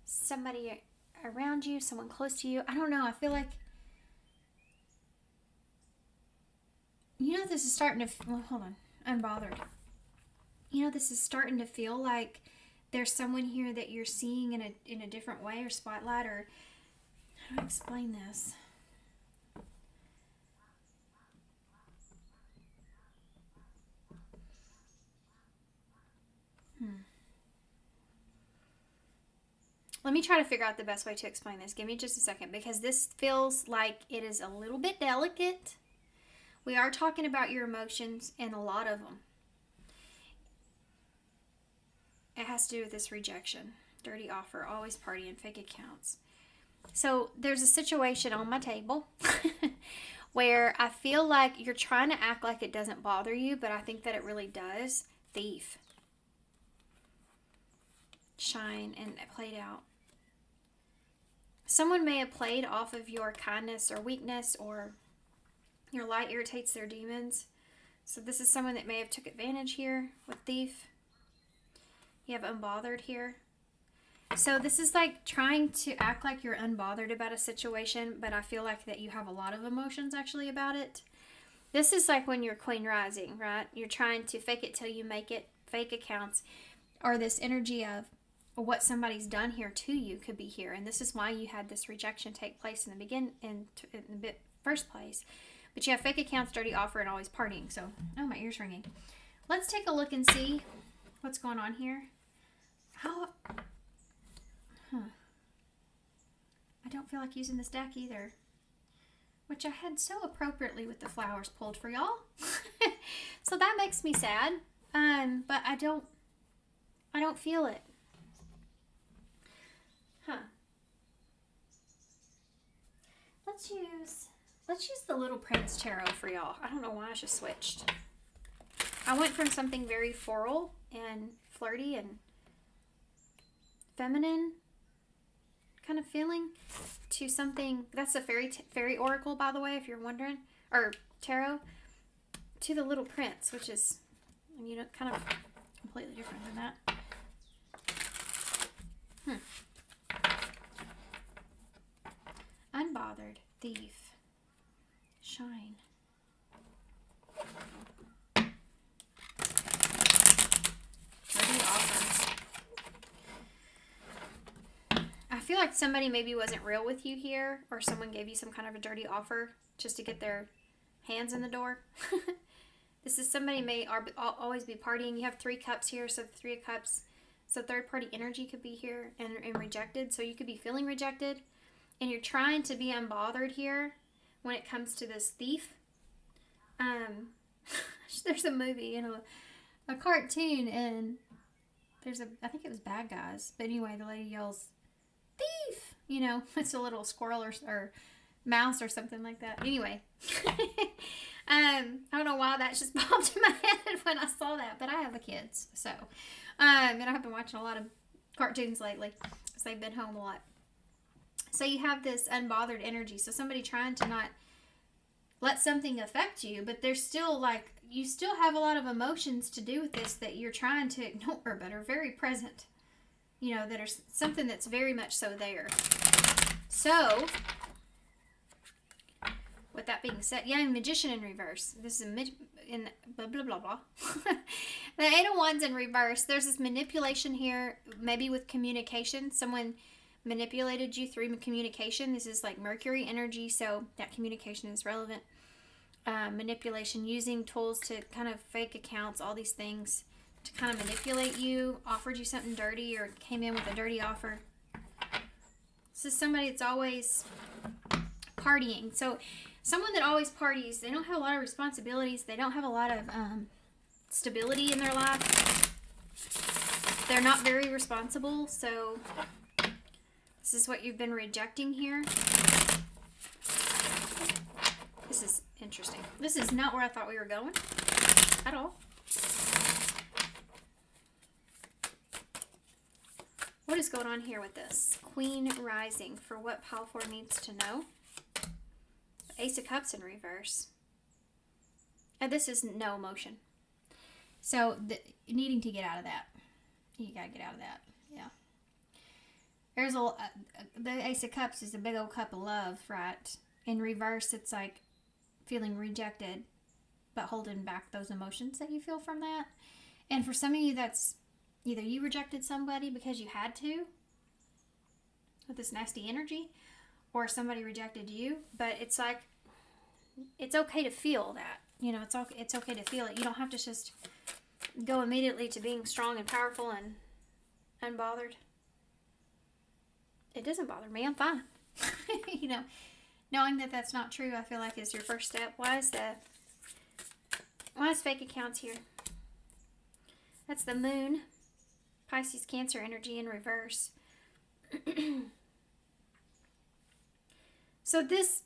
somebody around you, someone close to you. I don't know. I feel like, this is starting to, well, hold on. Unbothered. This is starting to feel like there's someone here that you're seeing in a different way or spotlight, or how do I explain this? Let me try to figure out the best way to explain this. Give me just a second, because this feels like it is a little bit delicate. We are talking about your emotions and a lot of them. It has to do with this rejection. Dirty offer, always partying, fake accounts. So there's a situation on my table where I feel like you're trying to act like it doesn't bother you, but I think that it really does. Thief. Shine and played out. Someone may have played off of your kindness or weakness, or your light irritates their demons. So this is someone that may have took advantage here with thief. You have unbothered here. So this is like trying to act like you're unbothered about a situation, but I feel like that you have a lot of emotions actually about it. This is like when you're Queen Rising, right? You're trying to fake it till you make it, fake accounts, or this energy of, what somebody's done here to you could be here, and this is why you had this rejection take place in the first place. But you have fake accounts, dirty offer, and always partying. So, oh, my ear's ringing. Let's take a look and see what's going on here. I don't feel like using this deck either, which I had so appropriately with the flowers pulled for y'all. So that makes me sad. But I don't feel it. Let's use the Little Prince Tarot for y'all. I don't know why I just switched. I went from something very floral and flirty and feminine kind of feeling to something that's a fairy oracle, by the way, if you're wondering, or tarot, to the Little Prince, which is, kind of completely different than that. Unbothered, thief, shine. Dirty offer. I feel like somebody maybe wasn't real with you here, or someone gave you some kind of a dirty offer just to get their hands in the door. This is somebody may always be partying. You have 3 cups here, so the 3 of cups. So third party energy could be here and rejected. So you could be feeling rejected. And you're trying to be unbothered here when it comes to this thief. There's a movie, a cartoon, and I think it was Bad Guys. But anyway, the lady yells, thief! It's a little squirrel or mouse or something like that. Anyway, I don't know why that just popped in my head when I saw that, but I have kids, so. And I have been watching a lot of cartoons lately, because they've been home a lot. So you have this unbothered energy. So somebody trying to not let something affect you, but there's still you still have a lot of emotions to do with this that you're trying to ignore, but are very present. That are something that's very much so there. So, with that being said, Magician in reverse. This is in blah, blah, blah, blah. The 8 of Wands in reverse. There's this manipulation here, maybe with communication. Someone manipulated you through communication. This is like Mercury energy, so that communication is relevant. Manipulation, using tools to kind of fake accounts, all these things to kind of manipulate you, offered you something dirty or came in with a dirty offer. This is somebody that's always partying. So someone that always parties, they don't have a lot of responsibilities. They don't have a lot of stability in their life. They're not very responsible, so this is what you've been rejecting here. This is interesting. This is not where I thought we were going at all. What is going on here with this? Queen rising, for what pile 4 needs to know. Ace of Cups in reverse. And this is no emotion. So needing to get out of that. You gotta get out of that. Yeah. There's the Ace of Cups is a big old cup of love, right? In reverse, it's like feeling rejected, but holding back those emotions that you feel from that. And for some of you, that's either you rejected somebody because you had to, with this nasty energy, or somebody rejected you. But it's like, it's okay to feel that. It's okay to feel it. You don't have to just go immediately to being strong and powerful and unbothered. It doesn't bother me. I'm fine. Knowing that that's not true, I feel like is your first step. Why is fake accounts here? That's the moon. Pisces, Cancer energy in reverse. So this,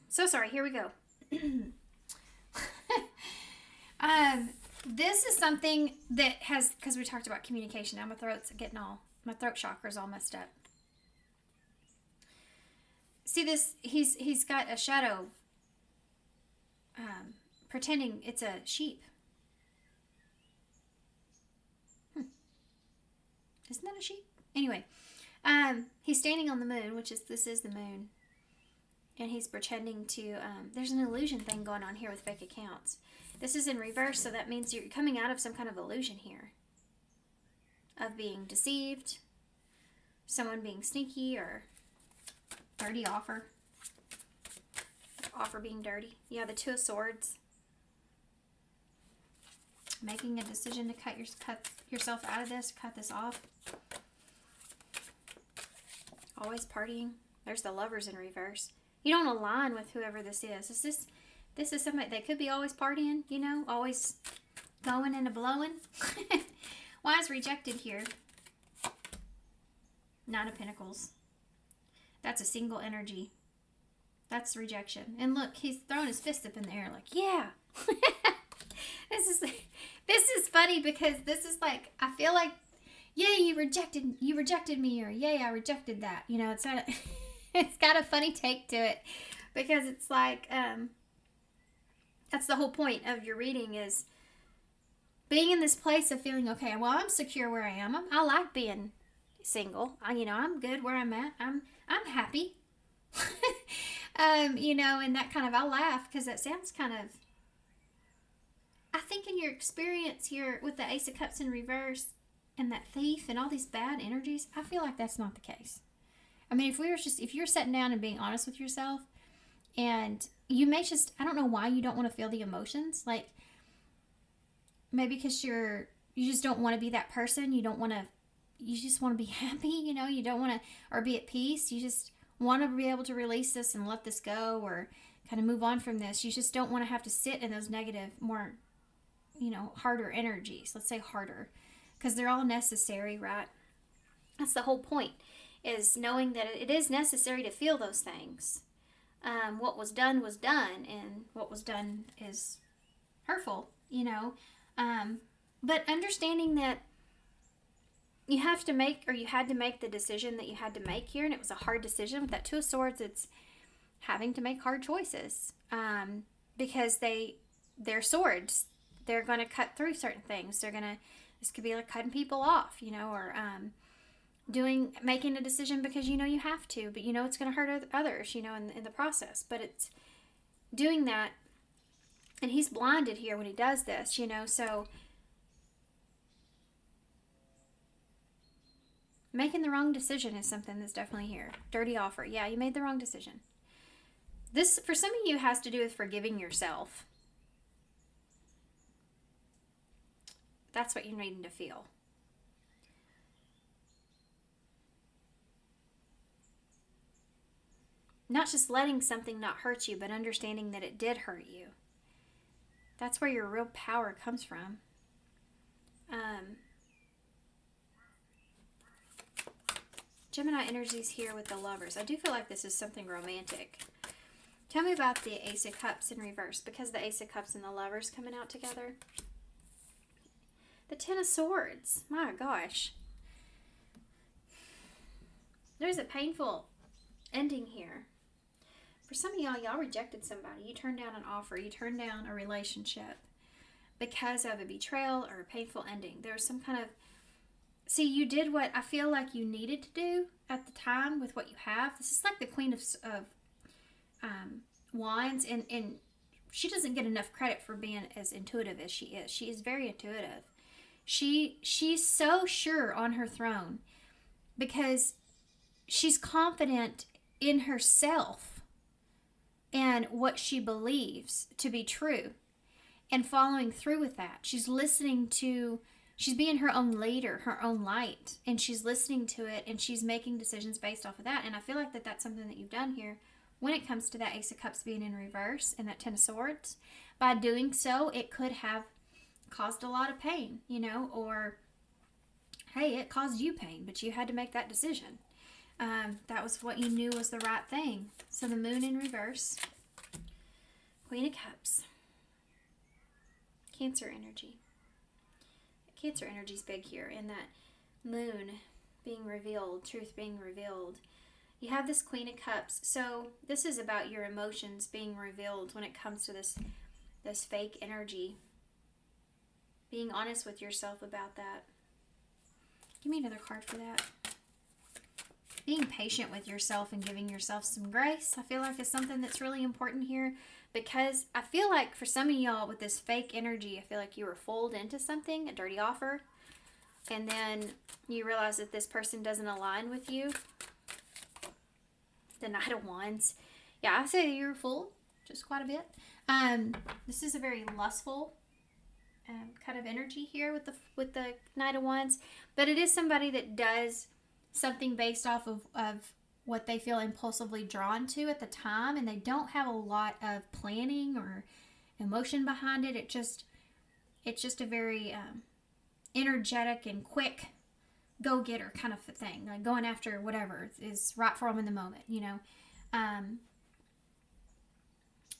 so sorry, here we go. This is something that has, because we talked about communication, now my throat chakra is all messed up. See this, he's got a shadow, pretending it's a sheep. Isn't that a sheep? Anyway, he's standing on the moon, this is the moon. And he's pretending to, there's an illusion thing going on here with fake accounts. This is in reverse, so that means you're coming out of some kind of illusion here. of being deceived, someone being sneaky, or dirty offer. Offer being dirty. Yeah, the Two of Swords. Making a decision to cut yourself out of this, cut this off. Always partying. There's the Lovers in reverse. You don't align with whoever this is. This is somebody, they could be always partying, you know, always going and a blowing. Why is rejected here? Nine of Pentacles. That's a single energy. That's rejection. And look, he's throwing his fist up in the air like, yeah. This is funny because this is like, I feel like, yay, you rejected me, or yay, I rejected that. You know, it's got a funny take to it because it's like, that's the whole point of your reading, is being in this place of feeling, okay, well, I'm secure where I am. I like being single. I'm good where I'm at. I'm happy. And that kind of, I'll laugh because that sounds kind of, I think in your experience here with the Ace of Cups in reverse and that Thief and all these bad energies, I feel like that's not the case. I mean, if you're sitting down and being honest with yourself, and you may just, I don't know why you don't want to feel the emotions, like maybe because you just don't want to be that person. You just want to be happy, you don't want to, or be at peace. You just want to be able to release this and let this go, or kind of move on from this. You just don't want to have to sit in those negative, more, harder energies. Let's say harder, because they're all necessary, right? That's the whole point, is knowing that it is necessary to feel those things. What was done, and what was done is hurtful, but understanding that you had to make the decision that you had to make here, and it was a hard decision. With that Two of Swords, it's having to make hard choices, because they're swords. They're going to cut through certain things. This could be like cutting people off, or making a decision because you have to, but it's going to hurt others, in the process. But it's doing that, and he's blinded here when he does this, so making the wrong decision is something that's definitely here. Dirty offer. Yeah, you made the wrong decision. This, for some of you, has to do with forgiving yourself. That's what you're needing to feel. Not just letting something not hurt you, but understanding that it did hurt you. That's where your real power comes from. Gemini energies here with the Lovers. I do feel like this is something romantic. Tell me about the Ace of Cups in reverse, because the Ace of Cups and the Lovers coming out together. The Ten of Swords. My gosh. There's a painful ending here. For some of y'all rejected somebody. You turned down an offer. You turned down a relationship because of a betrayal or a painful ending. There was some kind of... See, you did what I feel like you needed to do at the time with what you have. This is like the Queen of Wands, and she doesn't get enough credit for being as intuitive as she is. She is very intuitive. She's so sure on her throne because she's confident in herself and what she believes to be true, and following through with that. She's being her own leader, her own light, and she's listening to it, and she's making decisions based off of that. And I feel like that's something that you've done here when it comes to that Ace of Cups being in reverse and that Ten of Swords. By doing so, it could have caused a lot of pain, or hey, it caused you pain, but you had to make that decision. That was what you knew was the right thing. So the Moon in reverse, Queen of Cups, Cancer energy. Cancer energy is big here, and that Moon being revealed, truth being revealed. You have this Queen of Cups, so this is about your emotions being revealed when it comes to this fake energy. Being honest with yourself about that. Give me another card for that. Being patient with yourself and giving yourself some grace, I feel like is something that's really important here, because I feel like for some of y'all with this fake energy, I feel like you were fooled into something, a dirty offer, and then you realize that this person doesn't align with you. The Knight of Wands. Yeah, I say you're full, just quite a bit. This is a very lustful kind of energy here with the Knight of Wands, but it is somebody that does something based off of what they feel impulsively drawn to at the time, and they don't have a lot of planning or emotion behind it. It's just a very energetic and quick go-getter kind of a thing, like going after whatever is right for them in the moment, you know.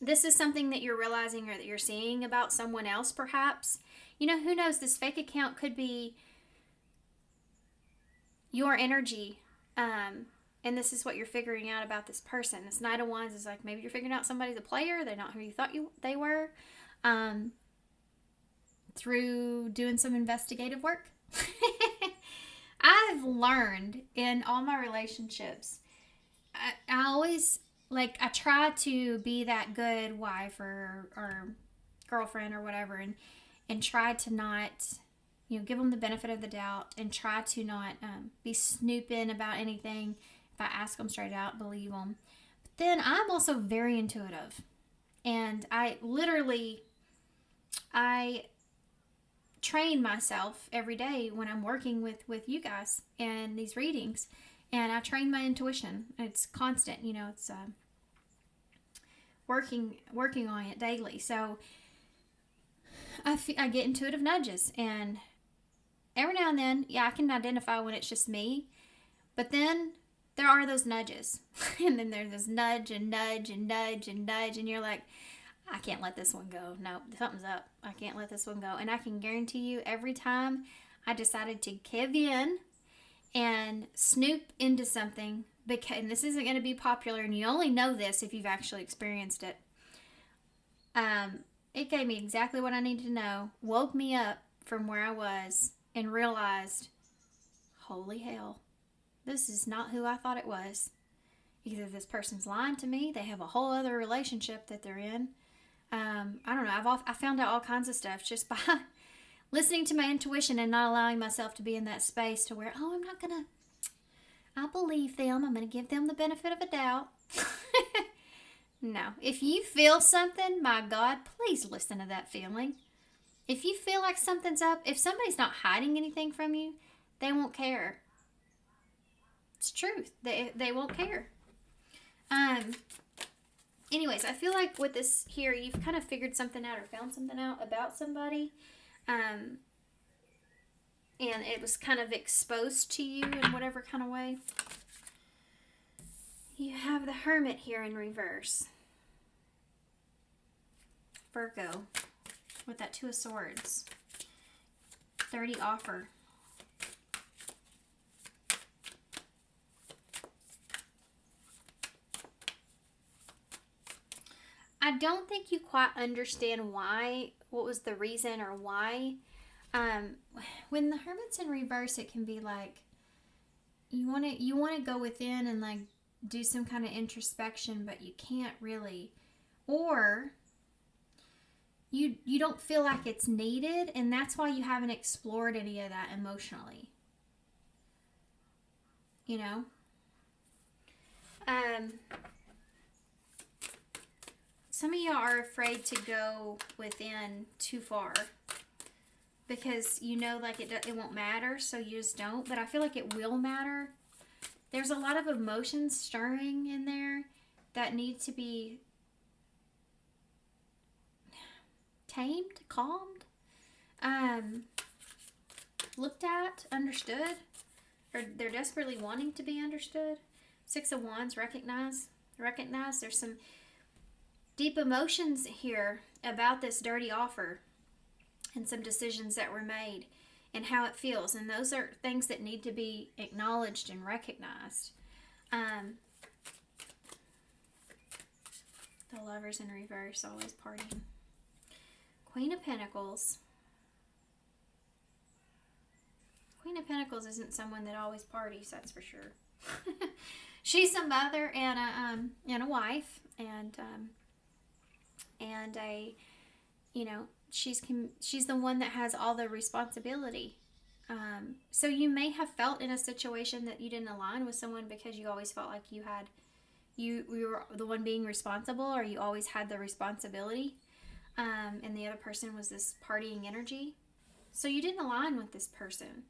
This is something that you're realizing or that you're seeing about someone else, perhaps. You know, who knows? This fake account could be your energy, and this is what you're figuring out about this person. This Knight of Wands is like, maybe you're figuring out somebody's a player. They're not who you thought they were, through doing some investigative work. I've learned in all my relationships, I always, like, I try to be that good wife or girlfriend or whatever, and try to not, you know, give them the benefit of the doubt, and try to not be snooping about anything. If I ask them straight out, believe them. But then I'm also very intuitive, and I train myself every day when I'm working with you guys and these readings, and I train my intuition. It's constant, you know. It's working on it daily. So I get intuitive nudges, and every now and then, yeah, I can identify when it's just me, but then there are those nudges, and then there's this nudge and nudge and nudge and nudge, and you're like, I can't let this one go. No, something's up. I can't let this one go. And I can guarantee you, every time I decided to give in and snoop into something, because, and this isn't going to be popular, and you only know this if you've actually experienced it, it gave me exactly what I needed to know, woke me up from where I was, and realized, holy hell, this is not who I thought it was. Either this person's lying to me, they have a whole other relationship that they're in. I don't know. I found out all kinds of stuff just by listening to my intuition and not allowing myself to be in that space to where, oh, I believe them. I'm going to give them the benefit of a doubt. No. If you feel something, my God, please listen to that feeling. If you feel like something's up, if somebody's not hiding anything from you, they won't care. It's truth. They won't care. Anyways, I feel like with this here, you've kind of figured something out or found something out about somebody. And it was kind of exposed to you in whatever kind of way. You have the Hermit here in reverse. Virgo with that Two of Swords. 30 offer. I don't think you quite understand why, what was the reason or why. When the Hermit's in reverse, it can be like you want to go within and like do some kind of introspection, but you can't really, or you don't feel like it's needed, and that's why you haven't explored any of that emotionally. You know? Some of y'all are afraid to go within too far because you know, like, it won't matter, so you just don't. But I feel like it will matter. There's a lot of emotions stirring in there that need to be tamed, calmed, looked at, understood, or they're desperately wanting to be understood. Six of Wands, recognize. There's some deep emotions here about this dirty offer and some decisions that were made and how it feels, and those are things that need to be acknowledged and recognized. The Lovers in reverse, always partying. Queen of Pentacles. Queen of Pentacles isn't someone that always parties, that's for sure. She's a mother and a wife, and a, you know, she's the one that has all the responsibility So you may have felt in a situation that you didn't align with someone because you always felt like you were the one being responsible, or you always had the responsibility, and the other person was this partying energy. So you didn't align with this person.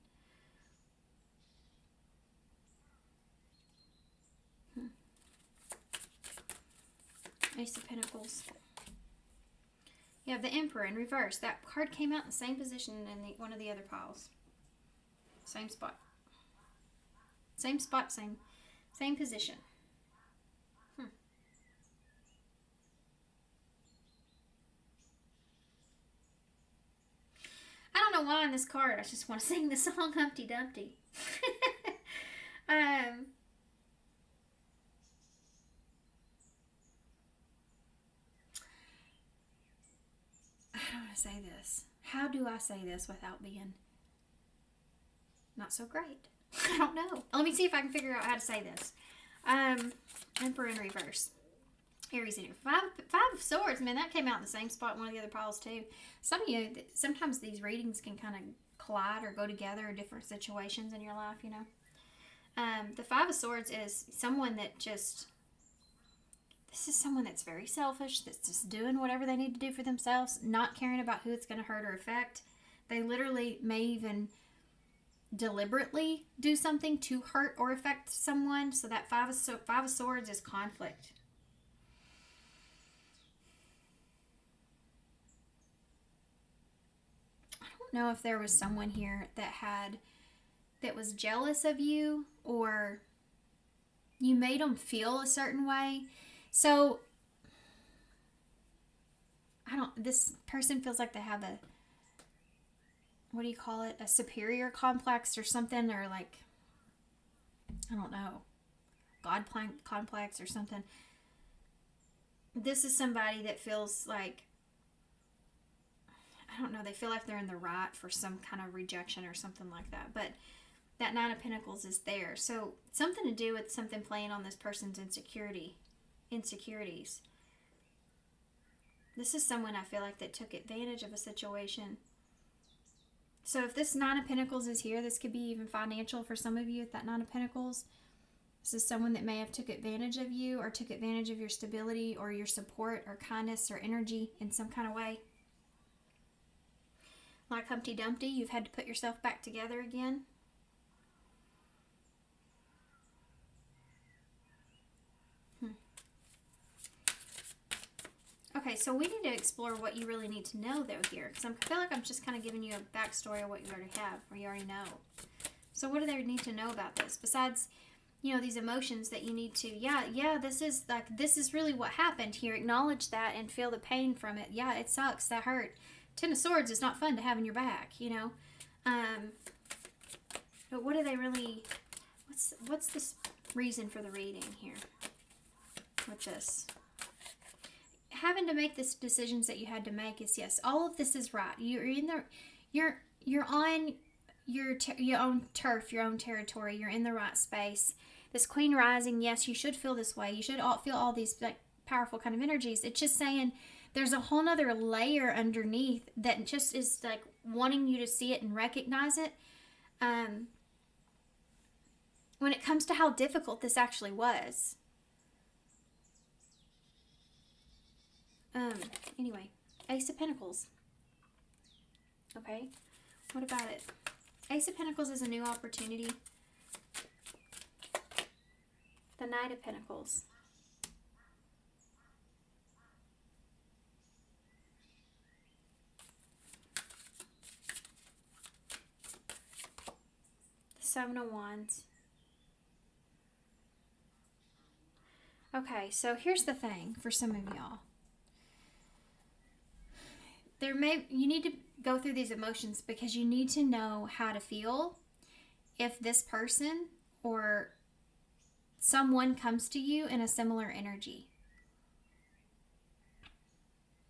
Ace of Pentacles. You have the Emperor in reverse. That card came out in the same position in one of the other piles. Same spot. Same spot, same position. I don't know why on this card I just want to sing the song Humpty Dumpty. I don't want to say this. How do I say this without being not so great? I don't know. Let me see if I can figure out how to say this. Emperor in reverse. Aries in here. Five of Swords. Man, that came out in the same spot in one of the other piles too. Some of you, sometimes these readings can kind of collide or go together in different situations in your life, you know. The Five of Swords is someone that just... This is someone that's very selfish, that's just doing whatever they need to do for themselves, not caring about who it's going to hurt or affect. They literally may even deliberately do something to hurt or affect someone. So that Five of Swords is conflict. I don't know if there was someone here that was jealous of you, or you made them feel a certain way. So, this person feels like they have what do you call it? A superior complex or something, or like, I don't know, God complex or something. This is somebody that feels like, I don't know, they feel like they're in the right for some kind of rejection or something like that. But that Nine of Pentacles is there. So, something to do with something playing on this person's insecurities. This is someone I feel like that took advantage of a situation. So if this Nine of Pentacles is here, this could be even financial for some of you with that Nine of Pentacles. This is someone that may have took advantage of you, or took advantage of your stability or your support or kindness or energy in some kind of way. Like Humpty Dumpty, you've had to put yourself back together again. Okay, so we need to explore what you really need to know, though, here. Because I feel like I'm just kind of giving you a backstory of what you already have, or you already know. So what do they need to know about this? Besides, you know, these emotions that you need to, this is really what happened here. Acknowledge that and feel the pain from it. Yeah, it sucks. That hurt. Ten of Swords is not fun to have in your back, you know. But what do they really, what's this reason for the reading here with this? Having to make this decisions that you had to make is, yes, all of this is right. You're on your own turf, your own territory. You're in the right space. This Queen rising, yes, you should feel this way. You should feel all these like powerful kind of energies. It's just saying there's a whole nother layer underneath that just is like wanting you to see it and recognize it. When it comes to how difficult this actually was. Anyway, Ace of Pentacles. Okay, what about it? Ace of Pentacles is a new opportunity. The Knight of Pentacles. The Seven of Wands. Okay, so here's the thing for some of y'all. You need to go through these emotions because you need to know how to feel if this person or someone comes to you in a similar energy.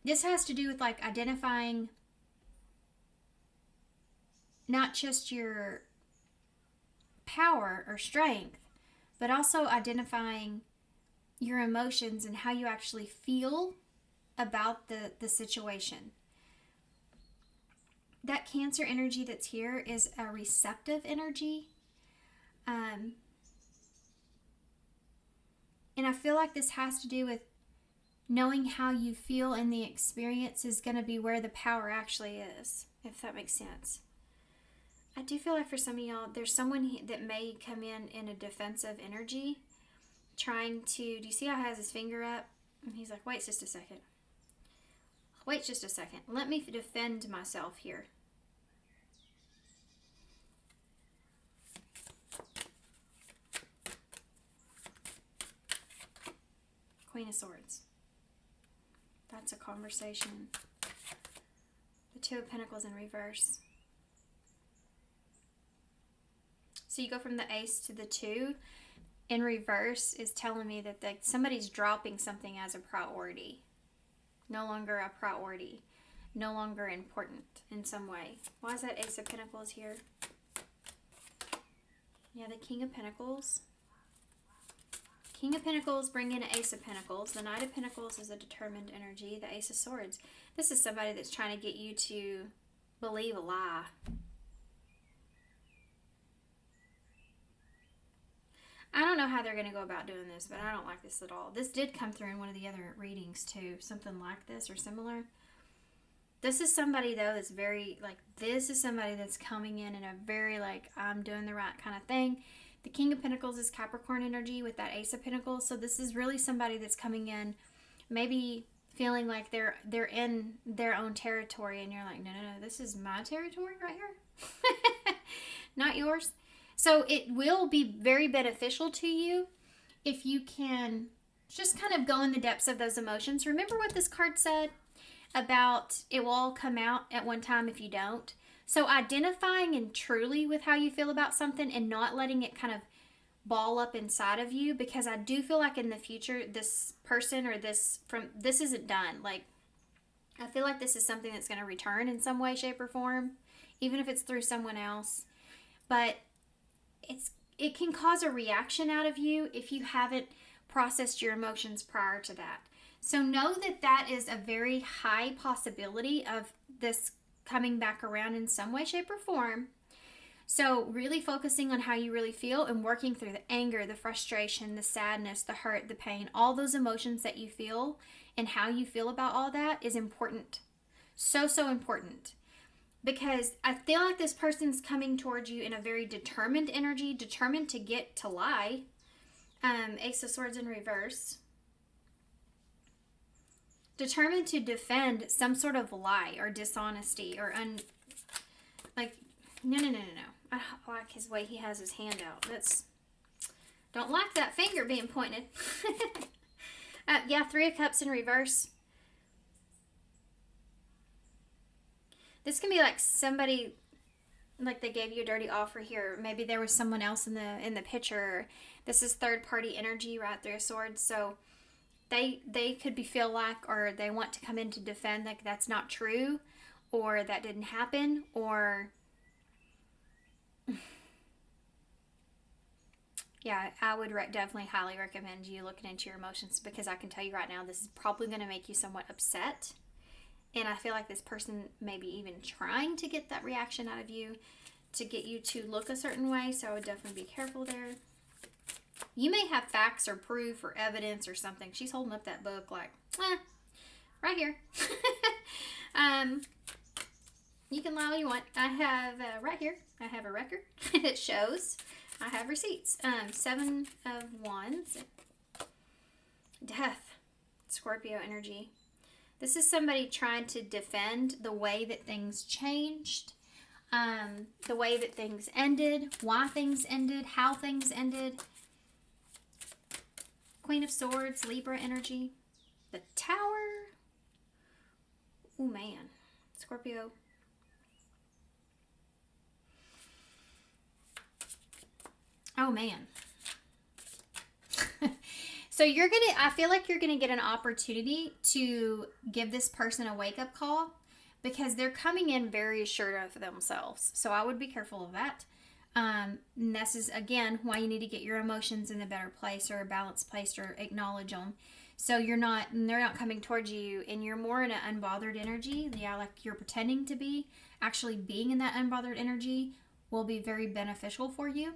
This has to do with like identifying not just your power or strength, but also identifying your emotions and how you actually feel about the situation. that Cancer energy that's here is a receptive energy. And I feel like this has to do with knowing how you feel in the experience is going to be where the power actually is, if that makes sense. I do feel like for some of y'all, there's someone that may come in a defensive energy, trying to, do you see how he has his finger up? And he's like, wait just a second. Wait just a second. Let me defend myself here. Queen of Swords. That's a conversation. The Two of Pentacles in reverse. So you go from the Ace to the Two. In reverse is telling me that somebody's dropping something as a priority. No longer a priority. No longer important in some way. Why is that Ace of Pentacles here? Yeah, the King of Pentacles. King of Pentacles bring in an Ace of Pentacles. The Knight of Pentacles is a determined energy. The Ace of Swords. This is somebody that's trying to get you to believe a lie. I don't know how they're going to go about doing this, but I don't like this at all. This did come through in one of the other readings too. Something like this or similar. This is somebody though that's very, this is somebody that's coming in a very, I'm doing the right kind of thing. The King of Pentacles is Capricorn energy with that Ace of Pentacles. So this is really somebody that's coming in maybe feeling like they're in their own territory. And you're like, no, this is my territory right here. Not yours. So it will be very beneficial to you if you can just kind of go in the depths of those emotions. Remember what this card said about it will all come out at one time if you don't. So identifying and truly with how you feel about something and not letting it kind of ball up inside of you, because I do feel like in the future this person or this isn't done. I feel like this is something that's going to return in some way, shape, or form, even if it's through someone else. But it can cause a reaction out of you if you haven't processed your emotions prior to that. So know that is a very high possibility of this coming back around in some way, shape, or form. So really focusing on how you really feel and working through the anger, the frustration, the sadness, the hurt, the pain, all those emotions that you feel and how you feel about all that is important. So important. Because I feel like this person's coming towards you in a very determined energy, determined to get to lie. Ace of Swords in reverse. Determined to defend some sort of lie or dishonesty or no. I don't like his way he has his hand out. Don't like that finger being pointed. Yeah, Three of Cups in reverse. This can be like somebody, like they gave you a dirty offer here. Maybe there was someone else in the picture. This is third party energy, right? Three of Swords. So they could feel like, or they want to come in to defend like that's not true, or that didn't happen, or yeah, I would definitely highly recommend you looking into your emotions, because I can tell you right now, this is probably going to make you somewhat upset. And I feel like this person may be even trying to get that reaction out of you to get you to look a certain way. So I would definitely be careful there. You may have facts or proof or evidence or something. She's holding up that book like, right here. You can lie all you want. I have right here, I have a record that shows I have receipts. Seven of Wands. Death. Scorpio energy. This is somebody trying to defend the way that things changed, the way that things ended, why things ended, how things ended. Queen of Swords, Libra energy. The Tower. Oh man. Scorpio. Oh man. So I feel like you're going to get an opportunity to give this person a wake-up call, because they're coming in very assured of themselves. So I would be careful of that. And this is, again, why you need to get your emotions in a better place or a balanced place or acknowledge them. So they're not coming towards you, and you're more in an unbothered energy. Yeah, like you're pretending to be. Actually, being in that unbothered energy will be very beneficial for you,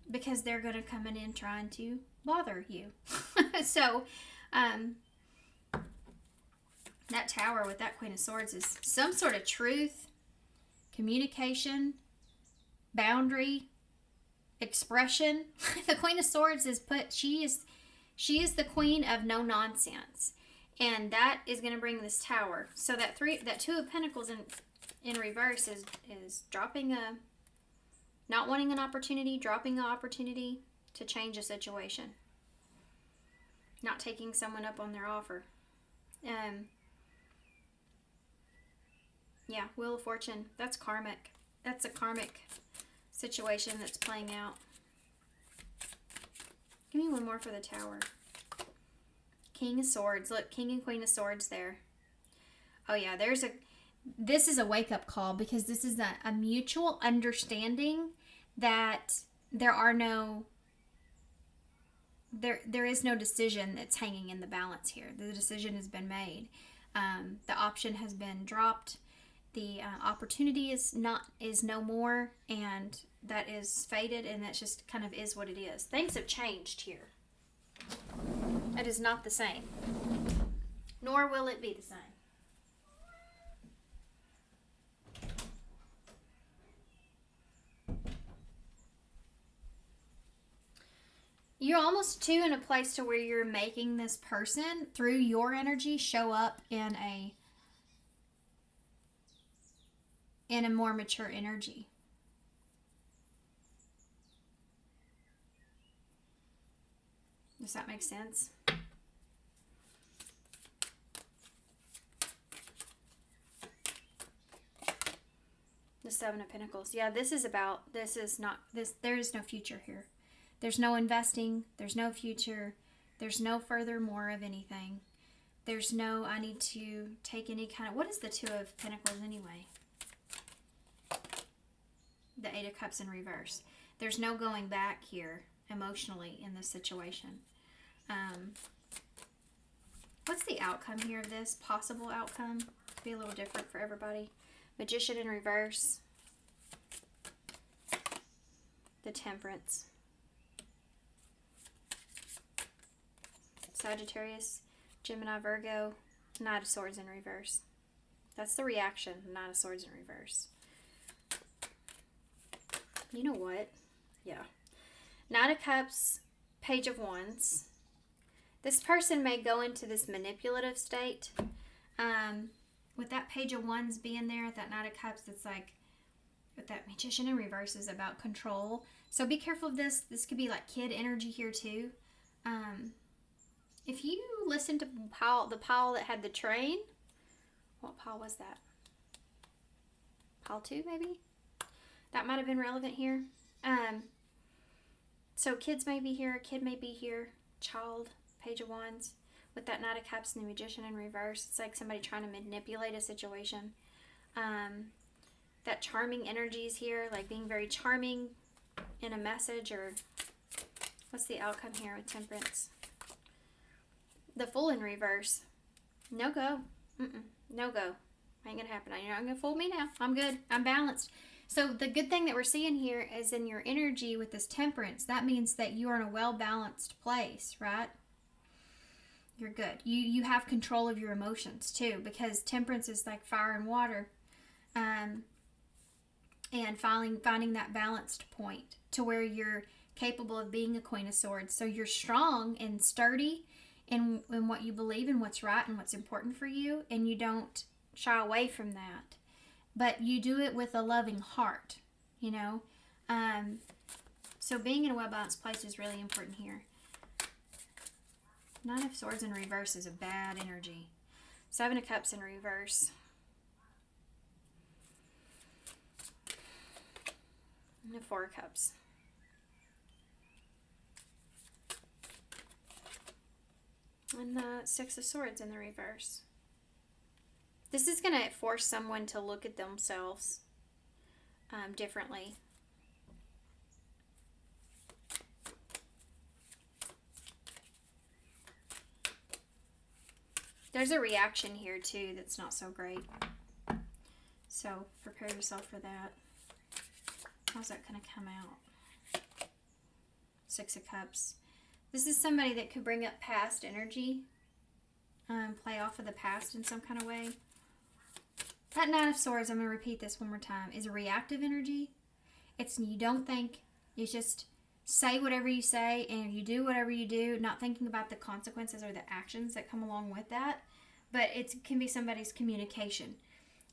because they're going to come in trying to bother you. So, that Tower with that Queen of Swords is some sort of truth, communication, boundary, expression. The Queen of Swords she is the queen of no nonsense, and that is going to bring this Tower. So that Two of Pentacles in reverse is not wanting an opportunity, dropping an opportunity to change a situation, not taking someone up on their offer. Yeah, Wheel of Fortune. That's karmic. That's a karmic situation that's playing out. Give me one more for the Tower. King of Swords. Look, King and Queen of Swords there. Oh yeah, this is a wake-up call, because this is a mutual understanding that there is no decision that's hanging in the balance here. The decision has been made. The option has been dropped. The opportunity is no more, and that is faded, and that just kind of is what it is. Things have changed here. It is not the same, nor will it be the same. You're almost too in a place to where you're making this person, through your energy, show up in a more mature energy. Does that make sense? The Seven of Pentacles. Yeah, there is no future here. There's no investing. There's no future. There's no further more of anything. There's no, I need to take any kind of, what is the Two of Pentacles anyway? The Eight of Cups in reverse. There's no going back here emotionally in this situation. What's the outcome here of this? Possible outcome? Be a little different for everybody. Magician in reverse. The Temperance. Sagittarius, Gemini, Virgo, Knight of Swords in reverse. That's the reaction, Knight of Swords in reverse. You know what? Yeah. Knight of Cups, Page of Wands. This person may go into this manipulative state. With that Page of Wands being there, that Knight of Cups, it's like, with that Magician in reverse is about control. So be careful of this. This could be like kid energy here too. If you listen to the pile that had the train, what pile was that? Pile 2 maybe? That might have been relevant here. So kids may be here, a kid may be here, child, Page of Wands. With that Knight of Cups and the Magician in reverse, it's like somebody trying to manipulate a situation. That charming energy is here, like being very charming in a message, or what's the outcome here with Temperance? The Fool in reverse. No go. No go. Ain't gonna happen. You're not gonna fool me now. I'm good. I'm balanced. So the good thing that we're seeing here is in your energy with this Temperance. That means that you are in a well-balanced place, right? You're good. You have control of your emotions too, because Temperance is like fire and water. And finding that balanced point to where you're capable of being a Queen of Swords. So you're strong and sturdy in what you believe and what's right and what's important for you, and you don't shy away from that. But you do it with a loving heart, you know. So being in a well-balanced place is really important here. Nine of Swords in reverse is a bad energy. Seven of Cups in reverse. And the Four of Cups. And the Six of Swords in the reverse. This is going to force someone to look at themselves differently. There's a reaction here, too, that's not so great. So, prepare yourself for that. How's that going to come out? Six of Cups. This is somebody that could bring up past energy. Play off of the past in some kind of way. That Nine of Swords, I'm going to repeat this one more time, is a reactive energy. It's you don't think, you just say whatever you say, and you do whatever you do, not thinking about the consequences or the actions that come along with that. But it can be somebody's communication.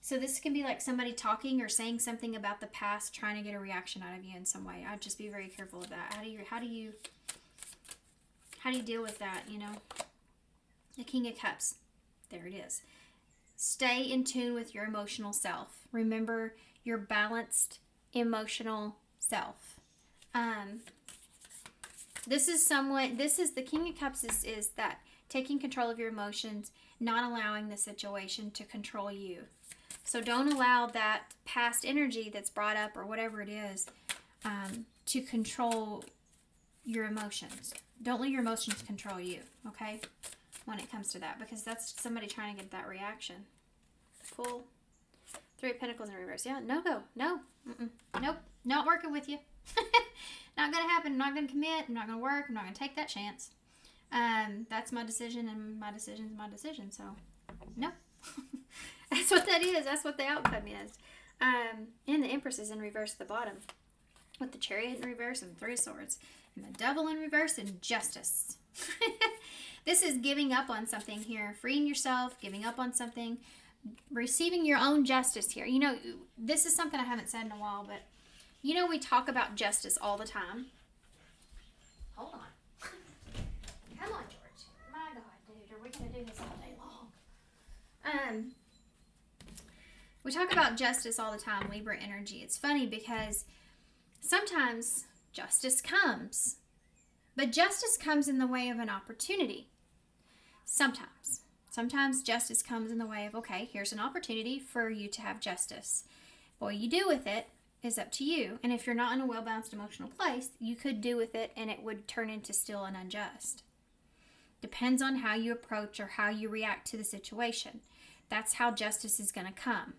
So this can be like somebody talking or saying something about the past, trying to get a reaction out of you in some way. I'd just be very careful of that. How do you deal with that, you know? The King of Cups. There it is. Stay in tune with your emotional self. Remember your balanced emotional self. This is the King of Cups is that taking control of your emotions, not allowing the situation to control you. So don't allow that past energy that's brought up or whatever it is to control your emotions. Don't let your emotions control you, okay? When it comes to that, because that's somebody trying to get that reaction. Full. Three of Pentacles in reverse. Yeah, no go. No. Nope. Not working with you. Not going to happen. I'm not going to commit. I'm not going to work. I'm not going to take that chance. That's my decision, and my decision is my decision. So, no. That's what that is. That's what the outcome is. And the Empress is in reverse at the bottom. With the Chariot in reverse and the Three of Swords. And the Devil in reverse and Justice. This is giving up on something here. Freeing yourself, giving up on something. Receiving your own justice here. You know, this is something I haven't said in a while, but you know we talk about justice all the time. Hold on. Come on, George. My God, dude. Are we going to do this all day long? We talk about justice all the time, Libra energy. It's funny because sometimes justice comes. But justice comes in the way of an opportunity. Sometimes. Sometimes justice comes in the way of, okay, here's an opportunity for you to have justice. What you do with it is up to you. And if you're not in a well-balanced emotional place, you could do with it and it would turn into still an unjust. Depends on how you approach or how you react to the situation. That's how justice is going to come.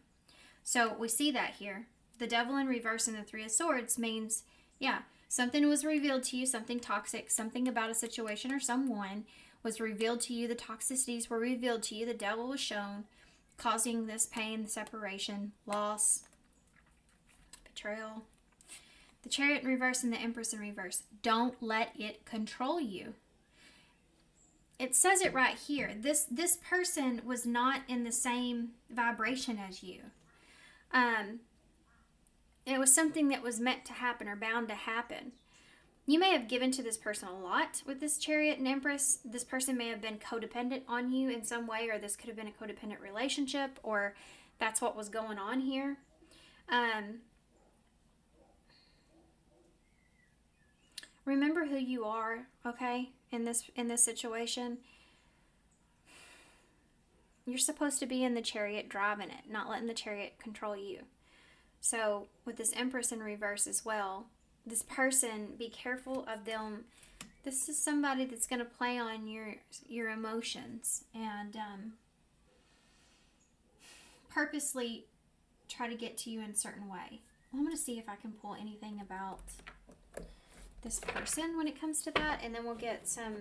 So we see that here. The Devil in reverse and the Three of Swords means, yeah, something was revealed to you, something toxic, something about a situation or someone was revealed to you. The toxicities were revealed to you. The devil was shown, causing this pain, the separation, loss, betrayal. The Chariot in reverse and the Empress in reverse. Don't let it control you. It says it right here. This person was not in the same vibration as you. It was something that was meant to happen or bound to happen. You may have given to this person a lot with this Chariot and Empress. This person may have been codependent on you in some way, or this could have been a codependent relationship, or that's what was going on here. Remember who you are, okay, in this situation. You're supposed to be in the Chariot driving it, not letting the Chariot control you. So with this Empress in reverse as well, this person, be careful of them. This is somebody that's going to play on your emotions and purposely try to get to you in a certain way. I'm going to see if I can pull anything about this person when it comes to that, and then we'll get some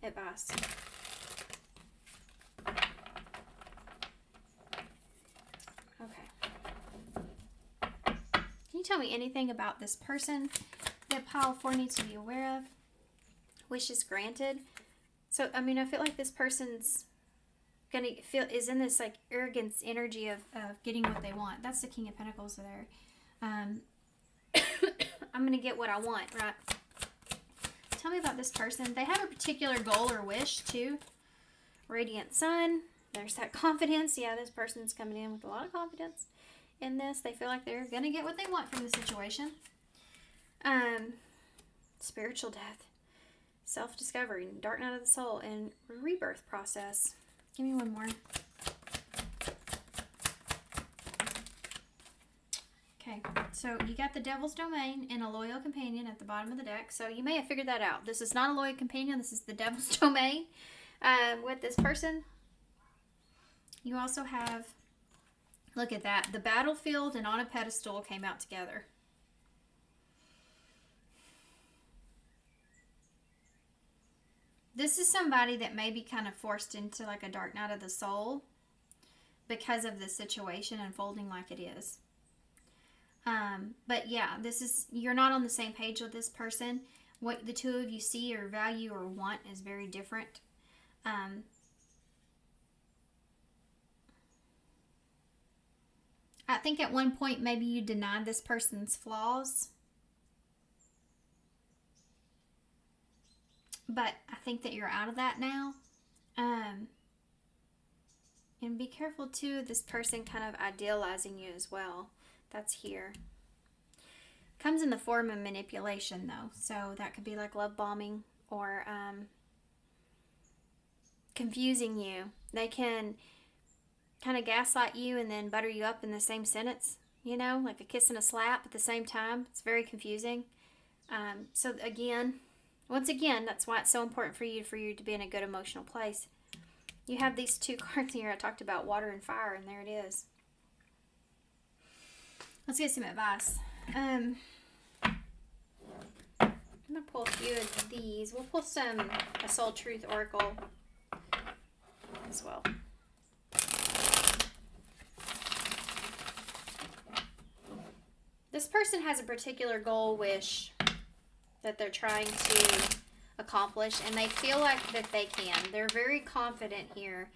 advice. Can you tell me anything about this person that pile 4 needs to be aware of? Wishes granted. So, I mean, I feel like this person's is in this like arrogance energy of getting what they want. That's the King of Pentacles there. I'm gonna get what I want, right? Tell me about this person. They have a particular goal or wish too. Radiant Sun. There's that confidence. Yeah, this person's coming in with a lot of confidence in this. They feel like they're gonna get what they want from the situation. Spiritual death, self-discovery, dark night of the soul, and rebirth process. Give me one more. Okay, so you got the Devil's Domain and a Loyal Companion at the bottom of the deck. So you may have figured that out. This is not a Loyal Companion. This is the Devil's Domain. With this person, you also have, look at that, the battlefield and on a pedestal came out together. This is somebody that may be kind of forced into like a dark night of the soul because of the situation unfolding like it is. But yeah, this is, you're not on the same page with this person. What the two of you see or value or want is very different. I think at one point maybe you denied this person's flaws. But I think that you're out of that now. And be careful too of this person kind of idealizing you as well. That's here. Comes in the form of manipulation though. So that could be like love bombing or confusing you. They can kind of gaslight you and then butter you up in the same sentence. You know, like a kiss and a slap at the same time. It's very confusing. So again, once again, that's why it's so important for you to be in a good emotional place. You have these two cards here. I talked about water and fire, and there it is. Let's get some advice. I'm going to pull a few of these. We'll pull a Soul Truth Oracle as well. This person has a particular goal, wish that they're trying to accomplish, and they feel like that they can. They're very confident here,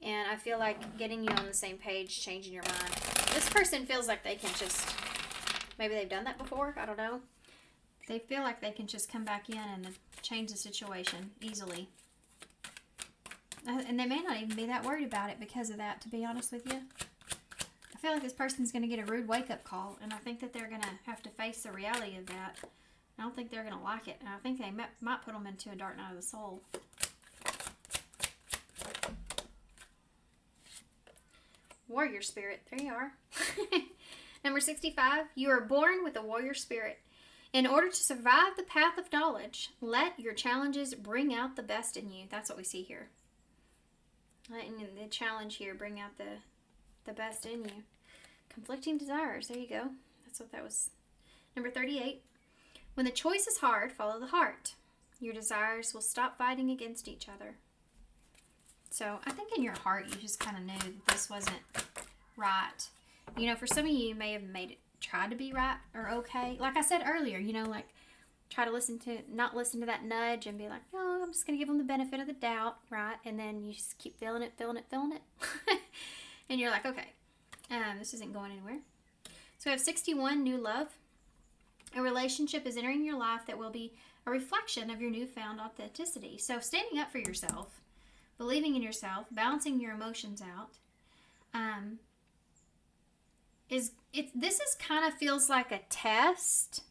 and I feel like getting you on the same page, changing your mind. This person feels like they can just, maybe they've done that before, I don't know. They feel like they can just come back in and change the situation easily. And they may not even be that worried about it because of that, to be honest with you. I feel like this person's going to get a rude wake-up call, and I think that they're going to have to face the reality of that. I don't think they're going to like it, and I think they might put them into a dark night of the soul. Warrior spirit. There you are. Number 65. You are born with a warrior spirit. In order to survive the path of knowledge, let your challenges bring out the best in you. That's what we see here. Letting the challenge here bring out the best in you. Conflicting desires. There you go. That's what that was. Number 38. When the choice is hard, follow the heart. Your desires will stop fighting against each other. So I think in your heart you just kind of knew that this wasn't right. You know, for some of you, you may have tried to be right or okay. Like I said earlier, you know, like try to not listen to that nudge and be like, no, I'm just going to give them the benefit of the doubt, right? And then you just keep feeling it. And you're like, okay, this isn't going anywhere. So we have 61, new love. A relationship is entering your life that will be a reflection of your newfound authenticity. So standing up for yourself, believing in yourself, balancing your emotions out, this is kind of feels like a test,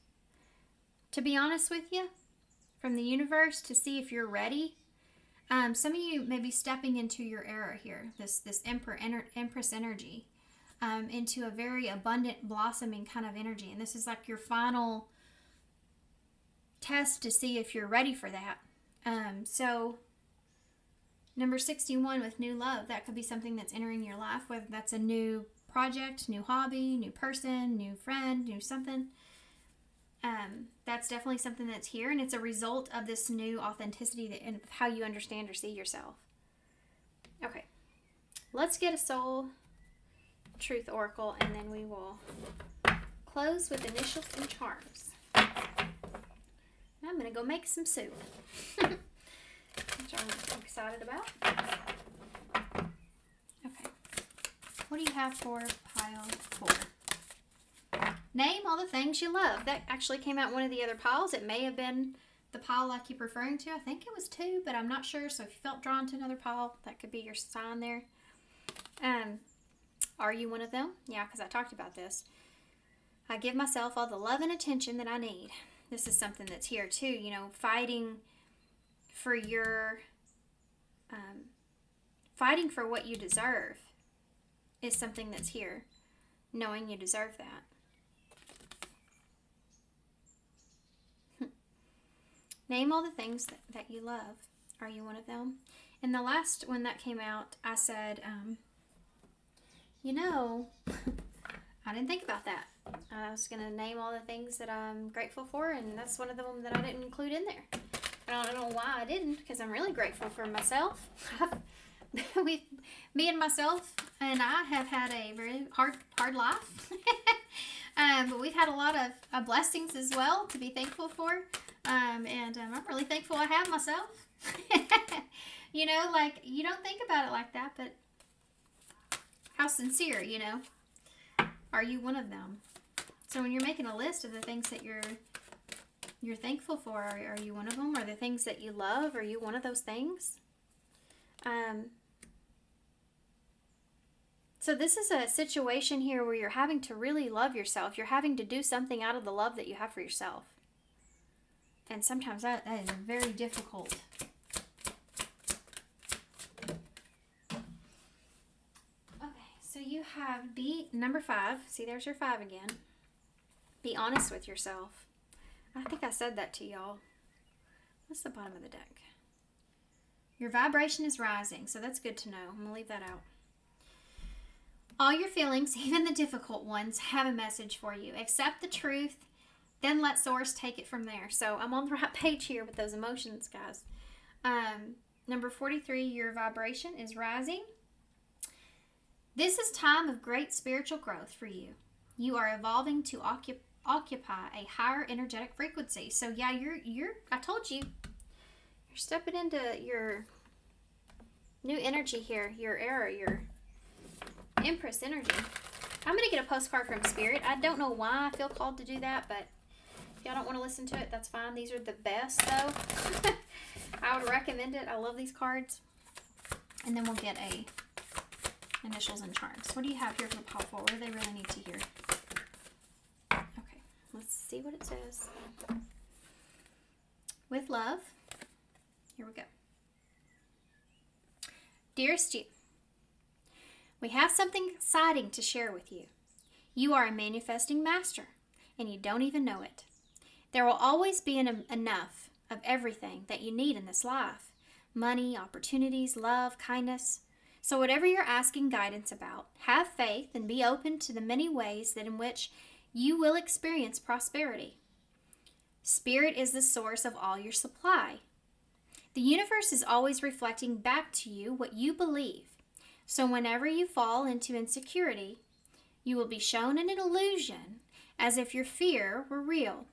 to be honest with you, from the universe to see if you're ready. Some of you may be stepping into your era here, this Empress energy. Into a very abundant, blossoming kind of energy. And this is like your final test to see if you're ready for that. So, number 61 with new love, that could be something that's entering your life, whether that's a new project, new hobby, new person, new friend, new something. That's definitely something that's here, and it's a result of this new authenticity and how you understand or see yourself. Okay, let's get a Soul Truth Oracle, and then we will close with initials and charms. I'm going to go make some soup, which I'm excited about. Okay, what do you have for pile 4? Name all the things you love. That actually came out one of the other piles. It may have been the pile I keep referring to. I think it was 2, but I'm not sure. So if you felt drawn to another pile, that could be your sign there. Are you one of them? Yeah, because I talked about this. I give myself all the love and attention that I need. This is something that's here too. You know, fighting for your, fighting for what you deserve is something that's here. Knowing you deserve that. Name all the things that you love. Are you one of them? And the last one that came out, I said, I didn't think about that. I was going to name all the things that I'm grateful for, and that's one of them that I didn't include in there. I don't know why I didn't, because I'm really grateful for myself. Me and myself and I have had a very hard life. But we've had a lot of blessings as well to be thankful for. I'm really thankful I have myself. You don't think about it like that, but how sincere, are you one of them? So when you're making a list of the things that you're thankful for, are you one of them? Are the things that you love, are you one of those things? So this is a situation here where you're having to really love yourself. You're having to do something out of the love that you have for yourself. And sometimes that is very difficult. So you have number 5. See, there's your 5 again. Be honest with yourself. I think I said that to y'all. What's the bottom of the deck? Your vibration is rising, so that's good to know. I'm going to leave that out. All your feelings, even the difficult ones, have a message for you. Accept the truth, then let Source take it from there. So I'm on the right page here with those emotions, guys. Number 43, your vibration is rising. This is time of great spiritual growth for you. You are evolving to occupy a higher energetic frequency. So yeah, I told you, you're stepping into your new energy here, your era, your Empress energy. I'm going to get a postcard from Spirit. I don't know why I feel called to do that, but if y'all don't want to listen to it, that's fine. These are the best, though. I would recommend it. I love these cards. And then we'll get a initials and charms. What do you have here for the pile four? What do they really need to hear? Okay, let's see what it says. With love. Here we go. Dearest you, we have something exciting to share with you. You are a manifesting master, and you don't even know it. There will always be enough of everything that you need in this life. Money, opportunities, love, kindness. So whatever you're asking guidance about, have faith and be open to the many ways that in which you will experience prosperity. Spirit is the source of all your supply. The universe is always reflecting back to you what you believe. So whenever you fall into insecurity, you will be shown an illusion as if your fear were real.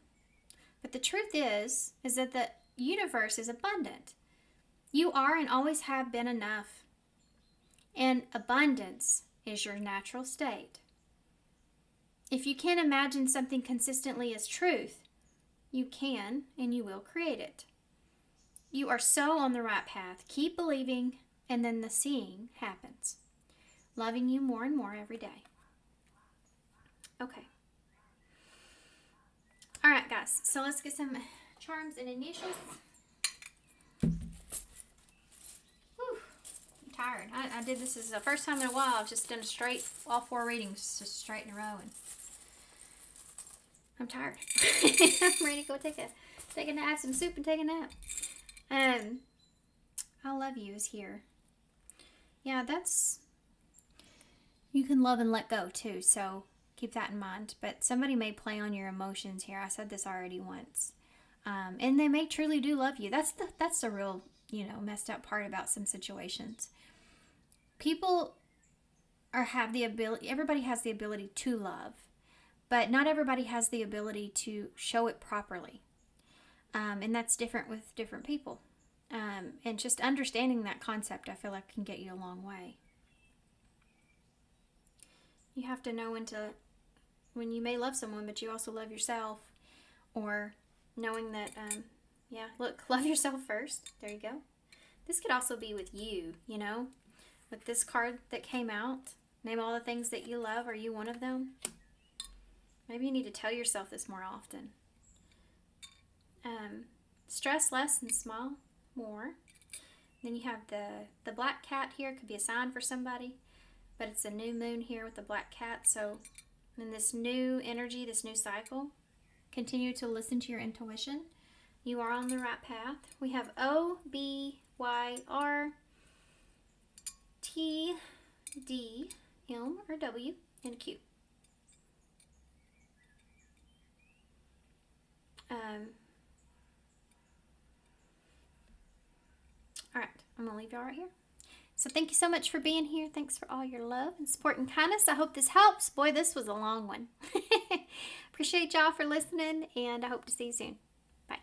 But the truth is that the universe is abundant. You are and always have been enough. And abundance is your natural state. If you can't imagine something consistently as truth, you can and you will create it. You are so on the right path. Keep believing, and then the seeing happens. Loving you more and more every day. Okay. All right, guys. So let's get some charms and initials. Tired. I did this is the first time in a while I've just done all 4 readings just straight in a row, and I'm tired. I'm ready to go take a nap, have some soup and take a nap. I love you is here. Yeah, you can love and let go too, so keep that in mind. But somebody may play on your emotions here. I said this already once. And they may truly do love you. That's the real, messed up part about some situations. People have the ability, everybody has the ability to love, but not everybody has the ability to show it properly. And that's different with different people. And just understanding that concept, I feel like, can get you a long way. You have to know when you may love someone, but you also love yourself, or knowing that, love yourself first. There you go. This could also be with you, with this card that came out. Name all the things that you love. Are you one of them? Maybe you need to tell yourself this more often. Stress less and smile more. Then you have the black cat here. Could be a sign for somebody, but it's a new moon here with the black cat. So in this new energy, this new cycle, continue to listen to your intuition. You are on the right path. We have O, B, Y, R. T, D, M, or W, and Q. All right, I'm going to leave y'all right here. So thank you so much for being here. Thanks for all your love and support and kindness. I hope this helps. Boy, this was a long one. Appreciate y'all for listening, and I hope to see you soon. Bye.